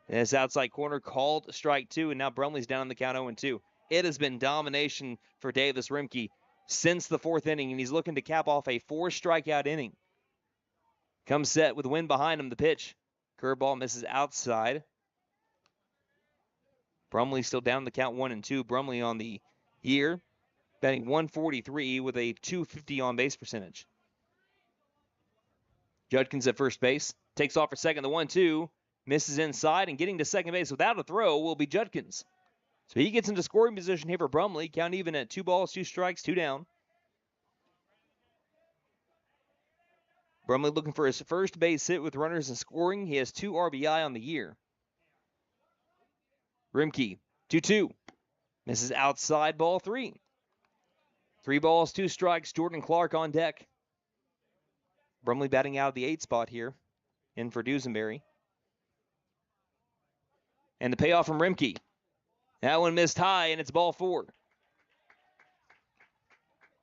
Speaker 1: And it's outside corner, called strike 2, and now Brumley's down on the count 0-2. It has been domination for Davis Rimke since the 4th inning, and he's looking to cap off a 4 strikeout inning. Comes set with the wind behind him, the pitch. Curveball misses outside. Brumley still down the count 1-2. Brumley on the year, batting .143 with a .250 on base percentage. Judkins at first base, takes off for second, the 1-2. Misses inside, and getting to second base without a throw will be Judkins. So he gets into scoring position here for Brumley. Count even at 2 balls, 2 strikes, 2 down. Brumley looking for his first base hit with runners in scoring. He has 2 RBI on the year. Rimke, 2-2. Misses outside, ball 3. 3 balls, 2 strikes. Jordan Clark on deck. Brumley batting out of the 8 spot here. In for Dusenberry. And the payoff from Rimke. That one missed high, and it's ball 4.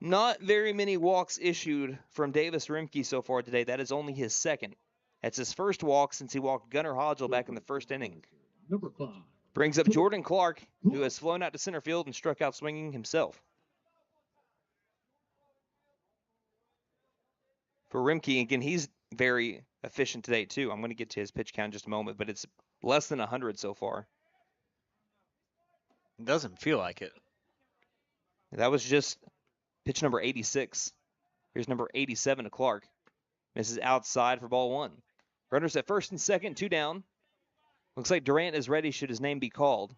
Speaker 1: Not very many walks issued from Davis Rimke so far today. That is only his second. That's his first walk since he walked Gunnar Hodgel back in the first inning.
Speaker 7: Number 5.
Speaker 1: Brings up Jordan Clark, who has flown out to center field and struck out swinging himself. For Rimke, again, he's very efficient today, too. I'm going to get to his pitch count in just a moment, but it's less than 100 so far.
Speaker 8: It doesn't feel like it.
Speaker 1: That was just pitch number 86. Here's number 87 to Clark. Misses outside for ball 1. Runners at first and second, 2 down. Looks like Durant is ready should his name be called.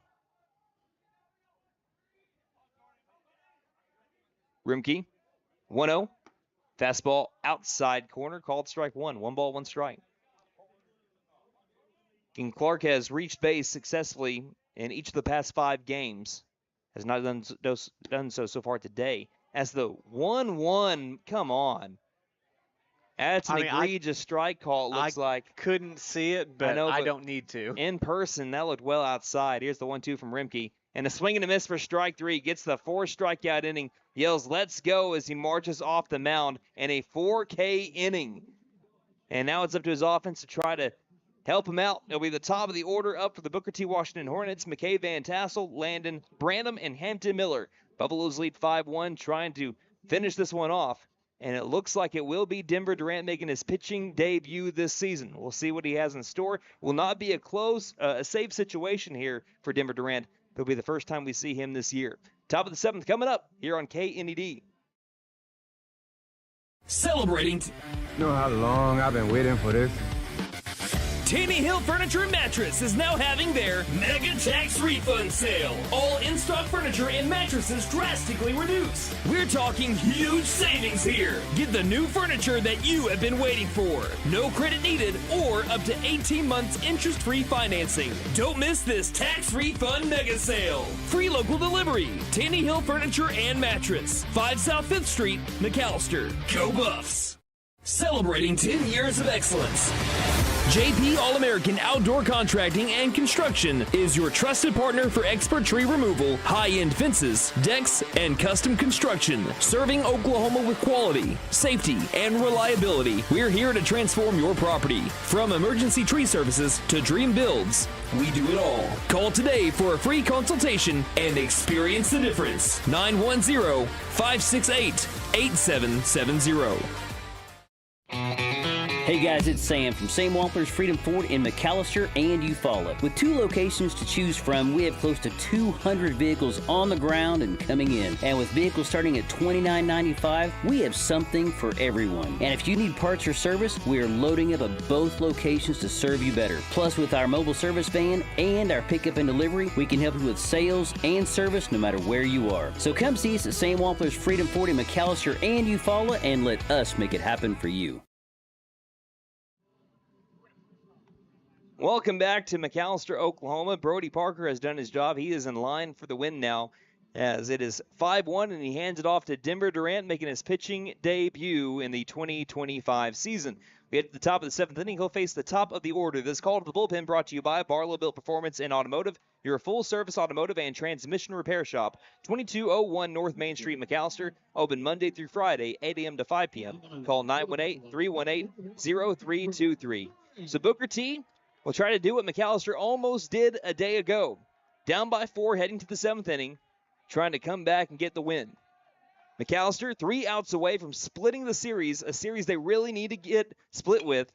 Speaker 1: Rimke, 1-0. Fastball outside corner, called strike 1. 1 ball, 1 strike. And Clark has reached base successfully in each of the past 5 games. Has not done so far today. As the 1-1, come on. That's an egregious strike call, it looks like.
Speaker 8: Couldn't see it, but I don't need to.
Speaker 1: In person, that looked well outside. Here's the 1-2 from Rimke. And a swing and a miss for strike 3. Gets the 4 strikeout inning. Yells, let's go, as he marches off the mound in a 4K inning. And now it's up to his offense to try to help him out. It'll be the top of the order up for the Booker T. Washington Hornets. McKay Van Tassel, Landon, Branham, and Hampton Miller. Buffaloes lead 5-1, trying to finish this one off. And it looks like it will be Denver Durant making his pitching debut this season. We'll see what he has in store. Will not be a safe situation here for Denver Durant. It'll be the first time we see him this year. Top of the 7th coming up here on KNED.
Speaker 4: Celebrating.
Speaker 5: You know how long I've been waiting for this?
Speaker 4: Tanny Hill Furniture and Mattress is now having their Mega Tax Refund Sale. All in-stock furniture and mattresses drastically reduced. We're talking huge savings here. Get the new furniture that you have been waiting for. No credit needed or up to 18 months interest-free financing. Don't miss this tax refund mega sale. Free local delivery. Tanny Hill Furniture and Mattress. 5 South 5th Street, McAlester. Go Buffs. Celebrating 10 years of excellence. JP All-American Outdoor Contracting and Construction is your trusted partner for expert tree removal, high-end fences, decks, and custom construction. Serving Oklahoma with quality, safety, and reliability. We're here to transform your property. From emergency tree services to dream builds, we do it all. Call today for a free consultation and experience the difference. 910-568-8770.
Speaker 6: Hey guys, it's Sam from Sam Wampler's Freedom Ford in McAlester and Eufaula. With 2 locations to choose from, we have close to 200 vehicles on the ground and coming in. And with vehicles starting at $29.95, we have something for everyone. And if you need parts or service, we are loading up at both locations to serve you better. Plus, with our mobile service van and our pickup and delivery, we can help you with sales and service no matter where you are. So come see us at Sam Wampler's Freedom Ford in McAlester and Eufaula and let us make it happen for you.
Speaker 1: Welcome back to McAlester, Oklahoma. Brody Parker has done his job. He is in line for the win now, as it is 5-1, and he hands it off to Denver Durant, making his pitching debut in the 2025 season. We get to the top of the 7th inning. He'll face the top of the order. This call to the bullpen brought to you by Barlow Built Performance and Automotive, your full-service automotive and transmission repair shop, 2201 North Main Street, McAlester. Open Monday through Friday, 8 a.m. to 5 p.m. Call 918-318-0323. So Booker T will try to do what McAlester almost did a day ago. Down by 4 heading to the 7th inning, trying to come back and get the win. McAlester 3 outs away from splitting the series, a series they really need to get split with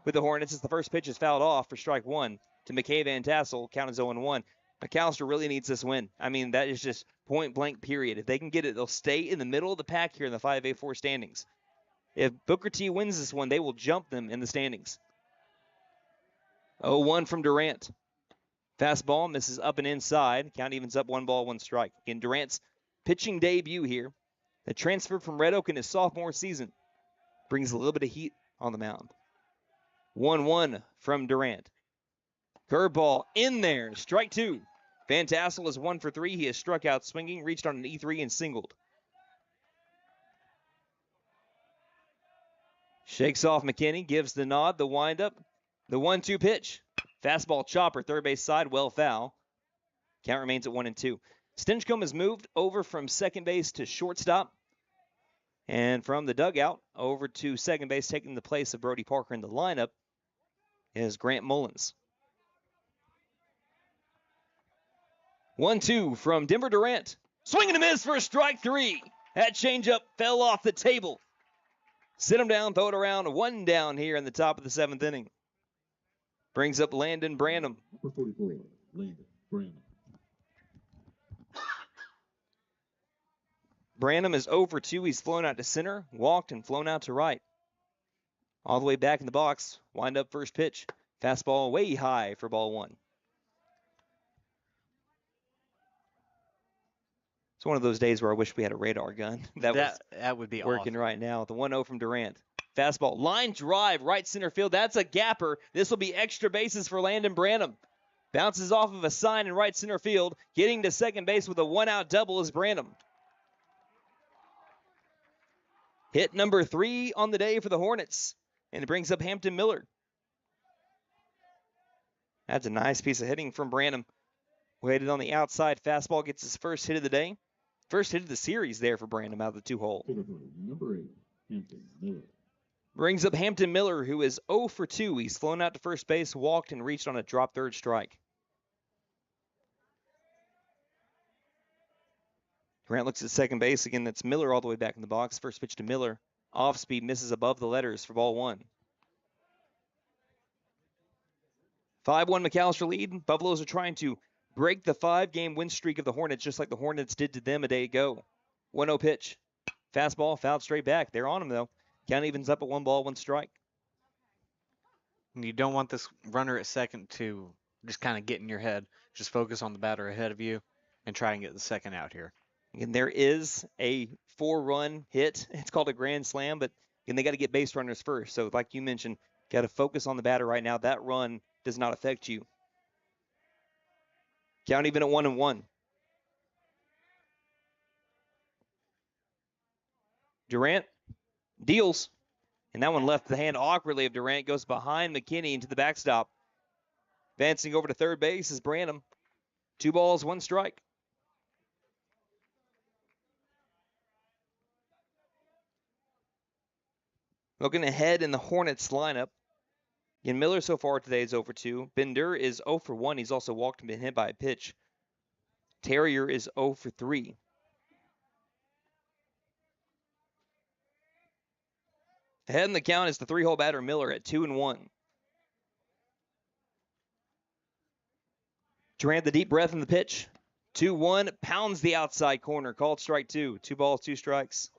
Speaker 1: the Hornets as the first pitch is fouled off for strike 1 to McKay Van Tassel. Count is 0-1. McAlester really needs this win. I mean, that is just point blank period. If they can get it, they'll stay in the middle of the pack here in the 5A4 standings. If Booker T wins this one, they will jump them in the standings. 0-1 from Durant. Fastball misses up and inside. Count evens up 1 ball, 1 strike. Again, Durant's pitching debut here. The transfer from Red Oak in his sophomore season brings a little bit of heat on the mound. 1-1 from Durant. Curveball in there. Strike 2. Van Tassel is 1 for 3. He has struck out swinging, reached on an E3 and singled. Shakes off McKinney, gives the nod, the windup, the 1-2 pitch. Fastball chopper, third base side, well foul. Count remains at 1-2. Stinchcomb has moved over from second base to shortstop. And from the dugout over to second base, taking the place of Brody Parker in the lineup, is Grant Mullins. 1-2 from Denver Durant. Swing and a miss for strike 3. That changeup fell off the table. Sit him down, throw it around. 1 down here in the top of the 7th inning. Brings up Landon Branham.
Speaker 7: Number 44, Landon Branham.
Speaker 1: Branham is 0 for 2. He's flown out to center, walked, and flown out to right. All the way back in the box. Wind up first pitch. Fastball way high for ball 1. It's one of those days where I wish we had a radar gun. That
Speaker 8: would be
Speaker 1: working
Speaker 8: awesome.
Speaker 1: right now. The 1-0 from Durant. Fastball. Line drive, right center field. That's a gapper. This will be extra bases for Landon Branham. Bounces off of a sign in right center field. Getting to second base with a 1-out double is Branham. Hit number 3 on the day for the Hornets. And it brings up Hampton Miller. That's a nice piece of hitting from Branham. Waited on the outside. Fastball gets his first hit of the day. First hit of the series there for Branham out of the 2-hole.
Speaker 7: Number 8, Hampton Miller.
Speaker 1: Brings up Hampton Miller, who is 0 for 2. He's flown out to first base, walked, and reached on a drop third strike. Grant looks at second base. Again, that's Miller all the way back in the box. First pitch to Miller. Off speed, misses above the letters for ball 1. 5-1 McAlester lead. Buffaloes are trying to break the 5-game win streak of the Hornets, just like the Hornets did to them a day ago. 1-0 pitch. Fastball, fouled straight back. They're on him, though. Count evens up at 1 ball, 1 strike.
Speaker 8: And you don't want this runner at second to just kind of get in your head. Just focus on the batter ahead of you and try and get the second out here.
Speaker 1: And there is a 4-run hit. It's called a grand slam, but again, they got to get base runners first. So like you mentioned, got to focus on the batter right now. That run does not affect you. Count even at 1-1. Durant deals. And that one left the hand awkwardly of Durant. Goes behind McKinney into the backstop. Advancing over to third base is Branham. 2 balls, 1 strike. Looking ahead in the Hornets lineup. Again, Miller so far today is 0 for 2. Bender is 0 for 1. He's also walked and been hit by a pitch. Terrier is 0 for 3. Ahead in the count is the 3-hole batter Miller at 2-1. Durant the deep breath in the pitch. 2-1, pounds the outside corner. Called strike 2. 2 balls, 2 strikes.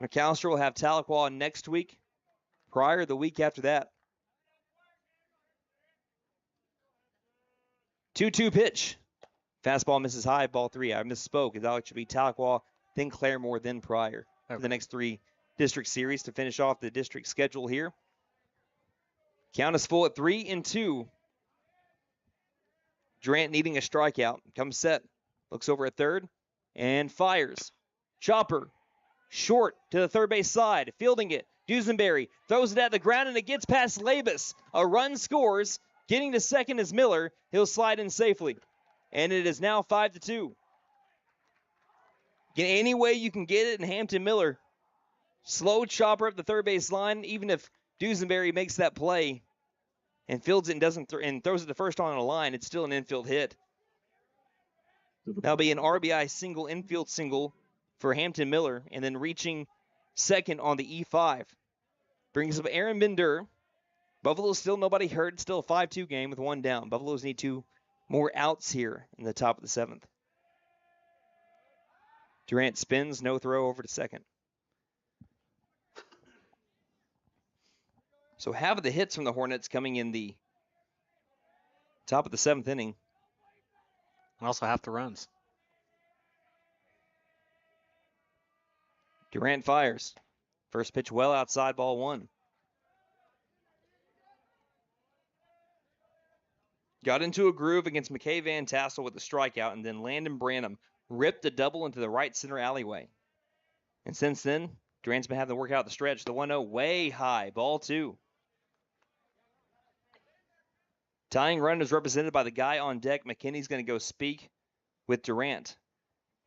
Speaker 1: McAlester will have Tahlequah next week. Pryor the week after that. 2-2 pitch. Fastball misses high, ball 3. I misspoke. It should be Tahlequah, then Claremore, then Pryor for the next 3 district series to finish off the district schedule here. Count is full at 3-2. Durant needing a strikeout. Comes set. Looks over at third and fires. Chopper. Short to the third base side. Fielding it. Dusenberry throws it at the ground and it gets past Labus. A run scores. Getting to second is Miller. He'll slide in safely. And it is now 5-2. Any way you can get it, and Hampton Miller. Slow chopper up the third base line. Even if Dusenberry makes that play and fields it and doesn't and throws it to first on a line, it's still an infield hit. That'll be an RBI single, infield single for Hampton Miller, and then reaching second on the E5. Brings up Aaron Bender. Buffaloes still nobody hurt. Still a 5-2 game with 1 down. Buffaloes need 2 more outs here in the top of the 7th. Durant spins, no throw over to second. So half of the hits from the Hornets coming in the top of the 7th inning.
Speaker 8: And also half the runs.
Speaker 1: Durant fires. First pitch well outside, ball 1. Got into a groove against McKay Van Tassel with a strikeout, and then Landon Branham ripped a double into the right center alleyway. And since then, Durant's been having to work out the stretch. The 1-0 way high, ball 2. Tying run is represented by the guy on deck. McKinney's going to go speak with Durant.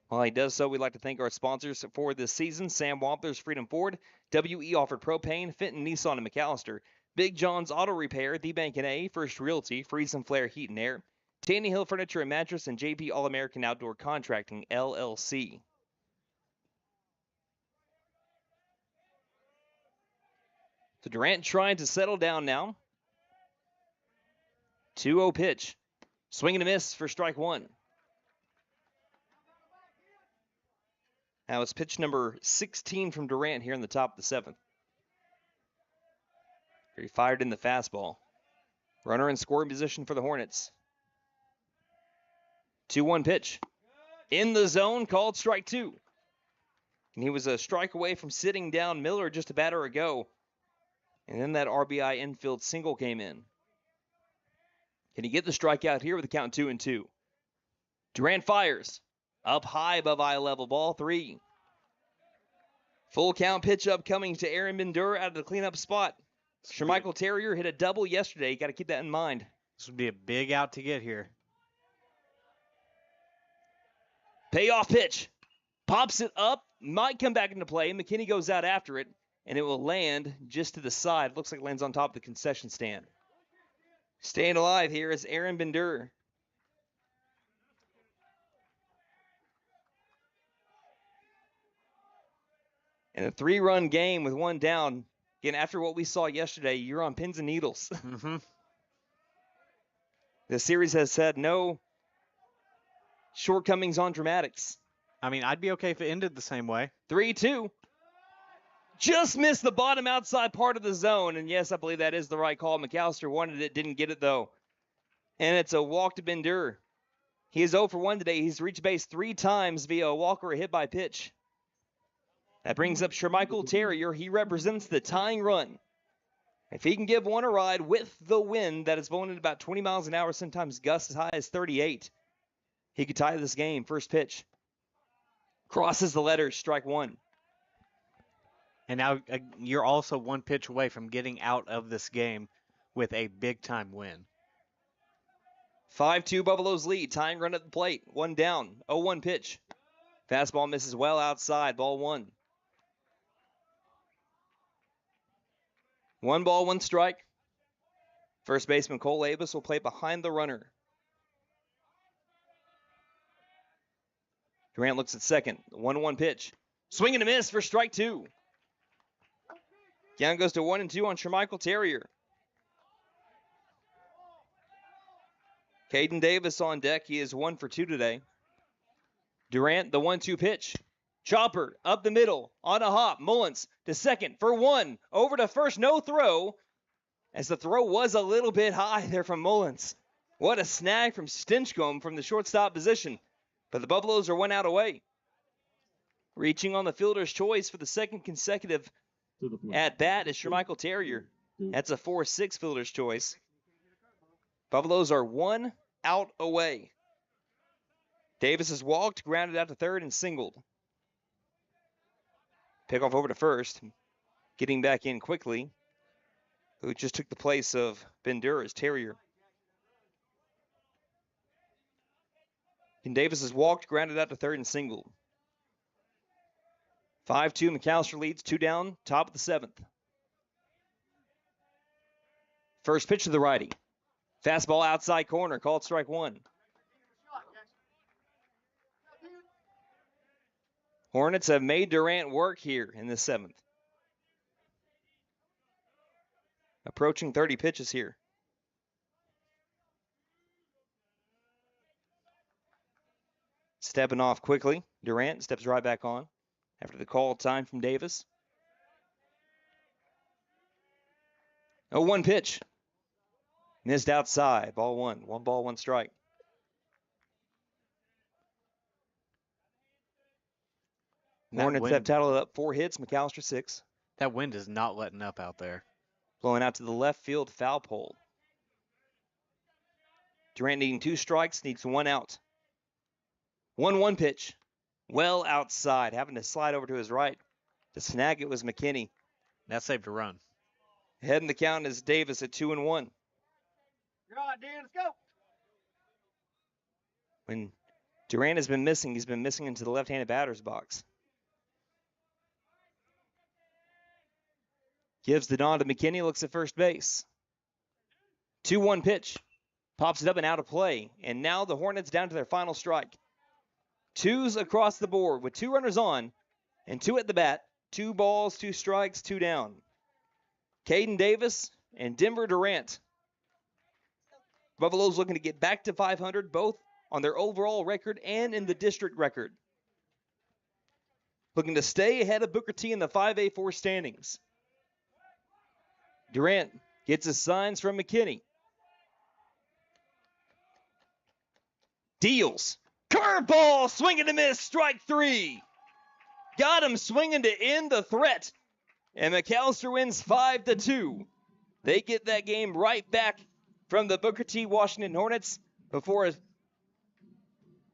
Speaker 1: While he does so, we'd like to thank our sponsors for this season: Sam Wampler's Freedom Ford, WE Offered Propane, Fenton Nissan and McAlester, Big John's Auto Repair, The Bank and A, First Realty, Freeze and Flare Heat and Air, Taney Hill Furniture and Mattress, and JP All-American Outdoor Contracting, LLC. So Durant trying to settle down now. 2-0 pitch. Swing and a miss for strike 1. Now it's pitch number 16 from Durant here in the top of the 7th. He fired in the fastball. Runner in scoring position for the Hornets. 2-1 pitch. In the zone, called strike 2. And he was a strike away from sitting down Miller just a batter ago. And then that RBI infield single came in. Can he get the strikeout here with the count 2-2? Durant fires. Up high above eye level, ball 3. Full count pitch upcoming to Aaron Bender out of the cleanup spot. Shermichael Terrier hit a double yesterday. You got to keep that in mind.
Speaker 8: This would be a big out to get here.
Speaker 1: Payoff pitch. Pops it up. Might come back into play. McKinney goes out after it, and it will land just to the side. Looks like it lands on top of the concession stand. Staying alive here is Aaron Bender. And a 3-run game with 1 down. Again, after what we saw yesterday, you're on pins and needles.
Speaker 8: Mm-hmm.
Speaker 1: The series has had no shortcomings on dramatics.
Speaker 8: I mean, I'd be okay if it ended the same way.
Speaker 1: 3-2. Just missed the bottom outside part of the zone. And yes, I believe that is the right call. McAlester wanted it, didn't get it though. And it's a walk to Bender. He is 0 for 1 today. He's reached base 3 times via a walk or a hit by pitch. That brings up Shermichael Terrier. He represents the tying run. If he can give one a ride with the wind that is blowing at about 20 miles an hour, sometimes gusts as high as 38, he could tie this game. First pitch. Crosses the letters, strike 1.
Speaker 8: And now you're also 1 pitch away from getting out of this game with a big-time win.
Speaker 1: 5-2 Buffaloes lead. Tying run at the plate. 1 down. 0-1 pitch. Fastball misses well outside. Ball 1. 1 ball, 1 strike. First baseman Cole Avis will play behind the runner. Durant looks at second. 1-1 pitch. Swing and a miss for strike 2. Count goes to 1-2 on Shermichael Terrier. Caden Davis on deck. He is 1 for 2 today. Durant, the 1-2 pitch. Chopper up the middle on a hop. Mullins to second for 1. Over to first, no throw. As the throw was a little bit high there from Mullins. What a snag from Stinchcomb from the shortstop position. But the Buffaloes are 1 out away. Reaching on the fielder's choice for the second consecutive at bat is Shermichael Terrier. That's a 4-6 fielder's choice. Buffaloes are 1 out away. Davis has walked, grounded out to third, and singled. Pickoff over to first. Getting back in quickly. Who just took the place of Bender as Terrier. And Davis has walked, grounded out to third, and singled. 5-2, McAlester leads, 2 down, top of the 7th. First pitch to the righty. Fastball outside corner, called strike 1. Hornets have made Durant work here in the 7th. Approaching 30 pitches here. Stepping off quickly. Durant steps right back on after the call time from Davis. 0-1 pitch. Missed outside. Ball 1. 1 ball, 1 strike. Hornets have tallied up 4 hits. McAlester 6.
Speaker 8: That wind is not letting up out there.
Speaker 1: Blowing out to the left field foul pole. Durant needing 2 strikes, needs 1 out. 1-1 pitch. Well outside, having to slide over to his right. To snag it was McKinney.
Speaker 8: That saved a run.
Speaker 1: Heading the count is Davis at 2-1.
Speaker 12: You're on, Dan. Let's go.
Speaker 1: When Durant has been missing, he's been missing into the left-handed batter's box. Gives the nod to McKinney, looks at first base. 2-1 pitch. Pops it up and out of play. And now the Hornets down to their final strike. 2s across the board with 2 runners on and 2 at the bat. 2 balls, 2 strikes, 2 down. Caden Davis and Denver Durant. Buffaloes looking to get back to 500, both on their overall record and in the district record. Looking to stay ahead of Booker T in the 5A4 standings. Durant gets his signs from McKinney. Deals. Curveball, swing and a miss, strike 3. Got him swinging to end the threat. And McAlester wins 5-2. They get that game right back from the Booker T Washington Hornets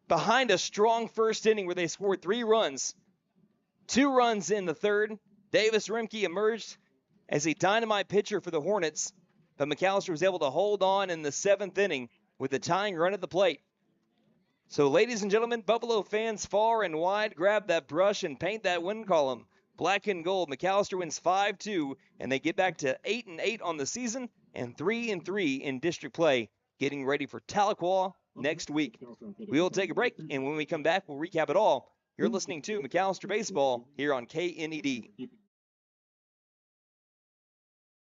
Speaker 1: behind a strong first inning where they scored 3 runs. 2 runs in the third. Davis Rimke emerged as a dynamite pitcher for the Hornets, but McAlester was able to hold on in the 7th inning with a tying run at the plate. So, ladies and gentlemen, Buffalo fans far and wide, grab that brush and paint that win column black and gold. McAlester wins 5-2, and they get back to 8-8 on the season and 3-3 in district play, getting ready for Tahlequah next week. We will take a break, and when we come back, we'll recap it all. You're listening to McAlester Baseball here on KNED.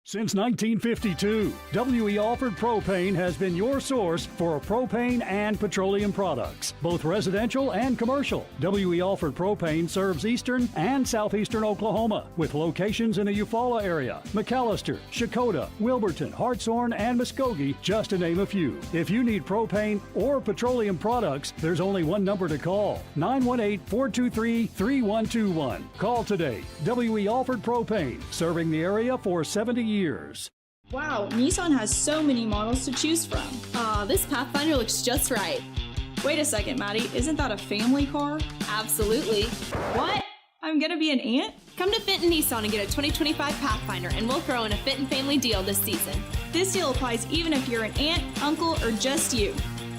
Speaker 3: Since 1952, W.E. Alford Propane has been your source for propane and petroleum products, both residential and commercial. W.E. Alford Propane serves eastern and southeastern Oklahoma with locations in the Eufaula area, McAlester, Shakota, Wilburton, Hartshorn, and Muskogee, just to name a few. If you need propane or petroleum products, there's only one number to call, 918-423-3121. Call today. W.E. Alford Propane, serving the area for 70 years.
Speaker 10: Wow, Nissan has so many models to choose from. This Pathfinder looks just right. Wait a second, Maddie, isn't that a family car? Absolutely. What? I'm gonna be an aunt?
Speaker 9: Come to Fenton Nissan and get a 2025 Pathfinder, and we'll throw in a Fenton family deal this season.
Speaker 10: This deal applies even if you're an aunt, uncle, or just you.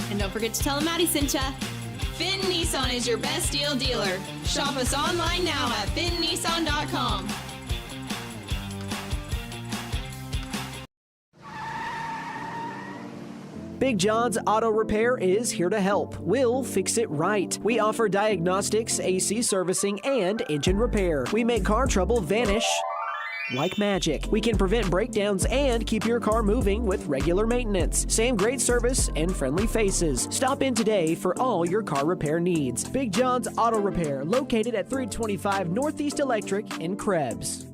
Speaker 9: And don't forget to tell them Maddie sent ya.
Speaker 10: Fenton Nissan is your best deal dealer. Shop us online now at fentonnissan.com.
Speaker 11: Big John's Auto Repair is here to help. We'll fix it right. We offer diagnostics, AC servicing, and engine repair. We make car trouble vanish like magic. We can prevent breakdowns and keep your car moving with regular maintenance. Same great service and friendly faces. Stop in today for all your car repair needs. Big John's Auto Repair, located at 325 Northeast Electric in Krebs.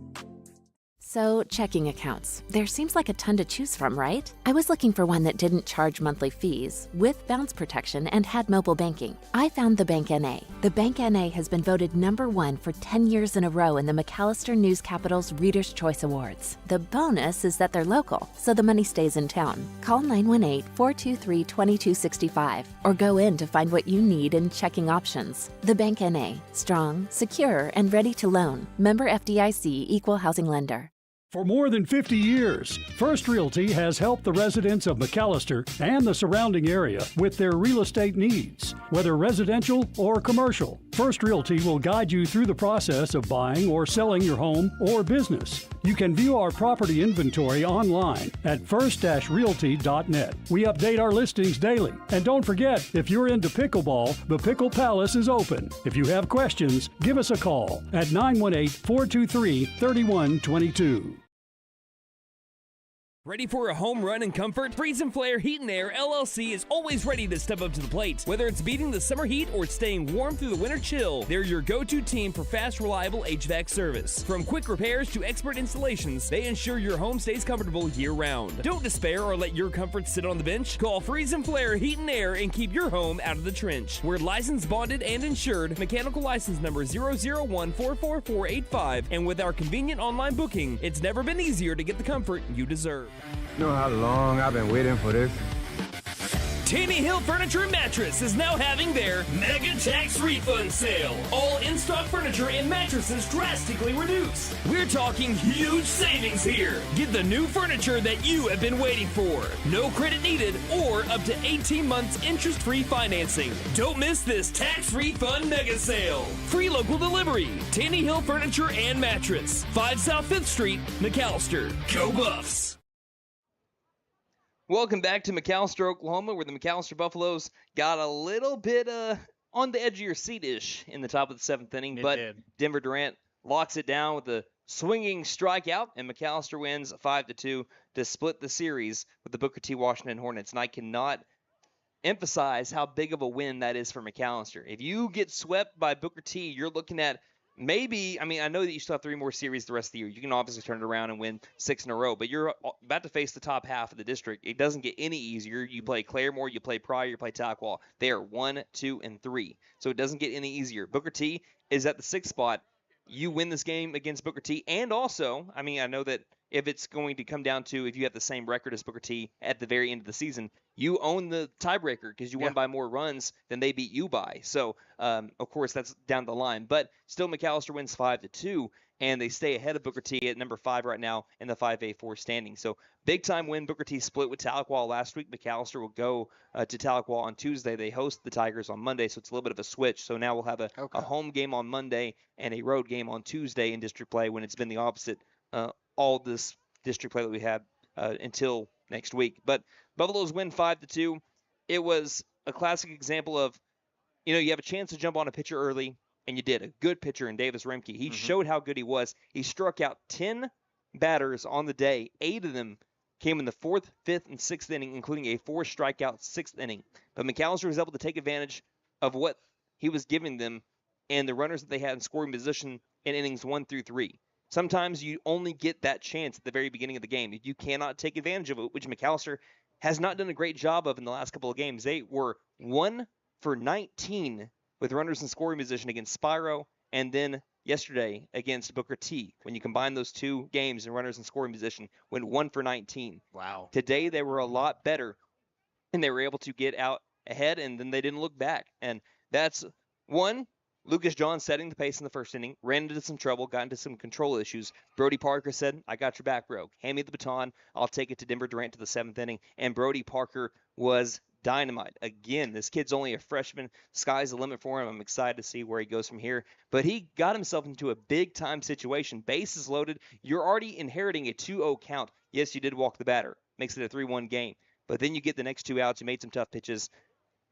Speaker 2: So, checking accounts. There seems like a ton to choose from, right? I was looking for one that didn't charge monthly fees, with bounce protection, and had mobile banking. I found the Bank NA. The Bank NA has been voted #1 for 10 years in a row in the McAlester News Capital's Reader's Choice Awards. The bonus is that they're local, so the money stays in town. Call 918-423-2265 or go in to find what you need in checking options. The Bank NA. Strong, secure, and ready to loan. Member FDIC Equal Housing Lender.
Speaker 3: For more than 50 years, First Realty has helped the residents of McAlester and the surrounding area with their real estate needs. Whether residential or commercial, First Realty will guide you through the process of buying or selling your home or business. You can view our property inventory online at first-realty.net. We update our listings daily. And don't forget, if you're into pickleball, the Pickle Palace is open. If you have questions, give us a call at 918-423-3122.
Speaker 4: Ready for a home run in comfort? Freeze and Flare Heat and Air LLC is always ready to step up to the plate. Whether it's beating the summer heat or staying warm through the winter chill, they're your go-to team for fast, reliable HVAC service. From quick repairs to expert installations, they ensure your home stays comfortable year-round. Don't despair or let your comfort sit on the bench. Call Freeze and Flare Heat and Air and keep your home out of the trench. We're licensed, bonded, and insured. Mechanical license number 0014445. And with our convenient online booking, it's never been easier to get the comfort you deserve.
Speaker 5: You know how long I've been waiting for this?
Speaker 4: Tanny Hill Furniture and Mattress is now having their Mega Tax Refund Sale. All in-stock furniture and mattresses drastically reduced. We're talking huge savings here. Get the new furniture that you have been waiting for. No credit needed or up to 18 months interest-free financing. Don't miss this tax refund mega sale. Free local delivery. Tanny Hill Furniture and Mattress. 5 South 5th Street, McAlester. Go Buffs!
Speaker 1: Welcome back to McAlester, Oklahoma, where the McAlester Buffaloes got a little bit on the edge of your seat-ish in the top of the 7th inning. But Denver Durant locks it down with a swinging strikeout, and McAlester wins 5-2 to split the series with the Booker T. Washington Hornets. And I cannot emphasize how big of a win that is for McAlester. If you get swept by Booker T, you're looking at maybe, I mean, I know that you still have 3 more series the rest of the year. You can obviously turn it around and win 6 in a row, but you're about to face the top half of the district. It doesn't get any easier. You play Claremore, you play Pryor, you play Tahquah. They are 1, 2, and 3. So it doesn't get any easier. Booker T is at the 6th spot. You win this game against Booker T. And also, I mean, I know that if it's going to come down to if you have the same record as Booker T at the very end of the season, you own the tiebreaker because you won by more runs than they beat you by. So, of course, that's down the line. But still, McAlester wins 5-2, and they stay ahead of Booker T at number 5 right now in the 5A4 standing. So, big-time win. Booker T split with Tahquah last week. McAlester will go to Tahquah on Tuesday. They host the Tigers on Monday, so it's a little bit of a switch. So now we'll have a home game on Monday and a road game on Tuesday in district play when it's been the opposite all this district play that we had until next week. But Buffaloes win 5-2. It was a classic example of, you have a chance to jump on a pitcher early, and you did. A good pitcher in Davis Remke. He showed how good he was. He struck out 10 batters on the day. 8 of them came in the 4th, 5th, and 6th inning, including a 4-strikeout 6th inning. But McAlester was able to take advantage of what he was giving them and the runners that they had in scoring position in innings 1 through 3. Sometimes you only get that chance at the very beginning of the game. You cannot take advantage of it, which McAlester has not done a great job of in the last couple of games. They were 1 for 19 with runners in scoring position against Spyro, and then yesterday against Booker T. When you combine those 2 games and runners in scoring position, went 1 for 19.
Speaker 8: Wow.
Speaker 1: Today they were a lot better, and they were able to get out ahead, and then they didn't look back. And that's one. Lucas John setting the pace in the 1st inning, ran into some trouble, got into some control issues. Brody Parker said, I got your back, bro. Hand me the baton. I'll take it to Denver Durant to the 7th inning. And Brody Parker was dynamite. Again, this kid's only a freshman. Sky's the limit for him. I'm excited to see where he goes from here. But he got himself into a big-time situation. Bases loaded. You're already inheriting a 2-0 count. Yes, you did walk the batter. Makes it a 3-1 game. But then you get the next 2 outs. You made some tough pitches.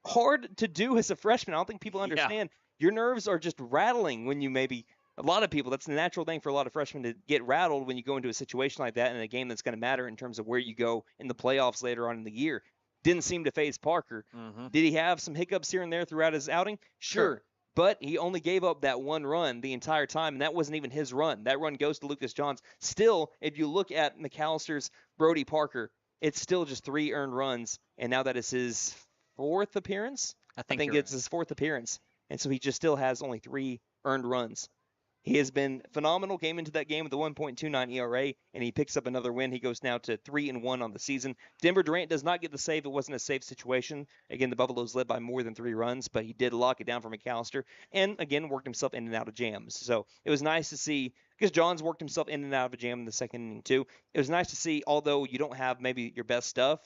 Speaker 1: Hard to do as a freshman. I don't think people understand. Your nerves are just rattling when you a lot of people, that's the natural thing for a lot of freshmen to get rattled when you go into a situation like that in a game that's going to matter in terms of where you go in the playoffs later on in the year. Didn't seem to phase Parker. Did he have some hiccups here and there throughout his outing? Sure. But he only gave up that 1 run the entire time, and that wasn't even his run. That run goes to Lucas Johns. Still, if you look at McAllister's Brody Parker, it's still just 3 earned runs, and now that is his 4th appearance? I think it's his 4th appearance. And so he just still has only 3 earned runs. He has been phenomenal. Came into that game with a 1.29 ERA, and he picks up another win. He goes now to 3-1 on the season. Denver Durant does not get the save. It wasn't a safe situation. Again, the Buffaloes led by more than 3 runs, but he did lock it down for McAlester, and again worked himself in and out of jams. So it was nice to see, because Johns worked himself in and out of a jam in the 2nd inning too. It was nice to see, although you don't have maybe your best stuff,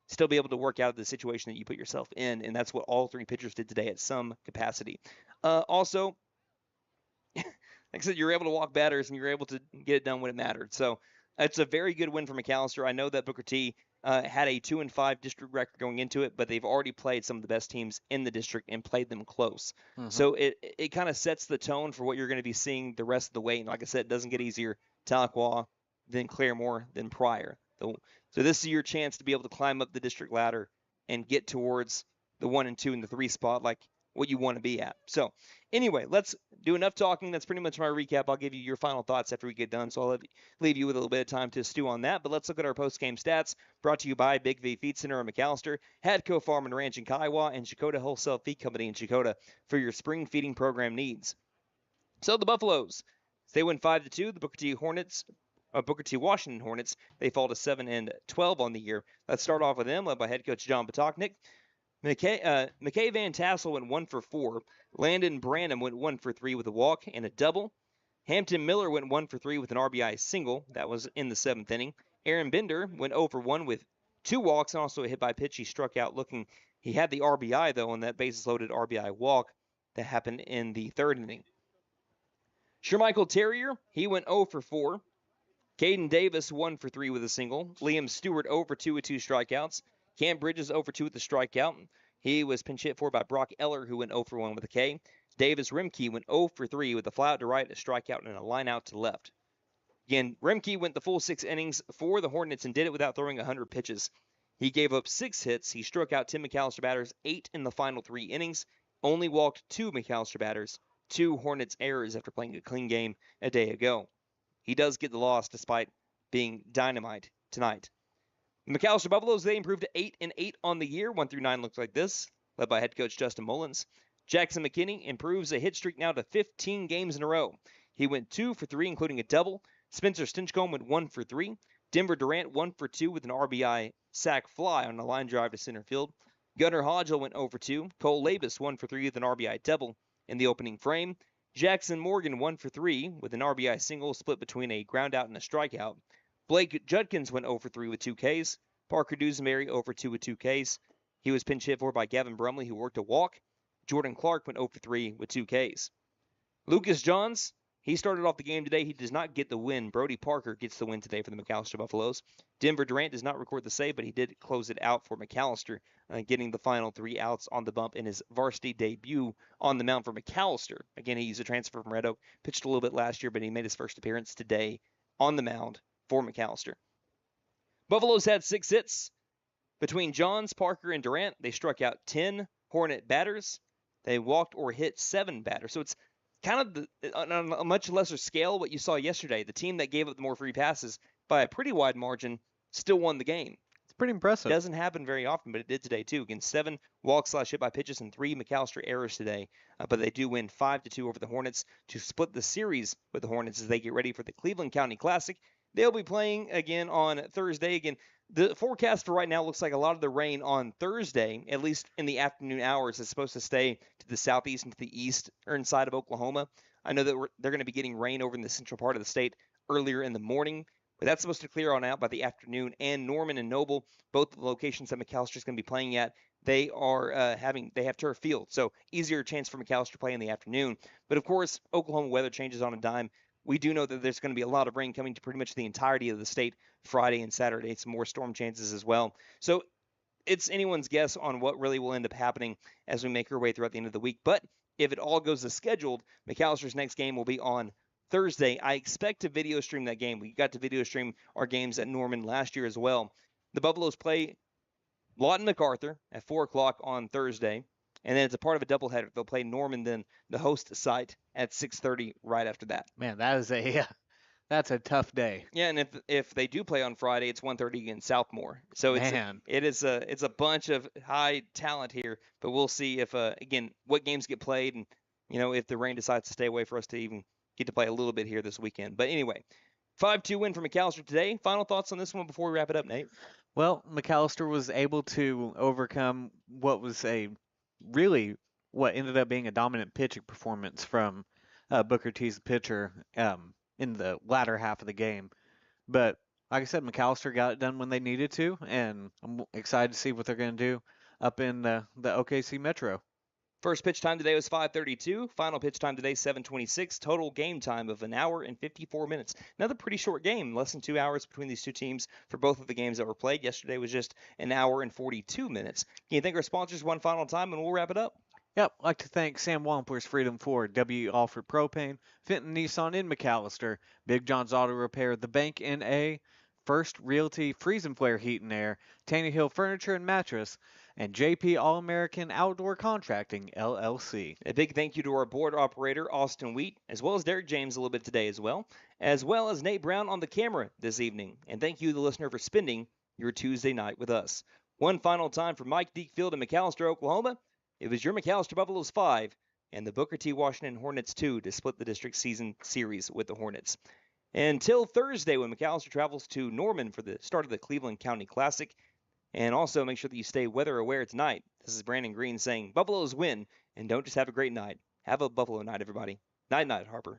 Speaker 1: still be able to work out of the situation that you put yourself in, and that's what all 3 pitchers did today at some capacity. Also, like I said, you're able to walk batters, and you're able to get it done when it mattered. So it's a very good win for McAlester. I know that Booker T had a 2-5 district record going into it, but they've already played some of the best teams in the district and played them close. So it kind of sets the tone for what you're going to be seeing the rest of the way. And like I said, it doesn't get easier. Tahquah, then Claremore, then Pryor. So this is your chance to be able to climb up the district ladder and get towards the 1 and 2 and the 3 spot, like what you want to be at. So anyway, let's do enough talking. That's pretty much my recap. I'll give you your final thoughts after we get done, so I'll leave you with a little bit of time to stew on that. But let's look at our post-game stats, brought to you by Big V Feed Center in McAlester, Hadco Farm and Ranch in Kiowa, and Chakota Wholesale Feed Company in Chakota for your spring feeding program needs. So the Buffaloes, they win 5-2. The Booker T Washington Hornets, they fall to 7-12 on the year. Let's start off with them, led by head coach John Potoknik. McKay Van Tassel went 1 for 4. Landon Branham went 1 for 3 with a walk and a double. Hampton Miller went 1 for 3 with an RBI single. That was in the 7th inning. Aaron Bender went 0 for 1 with 2 walks and also a hit by pitch. He struck out looking. He had the RBI, though, on that bases-loaded RBI walk that happened in the 3rd inning. Shermichael Terrier, he went 0 for 4. Caden Davis 1 for 3 with a single. Liam Stewart 0 for 2 with 2 strikeouts. Cam Bridges 0 for 2 with a strikeout. He was pinch hit for by Brock Eller, who went 0 for 1 with a K. Davis Remke went 0 for 3 with a fly out to right, a strikeout, and a line out to left. Again, Remke went the full 6 innings for the Hornets and did it without throwing 100 pitches. He gave up 6 hits. He struck out 10 McAlester batters, 8 in the final 3 innings. Only walked 2 McAlester batters, 2 Hornets errors after playing a clean game a day ago. He does get the loss despite being dynamite tonight. The McAlester Buffaloes, they improved to 8-8 on the year. 1 through 9 looks like this, led by head coach Justin Mullins. Jackson McKinney improves a hit streak now to 15 games in a row. He went 2 for 3, including a double. Spencer Stinchcomb went 1 for 3. Denver Durant 1 for 2 with an RBI sac fly on a line drive to center field. Gunnar Hodgel went 0 for 2. Cole Labus 1 for 3 with an RBI double in the opening frame. Jackson Morgan 1 for 3 with an RBI single split between a ground out and a strikeout. Blake Judkins went 0 for 3 with 2 Ks. Parker Dusenberry 0 for 2 with 2 Ks. He was pinch hit for by Gavin Brumley, who worked a walk. Jordan Clark went 0 for 3 with 2 Ks. Lucas Johns, he started off the game today. He does not get the win. Brody Parker gets the win today for the McAlester Buffaloes. Denver Durant does not record the save, but he did close it out for McAlester, getting the final 3 outs on the bump in his varsity debut on the mound for McAlester. Again, he's a transfer from Red Oak, pitched a little bit last year, but he made his first appearance today on the mound for McAlester. Buffaloes had 6 hits. Between Johns, Parker, and Durant, they struck out 10 Hornet batters. They walked or hit 7 batters. So it's kind of on a much lesser scale what you saw yesterday. The team that gave up the more free passes by a pretty wide margin still won the game.
Speaker 8: It's pretty impressive.
Speaker 1: It doesn't happen very often, but it did today too. Again, 7 walks / hit by pitches and 3 McAlester errors today. But they do win 5-2 over the Hornets to split the series with the Hornets as they get ready for the Cleveland County Classic. They'll be playing again on Thursday. Again, the forecast for right now looks like a lot of the rain on Thursday, at least in the afternoon hours, is supposed to stay to the southeast and to the east or inside of Oklahoma. I know that they're going to be getting rain over in the central part of the state earlier in the morning, but that's supposed to clear on out by the afternoon. And Norman and Noble, both the locations that McAlester is going to be playing at, they have turf field, so easier chance for McAlester to play in the afternoon. But of course, Oklahoma weather changes on a dime. We do know that there's going to be a lot of rain coming to pretty much the entirety of the state Friday and Saturday. Some more storm chances as well. So it's anyone's guess on what really will end up happening as we make our way throughout the end of the week. But if it all goes as scheduled, McAllister's next game will be on Thursday. I expect to video stream that game. We got to video stream our games at Norman last year as well. The Buffaloes play Lawton MacArthur at 4 o'clock on Thursday. And then it's a part of a doubleheader. They'll play Norman, then the host site at 6:30 right after that.
Speaker 8: Man, that's a tough day.
Speaker 1: Yeah, and if they do play on Friday, it's 1:30 against Southmore. So it's a bunch of high talent here. But we'll see if again what games get played, and if the rain decides to stay away for us to even get to play a little bit here this weekend. But anyway, 5-2 win for McAlester today. Final thoughts on this one before we wrap it up, Nate?
Speaker 8: Well, McAlester was able to overcome what ended up being a dominant pitching performance from Booker T's pitcher in the latter half of the game. But like I said, McAlester got it done when they needed to, and I'm excited to see what they're going to do up in the OKC Metro.
Speaker 1: First pitch time today was 5:32. Final pitch time today, 7:26. Total game time of 1 hour and 54 minutes. Another pretty short game, less than 2 hours between these two teams for both of the games that were played. Yesterday was just 1 hour and 42 minutes. Can you thank our sponsors one final time, and we'll wrap it up?
Speaker 8: Yep, I'd like to thank Sam Wampler's Freedom Ford, W. Alford Propane, Fenton Nissan in McAlester, Big John's Auto Repair, The Bank N.A., First Realty Freeze and Flare Heat and Air, Tanny Hill Furniture and Mattress, and JP All-American Outdoor Contracting, LLC.
Speaker 1: A big thank you to our board operator, Austin Wheat, as well as Derek James a little bit today as well as Nate Brown on the camera this evening. And thank you, the listener, for spending your Tuesday night with us. One final time for Mike Deak Field in McAlester, Oklahoma. It was your McAlester Buffaloes 5 and the Booker T. Washington Hornets 2 to split the district season series with the Hornets. Until Thursday when McAlester travels to Norman for the start of the Cleveland County Classic. And also make sure that you stay weather aware tonight. This is Brandon Green saying Buffaloes win, and don't just have a great night. Have a Buffalo night, everybody. Night, Harper.